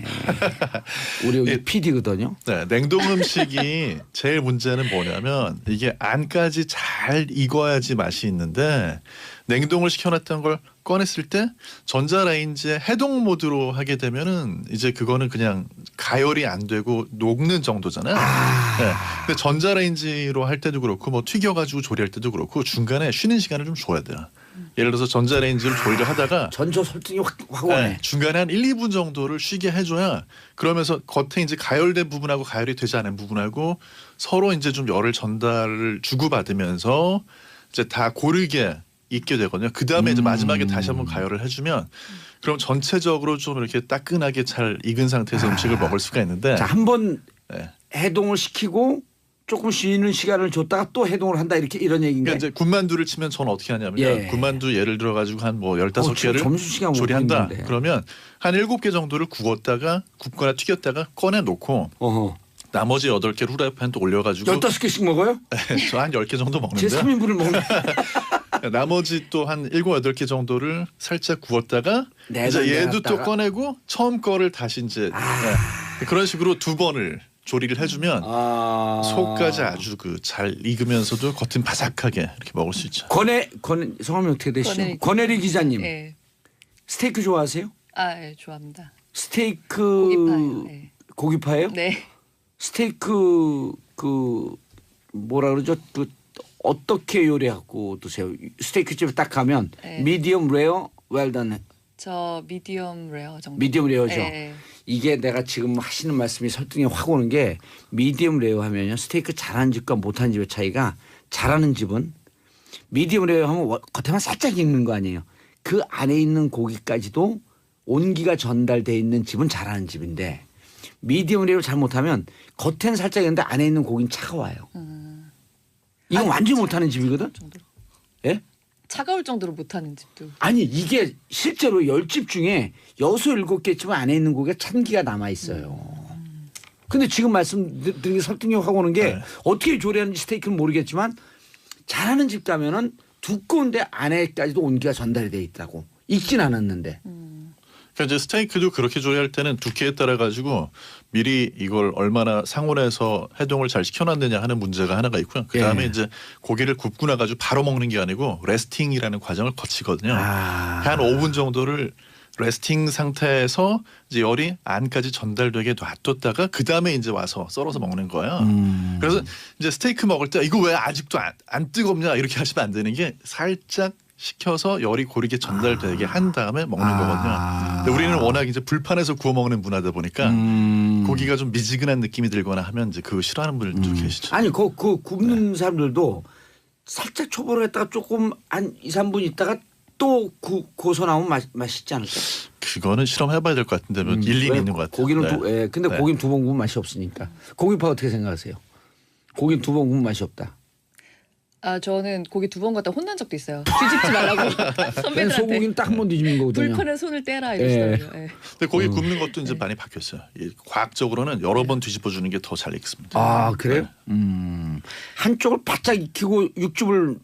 우리 여기 PD거든요. 냉동 음식이 제일 문제는 뭐냐면 이게 안까지 잘 익어야지 맛이 있는데 냉동을 시켜놨던 걸 꺼냈을 때 전자레인지에 해동 모드로 하게 되면은 이제 그거는 그냥 가열이 안 되고 녹는 정도잖아요. 근데 전자레인지로 할 때도 그렇고 튀겨가지고 조리할 때도 그렇고 중간에 쉬는 시간을 좀 줘야 돼요. 예를 들어서 전자레인지를 조리를 하다가 전조 설득이 확 오네. 네, 중간에 한 1, 2분 정도를 쉬게 해줘야 그러면서 겉에 이제 가열된 부분하고 가열이 되지 않은 부분하고 서로 이제 좀 열을 전달을 주고받으면서 이제 다 고르게 익게 되거든요. 그 다음에 이제 마지막에 다시 한번 가열을 해주면 그럼 전체적으로 좀 이렇게 따끈하게 잘 익은 상태에서 음식을 먹을 수가 있는데 자, 한번 네. 해동을 시키고 조금 쉬는 시간을 줬다가 또 해동을 한다 이렇게 이런 얘기인데. 그러니까 이제 군만두를 치면 저는 어떻게 하냐면요. 예. 군만두 예를 들어 가지고 한 뭐 15개를 점심시간 조리한다. 오고 있는데. 그러면 한 7개 정도를 굽거나 튀겼다가 꺼내 놓고 어허. 나머지 8개를 후라이팬에 또 올려 가지고 15개씩 먹어요? 저 한 10개 정도 제 먹는데 3인분을 먹는. 나머지 또 한 7, 8개 정도를 살짝 구웠다가 이제 내놨다가. 얘도 또 꺼내고 처음 거를 다시 이제 네. 그런 식으로 2번을 조리를 해주면 속까지 아주 그 잘 익으면서도 겉은 바삭하게 이렇게 먹을 수 있죠. 권혜 성함이 어떻게 되시죠? 권혜리 기자님. 네. 스테이크 좋아하세요? 네, 좋아합니다. 스테이크 고기파요. 네. 고기파예요? 네. 스테이크 그 뭐라 그러죠? 그 어떻게 요리하고 드세요? 스테이크 집에 딱 가면 네. 미디엄 레어, 웰던. 저 미디엄 레어 정도. 미디엄 레어죠. 네. 이게 내가 지금 하시는 말씀이 설득이 확 오는 게 미디엄 레어 하면요. 스테이크 잘하는 집과 못하는 집의 차이가 잘하는 집은 미디엄 레어 하면 겉에만 살짝 익는 거 아니에요. 그 안에 있는 고기까지도 온기가 전달돼 있는 집은 잘하는 집인데 미디엄 레어 잘못하면 겉에는 살짝 익는데 안에 있는 고기는 차가워요. 이건 완전 못하는 집이거든. 정도로. 예? 차가울 정도로 못하는 집도. 아니 이게 실제로 10집 중에 6, 7개쯤 안에 있는 고기가 찬기가 남아 있어요. 근데 지금 말씀드린 게 설득력 하고 오는 게 네. 어떻게 조리하는지 스테이크는 모르겠지만 잘하는 집 가면은 두꺼운데 안에까지도 온기가 전달이 돼 있다고. 익진 않았는데. 그러니까 이제 스테이크도 그렇게 조리할 때는 두께에 따라 가지고 미리 이걸 얼마나 상온에서 해동을 잘 시켜놨느냐 하는 문제가 하나가 있고요. 그 다음에 예. 이제 고기를 굽고 나가지고 바로 먹는 게 아니고 레스팅이라는 과정을 거치거든요. 한 5분 정도를 레스팅 상태에서 이제 열이 안까지 전달되게 놔뒀다가 그 다음에 이제 와서 썰어서 먹는 거예요. 그래서 이제 스테이크 먹을 때 이거 왜 아직도 안 뜨겁냐 이렇게 하시면 안 되는 게 살짝 식혀서 열이 고르게 전달되게 한 다음에 먹는 거거든요. 근데 우리는 워낙 이제 불판에서 구워 먹는 문화다 보니까 고기가 좀 미지근한 느낌이 들거나 하면 이제 그거 싫어하는 분들도 계시죠. 아니 그 굽는 사람들도 살짝 초보로 했다가 조금 한 2, 3분 있다가 또 고소 나오면 맛있지 않을까? 그거는 실험해봐야 될 것 같은데 뭐 일리는 있는 것 같아요. 고기는 네. 예, 근데 네. 고기는 2번 구우면 맛이 없으니까. 고기파 어떻게 생각하세요? 고기는 2번 구우면 맛이 없다. 저는 고기 2번 갖다 혼난 적도 있어요. 뒤집지 말라고 선배들한테. 소고기는 딱 한 번 뒤집는 거거든요. 불판에 손을 떼라 이러시더라고요. 예. 근데 고기 굽는 것도 이제 많이 바뀌었어요. 과학적으로는 여러 번 뒤집어 주는 게 더 잘 익습니다. 아 그래요? 네. 한쪽을 바짝 익히고 육즙을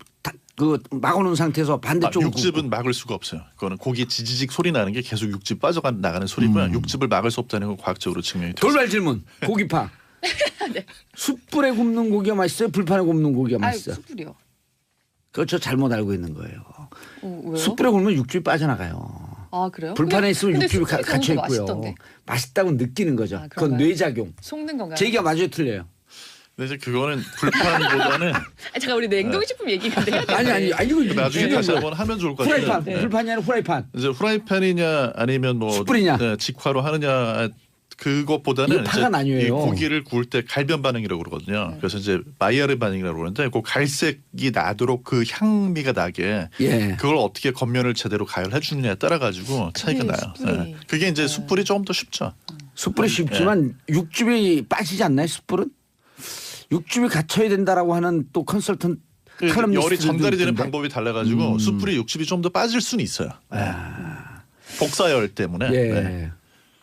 막아놓은 상태에서 반대쪽으로 육즙은 막을 수가 없어요. 그거는 고기 지지직 소리 나는 게 계속 육즙 빠져가 나가는 소리고요. 육즙을 막을 수 없다는 건 과학적으로 증명이 됐어요. 돌발 질문. 고기파. 네. 숯불에 굽는 고기가 맛있어요? 불판에 굽는 고기가 맛있어요? 숯불이요. 그거 저 잘못 알고 있는 거예요. 왜요? 숯불에 굽면 육즙이 빠져나가요. 아 그래요? 불판에 있으면 근데 육즙이 숯불에 갇혀 구운 거 있고요. 맛있던데. 맛있다고 느끼는 거죠. 아, 그건 그런가요? 뇌작용. 속는 건가요? 제 얘기가 맞아요, 틀려요? 근데 이제 그거는 불판보다는 잠깐 우리 냉동식품 얘기인데. 아니 이거 나중에 중요한 다시 거야. 한번 하면 좋을 것 같아요. 후라이판, 네. 불판이 아니라 후라이판. 이제 후라이팬이냐 아니면 뭐 숯불이냐? 네, 직화로 하느냐 그것보다는 이거 파가 나뉘어요. 이 고기를 구울 때 갈변 반응이라고 그러거든요. 그래서 이제 마이야르 반응이라고 그러는데 그 갈색이 나도록 그 향미가 나게 예. 그걸 어떻게 겉면을 제대로 가열해 주느냐에 따라 가지고 차이가 나요. 숯불이. 네. 그게 이제 숯불이 조금 더 쉽죠. 숯불이 쉽지만 육즙이 빠지지 않나요? 숯불은? 육즙이 갇혀야 된다라고 하는 또 컨설턴트 열이 전달이 되는 있던데. 방법이 달라가지고 숯불이 육즙이 좀 더 빠질 수는 있어요. 네. 복사열 때문에. 예. 네.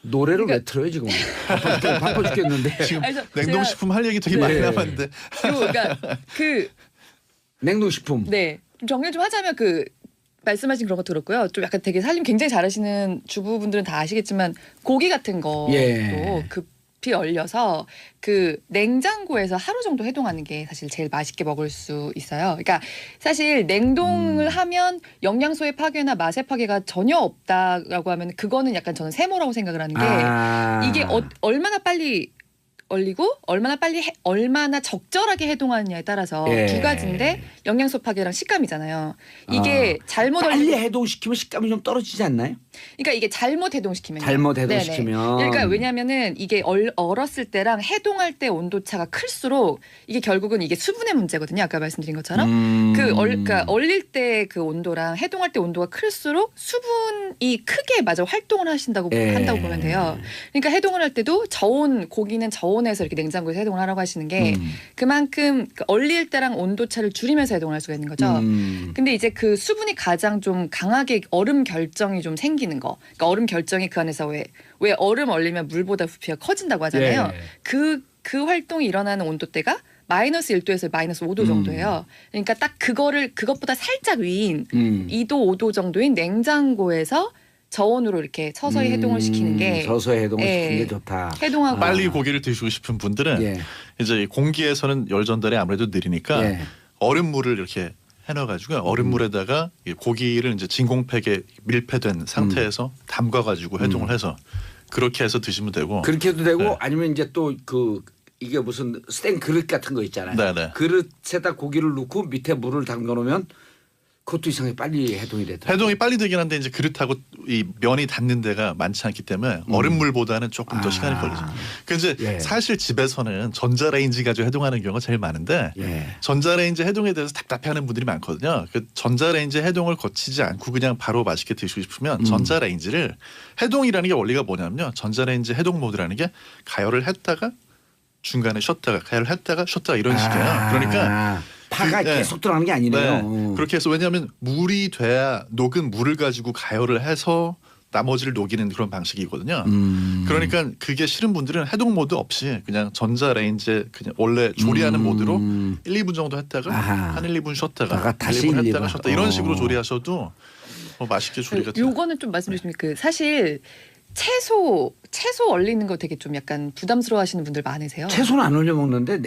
노래를 왜 틀어요 지금? 바빠 죽겠는데. 지금 아니, 냉동식품 할 얘기 되게 네. 많이 남았는데. 그러니까 냉동식품. 네. 좀 정리 좀 하자면 말씀하신 그런 거 들었고요. 좀 약간 되게 살림 굉장히 잘하시는 주부분들은 다 아시겠지만 고기 같은 것도 예. 급히 얼려서 냉장고에서 하루 정도 해동하는 게 사실 제일 맛있게 먹을 수 있어요. 그러니까 사실 냉동을 하면 영양소의 파괴나 맛의 파괴가 전혀 없다라고 하면 그거는 약간 저는 세모라고 생각을 하는 게 이게 얼마나 빨리 얼리고 얼마나 적절하게 해동하느냐에 따라서 예. 두 가지인데 영양소 파괴랑 식감이잖아요. 이게 잘못 빨리 얼리고 해동시키면 식감이 좀 떨어지지 않나요? 그러니까 이게 잘못 해동시키면 잘못 해동시키면. 그러니까 왜냐면은 이게 얼었을 때랑 해동할 때 온도 차가 클수록 이게 결국은 이게 수분의 문제거든요. 아까 말씀드린 것처럼 그러니까 얼릴 때 그 온도랑 해동할 때 온도가 클수록 수분이 크게 맞아 활동을 한다고 보면 돼요. 그러니까 해동을 할 때도 고기는 저온에서 이렇게 냉장고에서 해동을 하라고 하시는 게 그만큼 그 얼릴 때랑 온도 차를 줄이면서 해동을 할 수가 있는 거죠. 근데 이제 그 수분이 가장 좀 강하게 얼음 결정이 좀 생기는 거. 그러니까 얼음 결정이 그 안에서 왜 얼음 얼리면 물보다 부피가 커진다고 하잖아요. 그 활동이 일어나는 온도대가 마이너스 1도에서 마이너스 5도 정도예요. 그러니까 딱 그것보다 살짝 위인 2도, 5도 정도인 냉장고에서 저온으로 이렇게 서서히 해동을 시키는 게 서서히 해동을 시키는 게 좋다. 해동하고 빨리 고기를 드시고 싶은 분들은 이제 공기에서는 열 전달이 아무래도 느리니까 얼음물을 이렇게 해놔가지고 얼음물에다가 고기를 이제 진공팩에 밀폐된 상태에서 담가가지고 해동을 해서 그렇게 해서 드시면 되고. 그렇게 해도 되고 아니면 이제 또 이게 무슨 스텐 그릇 같은 거 있잖아요. 네네. 그릇에다 고기를 넣고 밑에 물을 담가 놓으면 그것도 이상하게 빨리 해동이 되더라고요. 해동이 빨리 되긴 한데 이제 그릇하고 이 면이 닿는 데가 많지 않기 때문에 얼음물보다는 조금 더 시간이 걸리죠. 그래서 이제 사실 집에서는 전자레인지 가지고 해동하는 경우가 제일 많은데 전자레인지 해동에 대해서 답답해하는 분들이 많거든요. 그 전자레인지 해동을 거치지 않고 그냥 바로 맛있게 드시고 싶으면 전자레인지를 해동이라는 게 원리가 뭐냐면요. 전자레인지 해동 모드라는 게 가열을 했다가 중간에 쉬었다가 가열을 했다가 쉬었다가 이런 식이에요. 그러니까 파가 계속 들어가는 게 아니네요. 그렇게 해서 왜냐하면 물이 돼야 녹은 물을 가지고 가열을 해서 나머지를 녹이는 그런 방식이거든요. 그러니까 그게 싫은 분들은 해동 모드 없이 그냥 전자레인지에 그냥 원래 조리하는 모드로 1, 2분 정도 했다가 한 1, 2분 쉬었다가 다시 1, 2분 했다가 쉬었다 이런 식으로 조리하셔도 맛있게 조리가 돼요. 요거는 좀 말씀드리면 사실 채소 얼리는 거 되게 좀 약간 부담스러워하시는 분들 많으세요. 채소는 안 올려 먹는데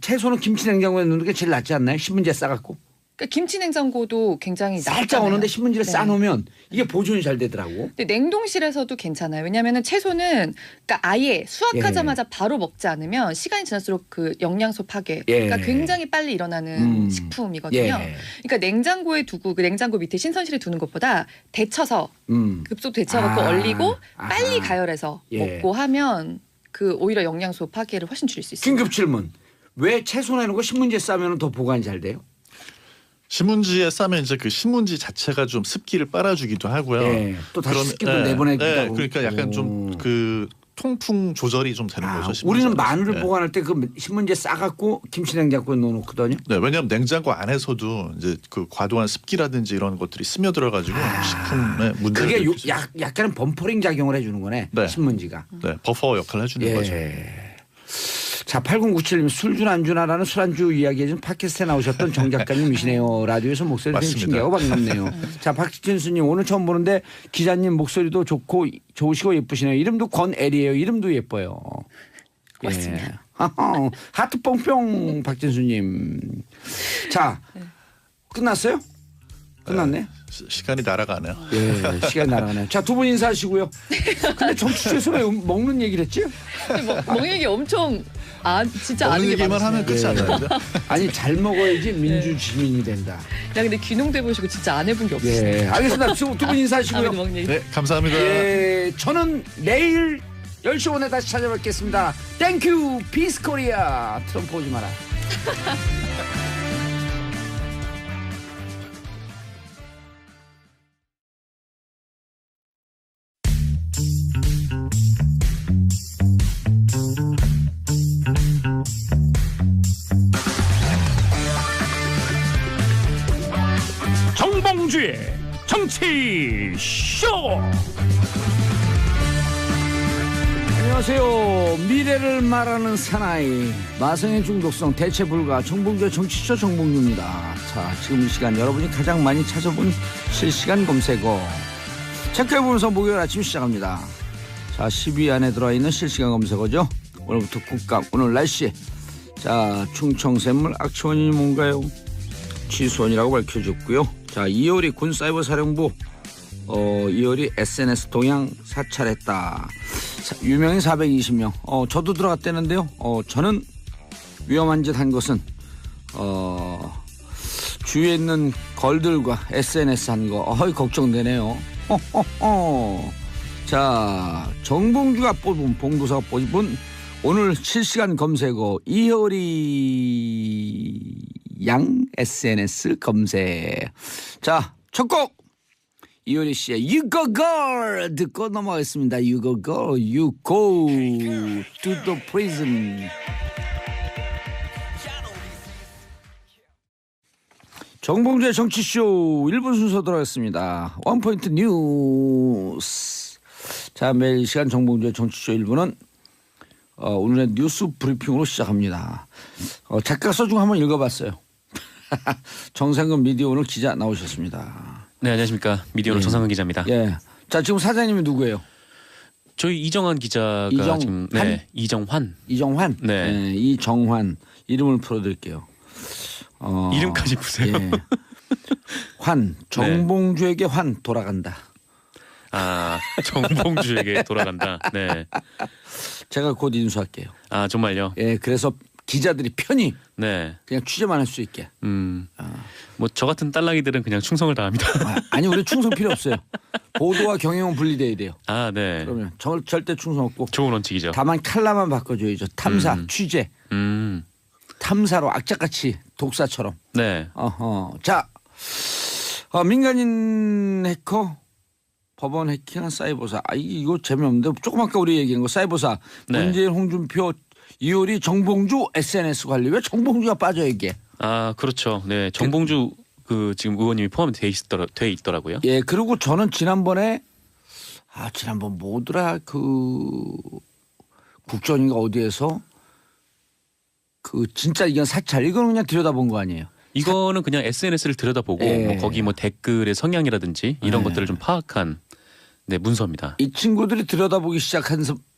채소는 김치 냉장고에 넣는 게 제일 낫지 않나요? 신문지에 싸갖고. 그러니까 김치 냉장고도 굉장히 살짝 오는데 신문지를 싸놓으면 이게 보존이 잘 되더라고. 근데 냉동실에서도 괜찮아요. 왜냐하면 채소는 그러니까 아예 수확하자마자 바로 먹지 않으면 시간이 지날수록 그 영양소 파괴가 굉장히 빨리 일어나는 식품이거든요. 그러니까 냉장고에 두고 그 냉장고 밑에 신선실에 두는 것보다 데쳐서 급속 데쳐갖고 얼리고 빨리 가열해서 먹고 하면 그 오히려 영양소 파괴를 훨씬 줄일 수 있어요. 긴급 질문. 왜 채소 내는 거 신문지에 싸면 더 보관이 잘 돼요? 신문지에 싸면 이제 그 신문지 자체가 좀 습기를 빨아주기도 하고요. 또 다시 습기도 내보내기도 하고. 그러니까 약간 좀 그 통풍 조절이 좀 되는 거죠. 우리는 마늘을 보관할 때 그 신문지에 싸갖고 김치 냉장고에 넣어놓거든요. 네, 왜냐하면 냉장고 안에서도 이제 그 과도한 습기라든지 이런 것들이 스며들어가지고 식품에 문제가. 그게 약간은 범퍼링 작용을 해주는 거네. 신문지가. 네, 버퍼 역할을 해주는 거죠. 자, 8097님 술줄 안주나라는 술안주 이야기해준 팟캐스트에 나오셨던 정 작가님이시네요. 라디오에서 목소리 좀 신기하고 반갑네요. 자, 박진수님 오늘 처음 보는데 기자님 목소리도 좋으시고 예쁘시네요. 이름도 권엘이에요. 이름도 예뻐요. 고맙습니다. 하트 뽕뽕 박진수님. 자, 끝났어요? 끝났네. 시간이 날아가네요. 시간이 날아가네요. 자, 두 분 인사하시고요. 근데 정치에서 왜 먹는 얘기를 했지? 먹는 얘기 엄청 진짜 아는 게 얘기만 하면 끝이 안 나는데. 아니 잘 먹어야지 민주 시민이 된다. 야 근데 귀농돼 보시고 진짜 안 해본 게 없으시네요. 알겠습니다. 두 분 인사하시고요. 네, 감사합니다. 저는 내일 10시 5분에 다시 찾아뵙겠습니다. 땡큐 피스 코리아. 트럼프 오지 마라. 정봉주의 정치쇼. 안녕하세요. 미래를 말하는 사나이 마성의 중독성 대체 불가 정봉주의 정치쇼 정봉주입니다. 자, 지금 이 시간 여러분이 가장 많이 찾아본 실시간 검색어 체크해보면서 목요일 아침 시작합니다. 자, 10위 안에 들어있는 실시간 검색어죠. 오늘부터 국감, 오늘 날씨. 자, 충청샘물 악취원이 뭔가요? 취수원이라고 밝혀졌고요. 자, 이효리 군사이버사령부 이효리 SNS 동향 사찰했다. 유명인 420명. 저도 들어갔다는데요. 저는 위험한 짓 한 것은 주위에 있는 걸들과 SNS 한 거. 걱정되네요. 자, 정봉주가 뽑은 봉도사가 뽑은 오늘 실시간 검색어 이효리 양 SNS 검색. 자, 첫 곡 이효리 씨의 You Go Girl 듣고 넘어가겠습니다. You Go Girl, You Go to the Prison. 정봉주의 정치쇼 1분 순서 들어가겠습니다. 원포인트 뉴스. 자, 매일 시간 정봉주의 정치쇼 1부는 오늘의 뉴스 브리핑으로 시작합니다. 작가 서중 한번 읽어봤어요. 정상근 미디어 오늘 기자 나오셨습니다. 네, 안녕하십니까. 미디어 오늘 정상근 기자입니다. 예. 자, 지금 사장님이 누구예요? 저희 이정환 기자가 지금 이정환. 이정환. 네. 이정환 이름을 풀어드릴게요. 이름까지 푸세요. 예. 환 정봉주에게 환 돌아간다. 아, 정봉주에게 돌아간다. 네. 제가 곧 인수할게요. 아, 정말요? 예, 그래서 기자들이 편히 네. 그냥 취재만 할 수 있게. 뭐 저 같은 딸랑이들은 그냥 충성을 다합니다. 아니, 우리 충성 필요 없어요. 보도와 경영은 분리돼야 돼요. 아, 네. 그러면 절대 충성 없고. 좋은 원칙이죠. 다만 칼라만 바꿔줘야죠. 탐사, 취재. 탐사로 악착같이 독사처럼. 네. 자, 민간인 해커 법원 해킹한 사이버사. 이거 재미없는데 조금 아까 우리 얘기한 거 사이버사. 네. 문재인, 홍준표, 이효리, 정봉주 SNS 관리. 왜 정봉주가 빠져 이게? 아, 그렇죠. 네, 정봉주 지금 의원님이 포함돼 있더라고요. 예, 그리고 저는 지난번 뭐더라 국정인가 어디에서 진짜 이건 사찰 이거는 그냥 들여다본 거 아니에요? 이거는 그냥 SNS를 들여다보고 예. 거기 댓글의 성향이라든지 이런 것들을 좀 파악한 문서입니다. 이 친구들이 들여다보기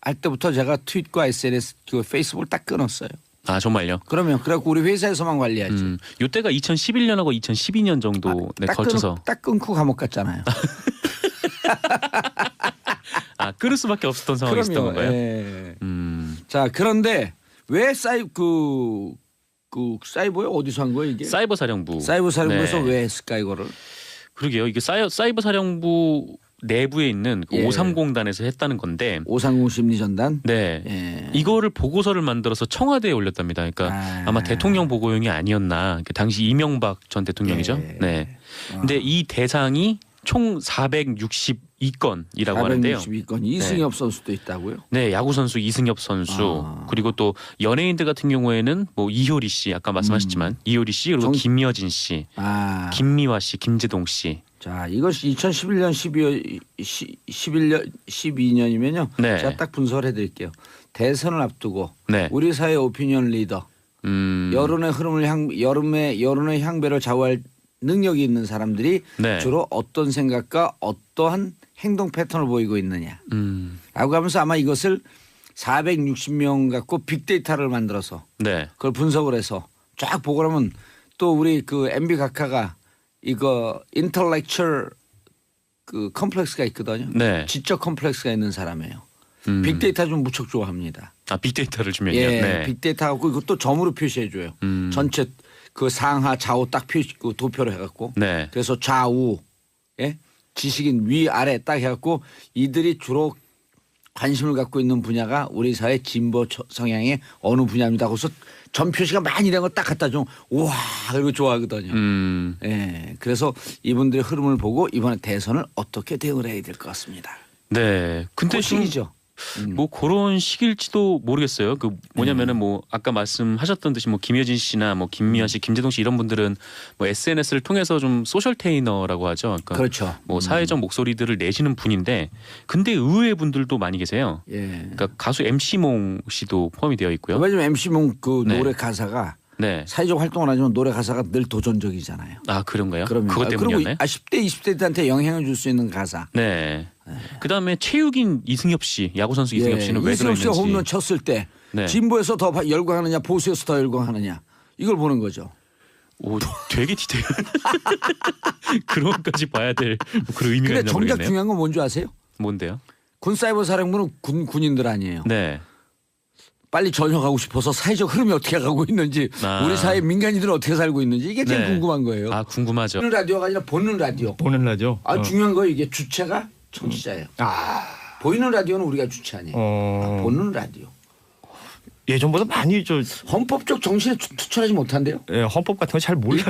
할 때부터 제가 트윗과 SNS 페이스북을 딱 끊었어요. 아, 정말요? 그래갖고 우리 회사에서만 관리하지. 요때가 2011년하고 2012년 정도 걸쳐서 딱 끊고 감옥 갔잖아요. 아, 끊을 수밖에 없었던 상황이 있었던 건가요? 예. 자, 그런데 왜 사이버요? 어디서 한 거예요 이게? 사이버 사령부. 사이버사령부에서 네. 왜 했을까 이거를? 그러게요. 이게 사이버 사령부 내부에 있는 530단에서 했다는 건데. 530 심리전단. 네. 예. 이거를 보고서를 만들어서 청와대에 올렸답니다. 그러니까 아마 대통령 보고용이 아니었나. 당시 이명박 전 대통령이죠. 예. 네. 근데 이 대상이 총 462건이라고 하는데요. 462건 이승엽 선수도 있다고요? 네, 야구 선수 이승엽 선수 그리고 또 연예인들 같은 경우에는 이효리 씨 아까 말씀하셨지만 이효리 씨 그리고 김여진 씨, 김미화 씨, 김재동 씨. 자, 이것이 2011년 12년이면요. 네. 제가 딱 분석을 해드릴게요. 대선을 앞두고 네. 우리 사회 오피니언 리더, 여론의 흐름을 여론의 향배를 좌우할 능력이 있는 사람들이 네. 주로 어떤 생각과 어떠한 행동 패턴을 보이고 있느냐라고 하면서 아마 이것을 460명 갖고 빅데이터를 만들어서 네. 그걸 분석을 해서 쫙 보고 그러면 또 우리 MB 각하가 이거 인텔렉츄얼 컴플렉스가 있거든요. 네. 지적 컴플렉스가 있는 사람이에요. 빅데이터 좀 무척 좋아합니다. 아, 빅데이터를 주면요. 예, 네. 빅데이터 갖고 이것도 점으로 표시해 줘요. 전체 상하 좌우 딱 도표를 해갖고. 네. 그래서 좌우, 예, 지식인 위 아래 딱 해갖고 이들이 주로 관심을 갖고 있는 분야가 우리 사회 진보 성향의 어느 분야입니다. 그래서 점 표시가 많이 된 거 딱 갖다 좀 우와 이거 좋아하거든요. 예, 그래서 이분들의 흐름을 보고 이번에 대선을 어떻게 대응을 해야 될 것 같습니다. 네. 근데 시기죠. 그런 시기일지도 모르겠어요. 뭐냐면은 아까 말씀하셨던 듯이 김효진 씨나 김미아 씨, 김재동 씨 이런 분들은 SNS를 통해서 좀 소셜 테이너라고 하죠. 그러니까 그렇죠. 사회적 목소리들을 내시는 분인데, 근데 의외의 분들도 많이 계세요. 예. 그러니까 가수 MC몽 씨도 포함이 되어 있고요. 왜냐면 MC몽 네. 노래 가사가 네. 사회적 활동을 하지만 노래 가사가 늘 도전적이잖아요. 아, 그런가요? 그러면 그것 때문이었나요? 그리고 10대, 20대들한테 영향을 줄 수 있는 가사. 네. 그다음에 최욱인 이승엽 씨, 야구 선수 이승엽 씨는 왜 이승엽 들어있는지. 씨가 홈런 쳤을 때 네. 진보에서 더 열광하느냐 보수에서 더 열광하느냐 이걸 보는 거죠. 오, 되게 디테일한 그런 것까지 봐야 될 그런 의미가 근데 있나 정작 모르겠네요. 중요한 건 뭔지 아세요? 뭔데요? 군사이버사령부는 군인들 아니에요. 네. 빨리 전역하고 싶어서 사회적 흐름이 어떻게 가고 있는지 우리 사회 민간인들은 어떻게 살고 있는지 이게 제일 네. 궁금한 거예요. 아 궁금하죠. 보는 라디오가 아니라 보는 라디오. 보는 라디오. 중요한 거 이게 주체가 청취자예요. 보이는 라디오는 우리가 주체 아니에요. 보는 라디오. 예전보다 많이 헌법적 정신에 투철하지 못한데요. 예, 헌법 같은 거 잘 몰라요.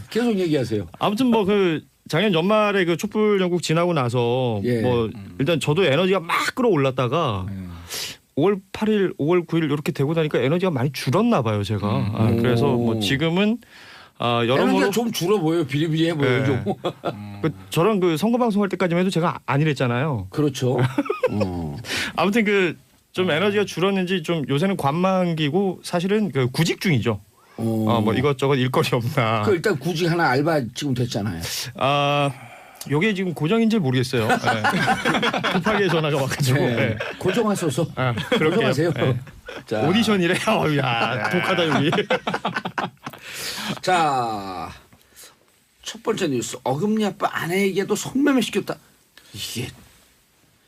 계속 얘기하세요. 아무튼 뭐 그 작년 연말에 그 촛불 전국 지나고 나서 예. 뭐 일단 저도 에너지가 막 끌어올랐다가 5월 8일, 5월 9일 이렇게 되고 나니까 에너지가 많이 줄었나 봐요, 제가. 그래서 뭐 지금은 에너지가 여러모로 좀 줄어 보여요. 비리비리해 보여요. 네. 좀. 저랑 그 선거 방송할 때까지만 해도 제가 안 이랬잖아요. 그렇죠. 아무튼 그 좀 에너지가 줄었는지 좀 요새는 관망기고 사실은 그 구직 중이죠. 뭐 이것저것 일거리 없나. 그 일단 구직 하나 알바 지금 됐잖아요. 요게 지금 고정인지 모르겠어요. 네. 급하게 전화가 와가지고. 네. 네. 고정하소서. 그렇게요. 고정하세요. 네. 자, 오디션이래. 야 독하다 여기. 자, 첫 번째 뉴스. 어금니 아빠 아내에게도 성매매 시켰다. 이게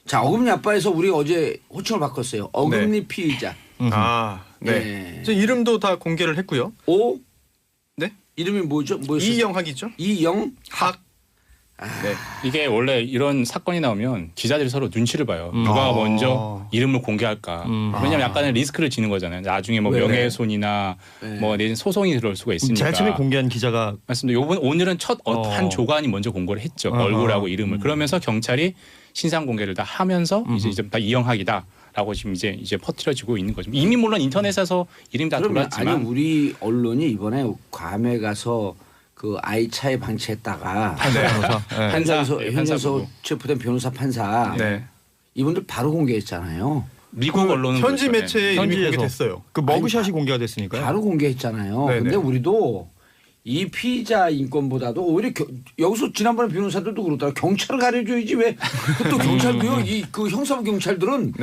자, 어금니 아빠에서 우리 어제 호칭을 바꿨어요. 어금니 피의자. 네. 저 이름도 다 공개를 했고요. 네? 이름이 뭐였어요? 이영학이죠. 이영학. 네. 이게 원래 이런 사건이 나오면 기자들이 서로 눈치를 봐요. 누가 먼저 이름을 공개할까. 왜냐하면 약간의 리스크를 지는 거잖아요. 나중에 뭐 네. 명예훼손이나 뭐 내진 소송이 들어올 수가 있으니까. 제일 처음에 공개한 기자가 맞습니다. 오늘은 첫 한 조간이 먼저 공고를 했죠. 얼굴하고 이름을. 그러면서 경찰이 신상 공개를 다 하면서 이제 다 이영학이다라고 지금 이제 퍼뜨려지고 있는 거죠. 이미 물론 인터넷에서 이름이 다 돌았지만 아니 우리 언론이 이번에 괌에 가서 그 아이 차에 방치했다가 현장에서 체포된 변호사 판사 이분들 바로 공개했잖아요. 미국 언론은 현지 그렇죠. 매체에 이미 공개됐어요. 그 머그샷이 공개가 됐으니까요. 바로 공개했잖아요. 네네. 근데 우리도 이 피의자 인권보다도 오히려 여기서 지난번에 변호사들도 그러더라. 경찰을 가려줘야지 왜 또 경찰도요. 그 형사부 경찰들은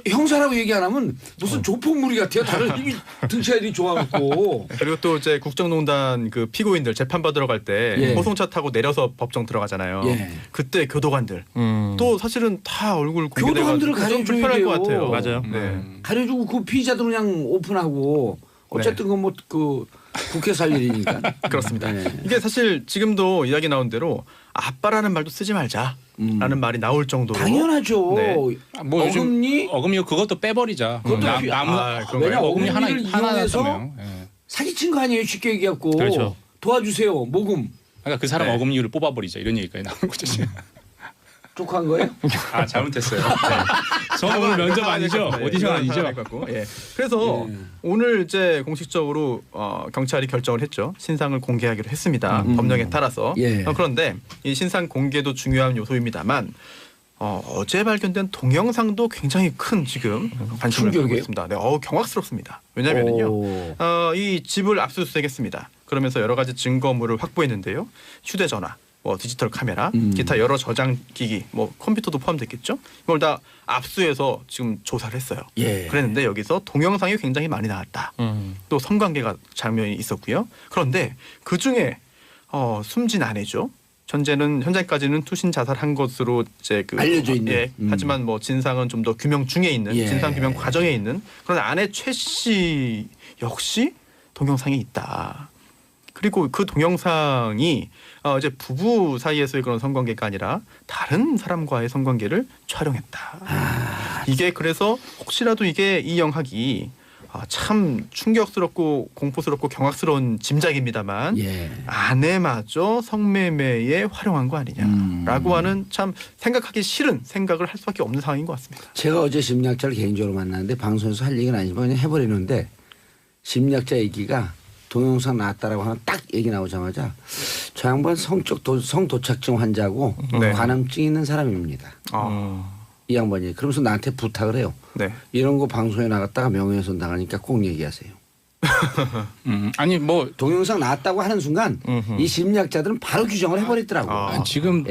형사라고 얘기 안 하면 무슨 조폭무리 같아요. 다른 힘이 등치들이 좋아갖고. 그리고 또 이제 국정농단 그 피고인들 재판 받으러 갈 때 호송차 타고 내려서 법정 들어가잖아요. 그때 교도관들 또 사실은 다 얼굴 교도관들을 공개돼가지고 좀 불편할 것 같아요. 맞아요. 가려주고 그 피의자들 그냥 오픈하고 어쨌든 그 국회 살 일이니까. 그렇습니다. 네. 이게 사실 지금도 이야기 나온 대로 아빠라는 말도 쓰지 말자라는 말이 나올 정도로 당연하죠. 네. 뭐 어금니 어금니 그것도 빼버리자. 왜냐 어금니 하나 이용해서 하나면 사기친 거 아니에요. 쉽게 얘기하고 그렇죠. 도와주세요. 모금 그러니까 그 사람 어금니를 뽑아버리자 이런 얘기까지 나오는 거죠. 지금. 쪽한 거예요? 잘못했어요. 저는 오늘 면접 아니죠? 오디션 아니죠? 그래서 오늘 이제 공식적으로 경찰이 결정을 했죠. 신상을 공개하기로 했습니다. 법령에 따라서. 그런데 이 신상 공개도 중요한 요소입니다만 어제 발견된 동영상도 굉장히 큰 지금 관심을 받고 있습니다. 네, 경악스럽습니다. 왜냐하면요, 이 집을 압수수색했습니다. 그러면서 여러 가지 증거물을 확보했는데요. 휴대전화, 뭐 디지털 카메라, 기타 여러 저장 기기, 뭐 컴퓨터도 포함됐겠죠. 이걸 다 압수해서 지금 조사를 했어요. 그랬는데 여기서 동영상이 굉장히 많이 나왔다. 또 성관계가 장면이 있었고요. 그런데 그 중에 숨진 아내죠. 현재까지는 투신 자살한 것으로 이제 알려져 있는. 하지만 뭐 진상은 좀 더 규명 중에 있는 진상 규명 과정에 있는 그런 아내 최 씨 역시 동영상이 있다. 그리고 그 동영상이 이제 부부 사이에서의 그런 성관계가 아니라 다른 사람과의 성관계를 촬영했다. 이게 그래서 혹시라도 이게 이영학이 참 충격스럽고 공포스럽고 경악스러운 짐작입니다만 아내마저 성매매에 활용한 거 아니냐라고 하는 참 생각하기 싫은 생각을 할 수밖에 없는 상황인 것 같습니다. 제가 어제 심리학자를 개인적으로 만났는데 방송에서 할 얘기는 아니지만 그냥 해버리는데 심리학자 얘기가 동영상 나왔다라고 하면 딱 얘기 나오자마자 저 양반 성도착증 환자고 관음증 있는 사람입니다. 이 양반이 그러면서 나한테 부탁을 해요. 이런 거 방송에 나갔다가 명예훼손 당하니까 꼭 얘기하세요. 아니 뭐 동영상 나왔다고 하는 순간 이 심리학자들은 바로 규정을 해버리더라고요. 지금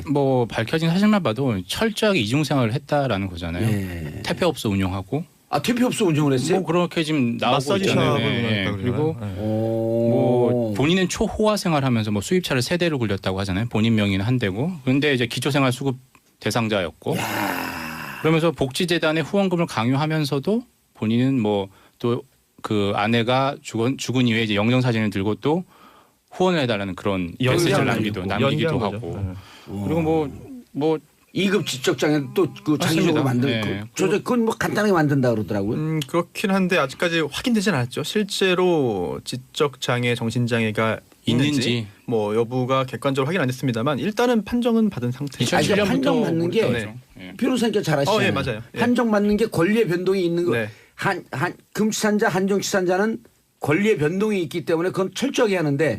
뭐 밝혀진 사실만 봐도 철저하게 이중생활을 했다라는 거잖아요. 퇴폐업소 운영하고. 퇴폐업소 운영을 했어요? 뭐 그렇게 지금 나오고 있잖아요. 그리고 뭐 본인은 초호화 생활하면서 뭐 수입차를 3대를 굴렸다고 하잖아요. 본인 명의는 1대고. 그런데 이제 기초생활수급 대상자였고. 그러면서 복지재단에 후원금을 강요하면서도 본인은 뭐 또 그 아내가 죽은 이후에 이제 영정사진을 들고 또 후원을 해달라는 그런 메시지를 남기기도 하고. 그리고 뭐 2급 지적장애 또그 장기적으로 만든 그건 뭐 간단하게 만든다 그러더라고요. 그렇긴 한데 아직까지 확인되진 않았죠. 실제로 지적장애, 정신장애가 있는지 뭐 여부가 객관적으로 확인 안 됐습니다만 일단은 판정은 받은 상태죠. 판정 받는 게 변호사님께 잘 아시잖아요. 맞아요. 판정 받는 게 권리의 변동이 있는 거. 한 금치산자, 한정치산자는 권리의 변동이 있기 때문에 그건 철저하게 하는데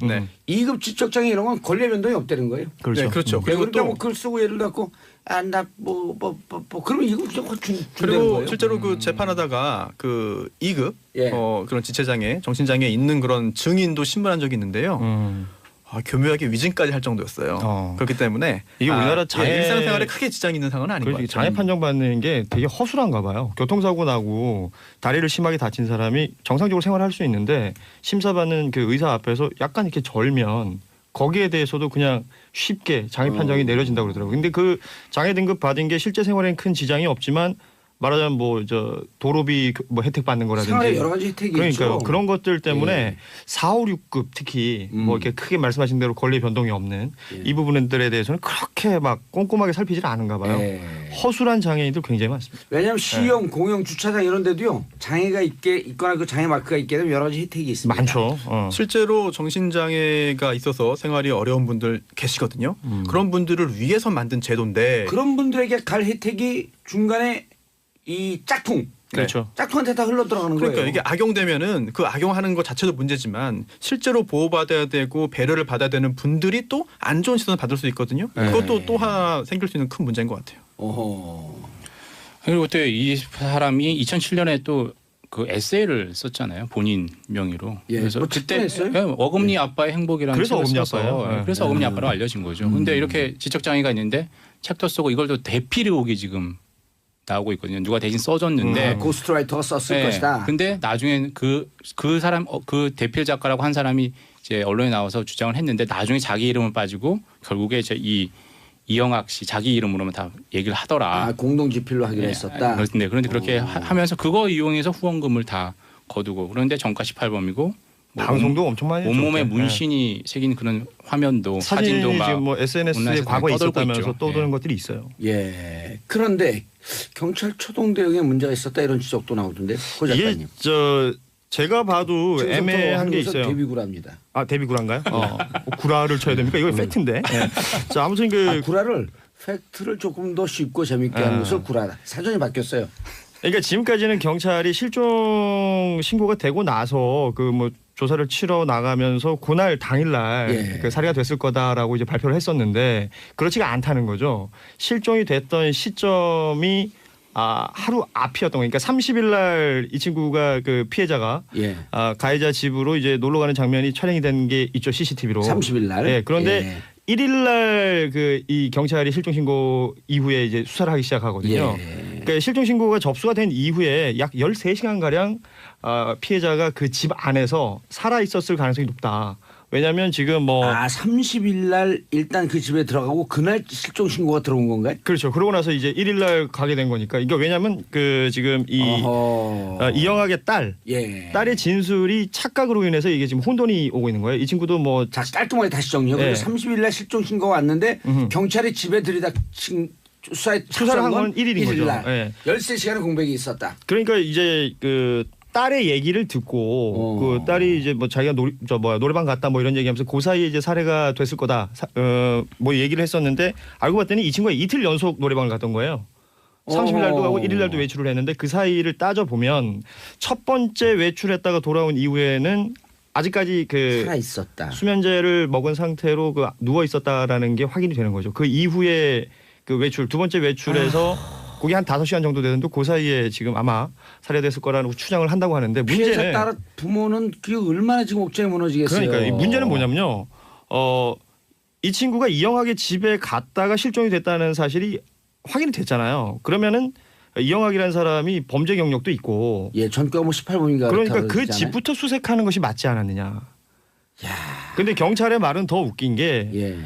2급 지적장애 이런 건 권리의 변동이 없다는 거예요. 그렇죠. 네, 그렇죠. 그리고 또 뭐 글 쓰고 예를 들고 뭐 그러면 이거 그냥 그리고 실제로 그 재판하다가 그 2급 그런 지체장애, 정신장애 있는 그런 증인도 신문한 적이 있는데요. 교묘하게 위증까지 할 정도였어요. 그렇기 때문에 이게 우리나라 일상생활에 크게 지장이 있는 상황은 아닌 것 같아요. 장애 판정받는 게 되게 허술한가 봐요. 교통사고 나고 다리를 심하게 다친 사람이 정상적으로 생활할 수 있는데 심사받는 그 의사 앞에서 약간 이렇게 절면 거기에 대해서도 그냥 쉽게 장애 판정이 내려진다고 그러더라고요. 근데 그 장애 등급 받은 게 실제 생활에는 큰 지장이 없지만 말하자면 뭐 도로비 뭐 혜택 받는 거라든지 생활에 여러 가지 혜택이 그러니까요. 있죠. 그런 것들 때문에 4, 5, 6급 특히 뭐 이렇게 크게 말씀하신 대로 권리 변동이 없는 이 부분들에 대해서는 그렇게 막 꼼꼼하게 살피질 않은가 봐요. 허술한 장애인들 굉장히 많습니다. 왜냐하면 시형, 공영, 주차장 이런 데도요. 장애가 있거나 그 장애 마크가 있게 되면 여러 가지 혜택이 있습니다. 많죠. 실제로 정신장애가 있어서 생활이 어려운 분들 계시거든요. 그런 분들을 위해서 만든 제도인데 그런 분들에게 갈 혜택이 중간에 이 짝퉁. 그렇죠. 짝퉁한테 다 흘러 들어가는 거예요. 그러니까 이게 악용되면은 그 악용하는 것 자체도 문제지만 실제로 보호받아야 되고 배려를 받아야 되는 분들이 또 안 좋은 시선을 받을 수 있거든요. 그것도 또 하나 생길 수 있는 큰 문제인 것 같아요. 그리고 또 이 사람이 2007년에 또 그 에세이를 썼잖아요. 본인 명의로. 그래서 뭐 그때 어금니 아빠의 행복이라는 그래서 책을 어금니 써서 아빠예요? 그래서 어금니 아빠로 알려진 거죠. 근데 이렇게 지적장애가 있는데 책도 쓰고 이걸 또 대필의혹이 지금 나오고 있거든요. 누가 대신 써줬는데 고스트라이터가 썼을 것이다. 근데 나중엔 그 사람 그 대필 작가라고 한 사람이 이제 언론에 나와서 주장을 했는데 나중에 자기 이름을 빠지고 결국에 이제 이영학 씨 자기 이름으로만 다 얘기를 하더라. 공동지필로 하기로 했었다. 그런데 그렇게 하면서 그거 이용해서 후원금을 다 거두고 그런데 정가 18범이고 방송도 엄청 많이 온몸에 문신이 새긴 그런 화면도 사진도 막 지금 뭐 SNS에 과거에 있었다면서 떠도는 것들이 있어요. 그런데 경찰 초동 대응에 문제가 있었다 이런 지적도 나오던데. 고 작가님. 이게 제가 봐도 애매한 게 있어요. 데뷔구라입니다. 데뷔구라인가요? 구라를 쳐야 됩니까? 이거 팩트인데. 자, 아무튼 구라를 팩트를 조금 더 쉽고 재밌게 하는 것을 구라다. 사전이 바뀌었어요. 그러니까 지금까지는 경찰이 실종 신고가 되고 나서 그 뭐 조사를 치러 나가면서 그날 당일날 그 살해가 됐을 거다라고 이제 발표를 했었는데 그렇지가 않다는 거죠. 실종이 됐던 시점이 하루 앞이었던 거니까 30일 날 이 친구가 그 피해자가 가해자 집으로 이제 놀러 가는 장면이 촬영이 된 게 있죠. CCTV로. 30일 날. 그런데 1일 날 그 이 경찰이 실종 신고 이후에 이제 수사를 하기 시작하거든요. 그러니까 실종 신고가 접수가 된 이후에 약 13시간 가량 피해자가 그 집 안에서 살아 있었을 가능성이 높다. 왜냐하면 지금 30일 날 일단 그 집에 들어가고 그날 실종 신고가 들어온 건가요? 그렇죠. 그러고 나서 이제 1일 날 가게 된 거니까 이게 왜냐하면 그 지금 이영학의 딸의 진술이 착각으로 인해서 이게 지금 혼돈이 오고 있는 거예요. 이 친구도 깔끔하게 다시 정리해요. 30일 날 실종 신고가 왔는데 경찰이 집에 들이닥친 수사를 한 건 1일인 거죠. 13시간의 공백이 있었다. 그러니까 이제 그 딸의 얘기를 듣고 그 딸이 이제 자기가 노래방 갔다 이런 얘기하면서 그 사이에 이제 살해가 됐을 거다 얘기를 했었는데 알고 봤더니 이 친구가 이틀 연속 노래방을 갔던 거예요. 30일 날도 가고 1일 날도 외출을 했는데 그 사이를 따져 보면 첫 번째 외출했다가 돌아온 이후에는 아직까지 살아 있었다. 수면제를 먹은 상태로 누워 있었다라는 게 확인이 되는 거죠. 그 이후에 그 외출 두 번째 외출에서 그게 한 5시간 정도 되는데 그 사이에 지금 아마 살해됐을 거라는 추정을 한다고 하는데 문제는 따라 부모는 그게 얼마나 지금 옥장이 무너지겠어요. 그러니까 이 문제는 뭐냐면요. 이 친구가 이영학의 집에 갔다가 실종이 됐다는 사실이 확인이 됐잖아요. 그러면은 이영학이라는 사람이 범죄 경력도 있고 전과 18범인가 그러니까 그 집부터 수색하는 것이 맞지 않았느냐. 근데 경찰의 말은 더 웃긴 게 예.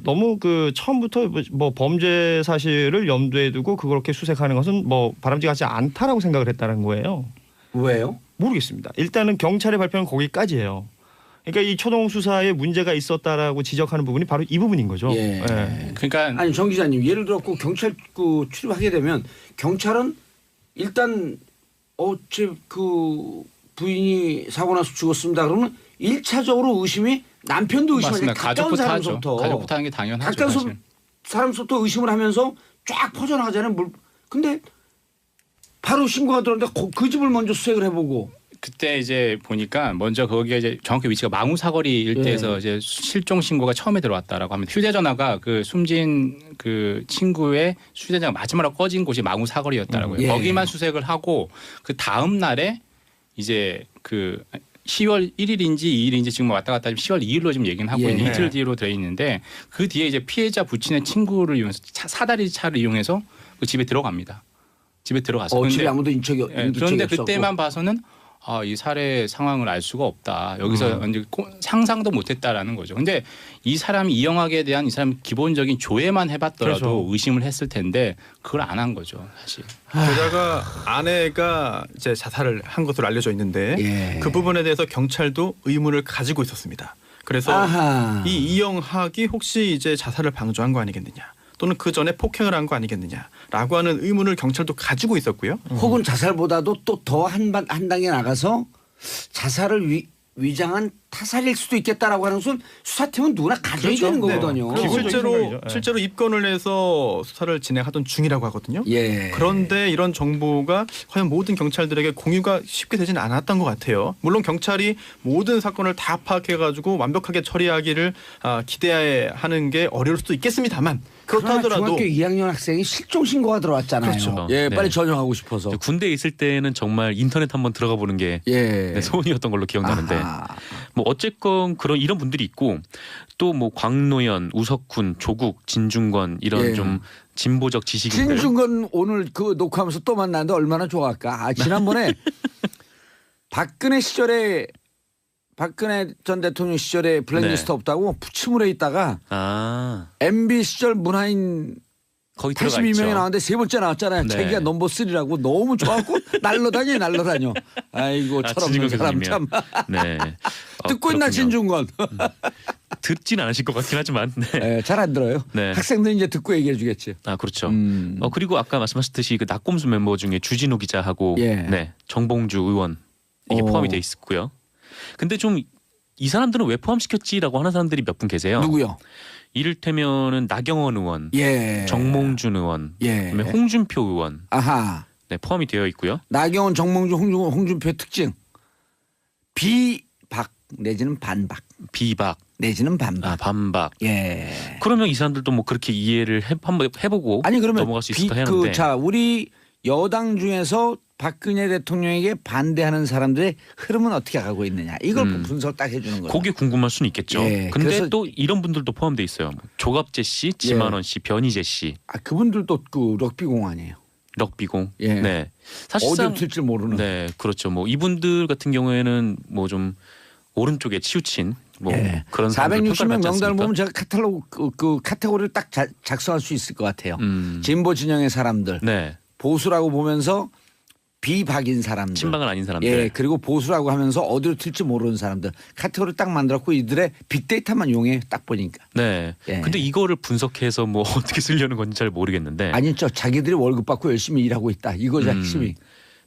너무 그 처음부터 뭐 범죄 사실을 염두에 두고 그렇게 수색하는 것은 뭐 바람직하지 않다라고 생각을 했다는 거예요. 왜요? 모르겠습니다. 일단은 경찰의 발표는 거기까지예요. 그러니까 이 초동 수사에 문제가 있었다라고 지적하는 부분이 바로 이 부분인 거죠. 예. 그러니까 아니 정 기자님 예를 들어 경찰 출입하게 되면 경찰은 일단 제 그 부인이 사고 나서 죽었습니다. 그러면 1차적으로 의심이 남편도 의심하지 맞습니다. 가까운 가족부터 사람부터 하죠. 가족부터 하는 게 당연하죠. 가까운 사실. 사람부터 의심을 하면서 쫙 퍼져나가잖아요. 근데 바로 신고가 들어오는데 그 집을 먼저 수색을 해보고 그때 이제 보니까 먼저 거기에 이제 정확히 위치가 망우 사거리 일대에서 이제 실종 신고가 처음에 들어왔다라고 합니다. 휴대전화가 그 숨진 그 친구의 휴대전화 마지막으로 꺼진 곳이 망우 사거리였다라고요. 예. 거기만 수색을 하고 그 다음 날에 이제 그 10월 1일인지 2일인지 지금 왔다 갔다 10월 2일로 지금 얘기는 하고 예. 있는 이틀 뒤로 되어 있는데 그 뒤에 이제 피해자 부친의 친구를 이용해서 사다리 차를 이용해서 그 집에 들어갑니다. 집에 들어가서 집에 아무도 인척이 그런데 없었고. 그때만 봐서는 이 살해 상황을 알 수가 없다. 여기서 이제 상상도 못했다라는 거죠. 근데 이 사람이 이영학에 대한 이 사람 기본적인 조회만 해봤더라도 그렇죠. 의심을 했을 텐데 그걸 안 한 거죠, 사실. 게다가 아내가 이제 자살을 한 것으로 알려져 있는데 예. 그 부분에 대해서 경찰도 의문을 가지고 있었습니다. 그래서 아하. 이 이영학이 혹시 이제 자살을 방조한 거 아니겠느냐, 또는 그 전에 폭행을 한 거 아니겠느냐라고 하는 의문을 경찰도 가지고 있었고요. 혹은 자살보다도 또 더 한 단계 나가서 자살을 위장한 타살일 수도 있겠다라고 하는 것은 수사팀은 누구나 가져야 되는 거거든요. 그리고 기본적인 생각이죠. 예. 실제로 입건을 해서 수사를 진행하던 중이라고 하거든요. 예. 그런데 이런 정보가 과연 모든 경찰들에게 공유가 쉽게 되지는 않았던 것 같아요. 물론 경찰이 모든 사건을 다 파악해가지고 완벽하게 처리하기를 기대하는 게 어려울 수도 있겠습니다만 그렇다 그러나 하더라도 중학교 2학년 학생이 실종 신고가 들어왔잖아요. 그렇죠. 예, 네. 빨리 전형하고 싶어서. 군대에 있을 때는 정말 인터넷 한번 들어가 보는 게 예. 소원이었던 걸로 기억나는데 아하. 뭐 어쨌건 이런 분들이 있고 또 뭐 광노현, 우석훈, 조국, 진중권 이런 예. 좀 진보적 지식인들 진중권 오늘 그 녹화하면서 또 만났는데 얼마나 좋아할까. 지난번에 박근혜 전 대통령 시절에 블랙리스트 네. 없다고 부침을해 있다가 MB 시절 문화인 거기 들어가 82명이 있죠. 나왔는데 세 번째 나왔잖아요. 네. 자기가 넘버 3라고 너무 좋아하고 날라다녀. 아이고 철없는 사람 참. 네. 듣고 있나 그렇군요. 진중권. 듣진 않으실 것 같긴 하지만. 네. 잘 안 들어요. 네. 학생들 이제 듣고 얘기해 주겠지. 그렇죠. 그리고 아까 말씀하셨듯이 그 낙곰수 멤버 중에 주진우 기자하고 예. 네, 정봉주 의원 이게 포함이 돼 있고요. 근데 좀 이 사람들은 왜 포함시켰지라고 하는 사람들이 몇 분 계세요. 누구요? 이를테면은 나경원 의원, 예. 정몽준 의원, 예. 그다음에 홍준표 의원 아하. 네, 포함이 되어 있고요. 나경원, 정몽준, 홍준표 특징. 비박 내지는 반박. 비박, 내지는 반박. 반박. 예. 그러면 이 사람들도 뭐 그렇게 이해를 한번 해보고 아니 그러면 넘어갈 수 있을까 하는데 우리 여당 중에서 박근혜 대통령에게 반대하는 사람들의 흐름은 어떻게 가고 있느냐 이걸 분석 딱 해주는 거죠. 그게 궁금할 수는 있겠죠. 예, 근데 그래서- 또 이런 분들도 포함돼 있어요. 조갑재 씨, 지만원 씨, 변희재 씨, 그분들도 그 럭비공 아니에요. 럭비공. 예. 네. 사실상 어디로 튈지 모르는. 네, 그렇죠. 뭐 이분들 같은 경우에는 뭐 좀 오른쪽에 치우친 뭐 예. 그런 사람들 460명 평가를 받지 명단을 않습니까? 보면 제가 카탈로그 그 카테고리를 딱 작성할 수 있을 것 같아요. 음. 진보 진영의 사람들, 네. 보수라고 보면서 비박인 사람들, 친박은 아닌 사람들. 예, 그리고 보수라고 하면서 어디로 튈지 모르는 사람들 카테고리 딱 만들었고 이들의 빅데이터만 이용해 딱 보니까. 네. 예. 근데 이거를 분석해서 뭐 어떻게 쓰려는 건지 잘 모르겠는데. 아니죠. 자기들이 월급 받고 열심히 일하고 있다. 이거죠 핵심이.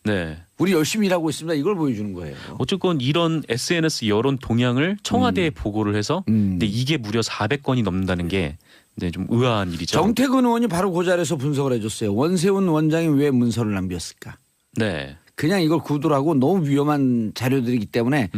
네. 우리 열심히 일하고 있습니다. 이걸 보여주는 거예요. 어쨌건 이런 SNS 여론 동향을 청와대에 보고를 해서 근데 이게 무려 400건이 넘는다는 게 네, 좀 의아한 일이죠. 정태근 의원이 바로 그 자리에서 분석을 해줬어요. 원세훈 원장이 왜 문서를 남겼을까? 네. 그냥 이걸 구두로 하고 너무 위험한 자료들이기 때문에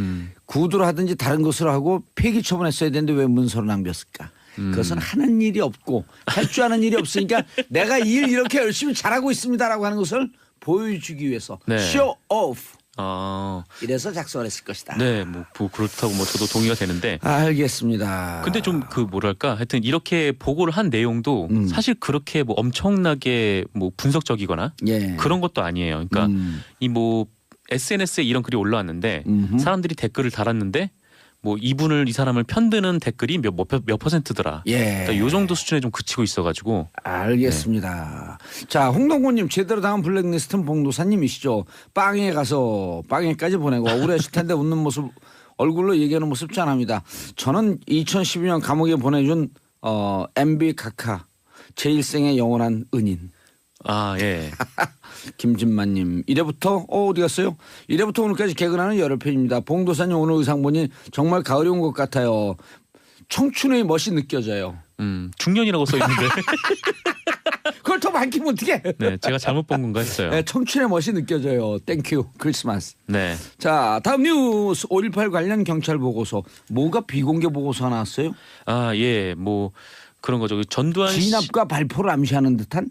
구두로 하든지 다른 것으로 하고 폐기 처분했어야 되는데 왜 문서를 남겼을까? 그것은 하는 일이 없고 할 줄 아는 일이 없으니까 내가 일 이렇게 열심히 잘하고 있습니다라고 하는 것을 보여주기 위해서 네. show off 아, 이래서 작성을 했을 것이다. 네, 뭐 그렇다고 뭐 저도 동의가 되는데. 알겠습니다. 근데 좀 그 뭐랄까 하여튼 이렇게 보고를 한 내용도 사실 그렇게 뭐 엄청나게 뭐 분석적이거나 예. 그런 것도 아니에요. 그러니까 이 뭐 SNS에 이런 글이 올라왔는데 사람들이 댓글을 달았는데 뭐 이분을 이 사람을 편드는 댓글이 몇 퍼센트더라. 예. 그러니까 요 정도 수준에 좀 그치고 있어가지고. 알겠습니다. 자, 홍동구님 제대로 당한 블랙리스트는 봉도사님이시죠. 빵에 가서 빵에까지 보내고 억울하실 텐데 웃는 모습 얼굴로 얘기하는 모습 짠합니다. 저는 2012년 감옥에 보내준 MB 카카 제1생의 영원한 은인. 아 예. 김진만님 이래부터 어디 갔어요? 이래부터 오늘까지 개근하는 열혈팬입니다. 봉도사님 오늘 의상 보니 정말 가을이 온 것 같아요. 청춘의 멋이 느껴져요. 중년이라고 써 있는데. 그걸 더 밝히면 어떡해? 네, 제가 잘못 본 건가 했어요. 네, 청춘의 멋이 느껴져요. 땡큐 크리스마스. 네. 자, 다음 뉴스 5.18 관련 경찰 보고서. 뭐가 비공개 보고서가 나왔어요? 아 예, 뭐 그런 거죠. 전두환 씨 진압과 발포를 암시하는 듯한?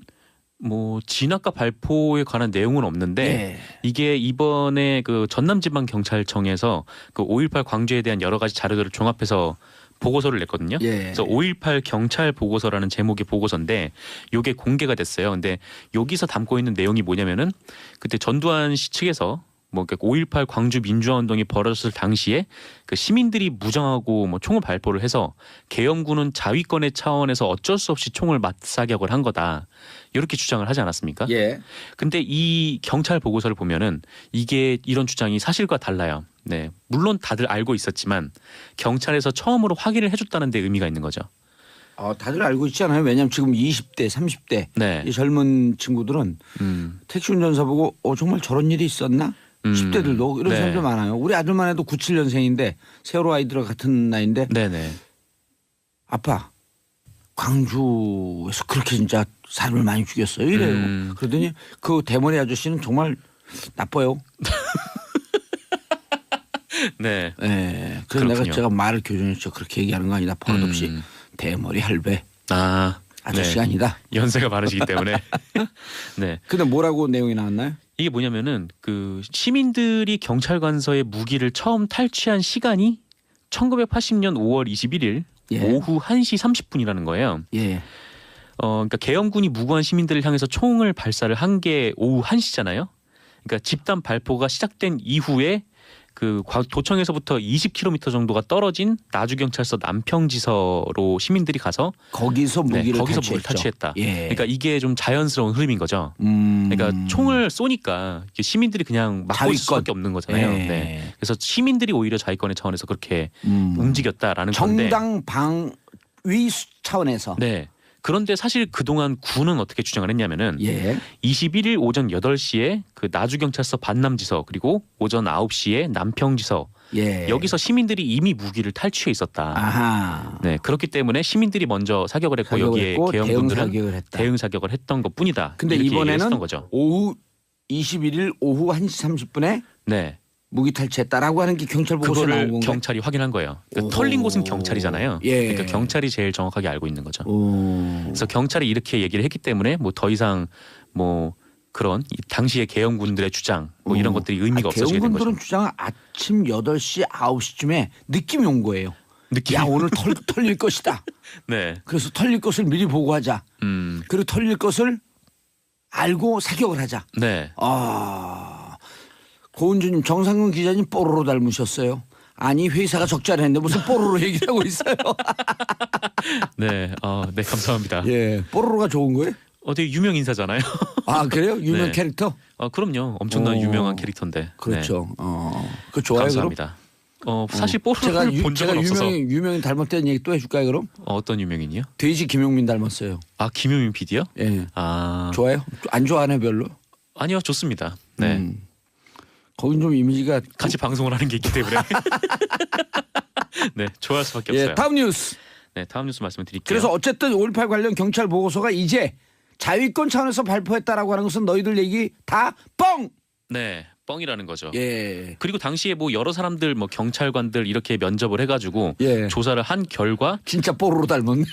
뭐 진압과 발포에 관한 내용은 없는데 예. 이게 이번에 그 전남지방경찰청에서 그 5.18 광주에 대한 여러 가지 자료들을 종합해서 보고서를 냈거든요. 예. 그래서 5.18 경찰 보고서라는 제목의 보고서인데 요게 공개가 됐어요. 근데 여기서 담고 있는 내용이 뭐냐면은 그때 전두환 씨 측에서 뭐 5.18 광주 민주화운동이 벌어졌을 당시에 그 시민들이 무장하고 뭐 총을 발포를 해서 계엄군은 자위권의 차원에서 어쩔 수 없이 총을 맞사격을 한 거다. 이렇게 주장을 하지 않았습니까? 예. 근데 이 경찰 보고서를 보면은 이게 이런 주장이 사실과 달라요. 네. 물론 다들 알고 있었지만 경찰에서 처음으로 확인을 해줬다는 데 의미가 있는 거죠. 다들 알고 있잖아요. 왜냐하면 지금 20대, 30대 네. 이 젊은 친구들은 택시 운전사 보고 정말 저런 일이 있었나? 10대들도 이런 네. 사람들 많아요. 우리 아들만 해도 97년생인데 세월호 아이들과 같은 나이인데 네네. 아빠 광주에서 그렇게 진짜 사람을 많이 죽였어요 이래요. 그러더니 그 대머리 아저씨는 정말 나빠요. 네. 네. 그래서 제가 말을 교정했죠. 그렇게 얘기하는 거 아니다. 버릇없이 대머리 할배 아 아저씨가 네. 아니다. 연세가 많으시기 때문에. 네. 근데 뭐라고 내용이 나왔나요? 이게 뭐냐면은 그 시민들이 경찰관서의 무기를 처음 탈취한 시간이 1980년 5월 21일 예. 오후 1시 30분이라는 거예요. 예. 그러니까 계엄군이 무고한 시민들을 향해서 총을 발사를 한 게 오후 1시잖아요. 그러니까 집단 발포가 시작된 이후에 그 도청에서부터 20km 정도가 떨어진 나주경찰서 남평지서로 시민들이 가서 거기서 무기를 거기서 무기를 탈취했다. 예. 그러니까 이게 좀 자연스러운 흐름인 거죠. 그러니까 총을 쏘니까 시민들이 그냥 막고 있을 수밖에 없는 거잖아요. 예. 네. 그래서 시민들이 오히려 자위권의 차원에서 그렇게 움직였다라는 건데. 정당 방위 차원에서. 네. 그런데 사실 그동안 군은 어떻게 주장을 했냐면은 예. 21일 오전 8시에 그 나주경찰서 반남지서 그리고 오전 9시에 남평지서 예. 여기서 시민들이 이미 무기를 탈취해 있었다. 아하. 네, 그렇기 때문에 시민들이 먼저 사격을 했고 여기에 계엄군들은 대응 사격을 했던 것뿐이다. 근데 이렇게 이번에는 얘기했던 거죠. 오후 21일 오후 1시 30분에 네. 무기 탈취했다라고 하는 게 경찰 보고서에 나온 그거를 건가요? 경찰이 확인한 거예요. 그러니까 털린 곳은 경찰이잖아요. 예. 그러니까 경찰이 제일 정확하게 알고 있는 거죠. 오. 그래서 경찰이 이렇게 얘기를 했기 때문에 뭐 더 이상 뭐 그런 이 당시의 계엄군들의 주장 뭐 이런 것들이 의미가 없어지게 된 거죠. 계엄군들은 주장은 아침 8시 9시쯤에 느낌이 온 거예요. 느낌. 야 오늘 털릴 것이다. 네. 그래서 털릴 것을 미리 보고하자. 그리고 털릴 것을 알고 사격을 하자. 네. 고은주님 정상근 기자님 뽀로로 닮으셨어요. 아니 회사가 적자를 했는데 무슨 뽀로로 얘기를 하고 있어요. 네. 네 감사합니다. 예, 뽀로로가 좋은 거예요? 되게 유명 인사잖아요. 아 그래요? 유명 네. 캐릭터? 그럼요. 엄청난 유명한 캐릭터인데. 그렇죠. 네. 그 좋아요. 감사합니다. 사실 뽀로로를 본 적은 없어서. 유명인 닮았다는 얘기 또 해줄까요 그럼? 어떤 유명인이요? 돼지 김용민 닮았어요. 김용민 PD요? 예. 아 좋아요? 안 좋아하네 별로? 아니요 좋습니다. 네. 거긴 좀 이미지가 같이 방송을 하는 게 있기 때문에. 네 좋아할 수밖에 없어요. 예, 다음 뉴스. 네 다음 뉴스 말씀드릴게요. 그래서 어쨌든 5.18 관련 경찰 보고서가 이제 자위권 차원에서 발표했다라고 하는 것은 너희들 얘기 다 뻥. 네 뻥이라는 거죠. 예. 그리고 당시에 뭐 여러 사람들 뭐 경찰관들 이렇게 면접을 해가지고 예. 조사를 한 결과 진짜 뽀로로 닮았네.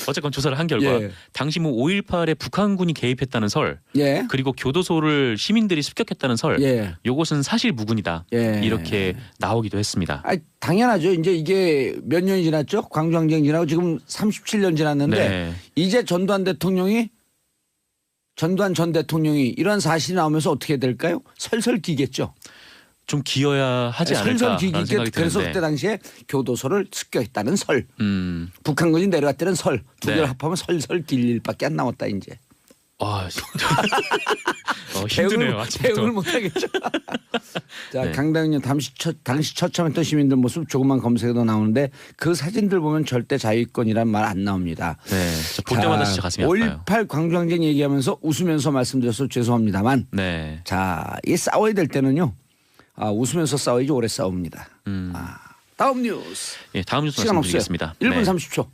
어쨌건 조사를 한 결과 예. 당시 뭐 5.18에 북한군이 개입했다는 설 예. 그리고 교도소를 시민들이 습격했다는 설 예. 요것은 사실 무근이다 예. 이렇게 나오기도 했습니다. 당연하죠. 이제 이게 몇 년이 지났죠? 광주항쟁 지나고 지금 37년 지났는데 네. 이제 전두환 전 대통령이 이런 사실이 나오면서 어떻게 될까요? 설설 뛰겠죠. 좀 기어야 하지 설설 않을까라는 기기게 생각이 그래서 드는데. 그때 당시에 교도소를 습격했다는 설, 음. 북한군이 내려왔다는 설, 두 네. 개를 합하면 설설 딜 일밖에 안 남았다 이제. 아, 힘드네요. 아침부터. 대응을 못하겠죠. 자, 네. 강당년 당시 처참했던 시민들 모습 조금만 검색해도 나오는데 그 사진들 보면 절대 자유권이란 말 안 나옵니다. 네, 볼 때마다 진짜 가슴이 아파요. 5.18 광주항쟁 얘기하면서 웃으면서 말씀드려서 죄송합니다만 네. 자, 이 싸워야 될 때는요. 웃으면서 싸워야지 오래 싸웁니다. 다음 뉴스. 예, 다음 뉴스 시간 없어요. 말씀드리겠습니다. 1분 네. 30초.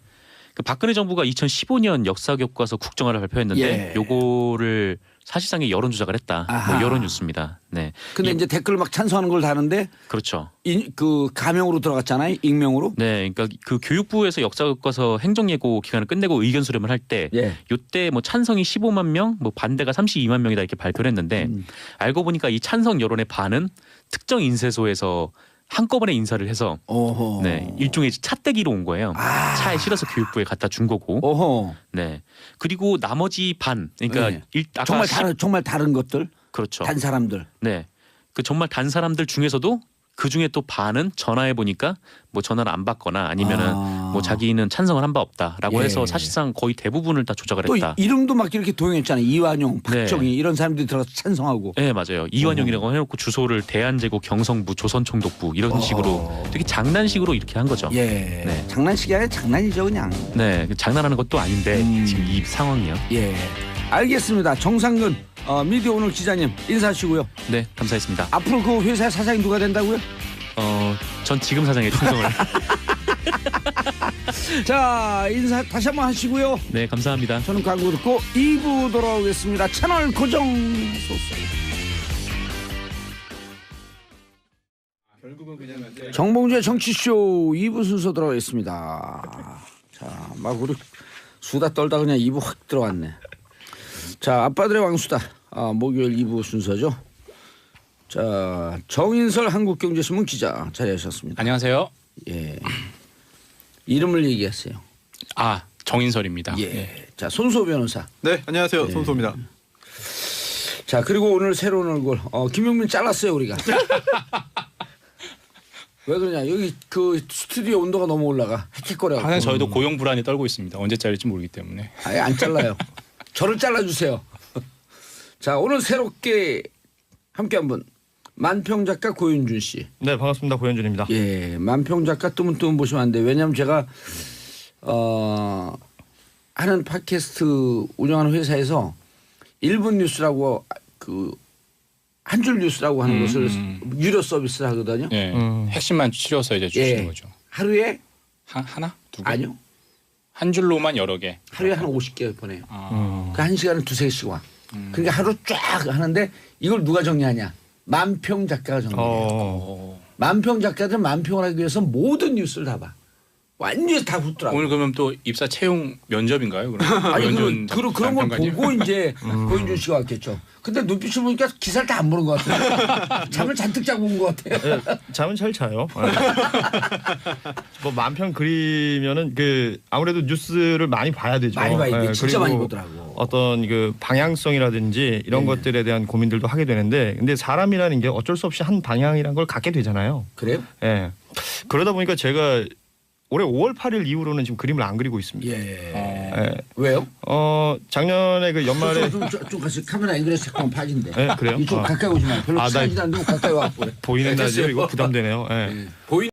그 박근혜 정부가 2015년 역사 교과서 국정화를 발표했는데 예. 요거를 사실상의 여론 조작을 했다. 아하. 뭐 여론 뉴스입니다. 네. 근데 이제 댓글 막 찬성하는 걸 다는데 그렇죠. 그 가명으로 들어갔잖아요. 익명으로. 네, 그러니까 그 교육부에서 역사 교과서 행정 예고 기간을 끝내고 의견 수렴을 할 때 예. 요때 뭐 찬성이 15만 명, 뭐 반대가 32만 명이다 이렇게 발표를 했는데 알고 보니까 이 찬성 여론의 반은 특정 인쇄소에서 한꺼번에 인사를 해서 오호. 네, 일종의 차떼기로 온 거예요. 차에 실어서 교육부에 갖다 준 거고. 오호. 네. 그리고 나머지 반, 그러니까 네. 아까 정말 다른 것들. 그렇죠. 단 사람들. 네. 그 정말 단 사람들 중에서도 그 중에 또 반은 전화해 보니까 뭐 전화를 안 받거나 아니면은 뭐 자기는 찬성을 한 바 없다라고 예. 해서 사실상 거의 대부분을 다 조작을 또 했다. 이름도 막 이렇게 도용했잖아요. 이완용, 박정희 네. 이런 사람들이 들어가서 찬성하고. 네, 맞아요. 이완용이라고 해놓고 주소를 대한제국 경성부 조선총독부 이런 식으로 되게 장난식으로 이렇게 한 거죠. 예. 네. 장난식이 아니라 장난이죠 그냥. 네, 장난하는 것도 아닌데 지금 이 상황이요. 예. 알겠습니다. 정상근 미디어 오늘 기자님 인사하시고요. 네, 감사했습니다. 앞으로 그 회사의 사장이 누가 된다고요? 전 지금 사장에 충성을. 자, 인사 다시 한번 하시고요. 네, 감사합니다. 저는 광고 듣고 2부 돌아오겠습니다. 채널 고정 소스. 정봉주의 정치쇼 2부 순서 들어가겠습니다. 자, 막 우리 수다 떨다 그냥 2부 확 들어왔네. 자, 아빠들의 왕수다. 목요일 2부 순서죠. 자, 정인설 한국경제신문 기자 자리하셨습니다. 안녕하세요. 예. 이름을 얘기하세요. 정인설입니다. 예. 자, 손수호 변호사. 네, 안녕하세요. 손소입니다. 자, 그리고 오늘 새로운 얼굴. 김용민 잘랐어요 우리가. 왜 그러냐? 여기 그 스튜디오 온도가 너무 올라가. 헥헥거려. 하나 저희도 고용 불안이 떨고 있습니다. 언제 잘릴지 모르기 때문에. 아예 안 잘라요. 저를 잘라주세요. 자, 오늘 새롭게 함께한 분 만평 작가 고윤준 씨. 네, 반갑습니다. 고현준입니다. 예, 만평 작가 뜨문뜨문 보시면 안 돼. 왜냐하면 제가 하는 팟캐스트 운영하는 회사에서 1분 뉴스라고 그 한 줄 뉴스라고 하는 것을 유료 서비스를 하거든요. 네. 핵심만 치려서 이제 주시는 거죠. 하루에 하나? 두 개? 아니요. 한 줄로만 여러 개. 하루에 한 50개 보내요. 그 한 시간을 두세 개씩 와. 그러니까 하루 쫙 하는데 이걸 누가 정리하냐? 만평 작가가 정리해요. 만평 작가들은 만평을 하기 위해서 모든 뉴스를 다 봐. 완전히 다 붙더라고. 오늘 그러면 또 입사 채용 면접인가요? 아니 고윤준 그런 걸 남편관님? 보고 이제 고윤준 씨가 왔겠죠. 근데 눈빛을 보니까 기사를 다 안 보는 것 같아요. 잠을 잔뜩 자고 온 것 같아요. 네, 잠은 잘 자요. 뭐 만평 그리면은 그 아무래도 뉴스를 많이 봐야 되죠. 많이 봐야 돼. 네, 진짜 그리고 많이 보더라고. 어떤 그 방향성이라든지 이런 것들에 대한 고민들도 하게 되는데, 근데 사람이라는 게 어쩔 수 없이 한 방향이란 걸 갖게 되잖아요. 그래요? 예. 그러다 보니까 제가 올해 5월 8일 이후로는 지금 그림을 안 그리고 있습니다. 예. 예. 왜요? 작년에 그 연말에 좀 같이 카메라 앵글에서 잠깐만 파진데. 네, 그래요? 이쪽 가까이 오지 마. 별로 나 친하지도 않는데 가까이 와. 보이는 라디오 이거 부담되네요. 예. 보이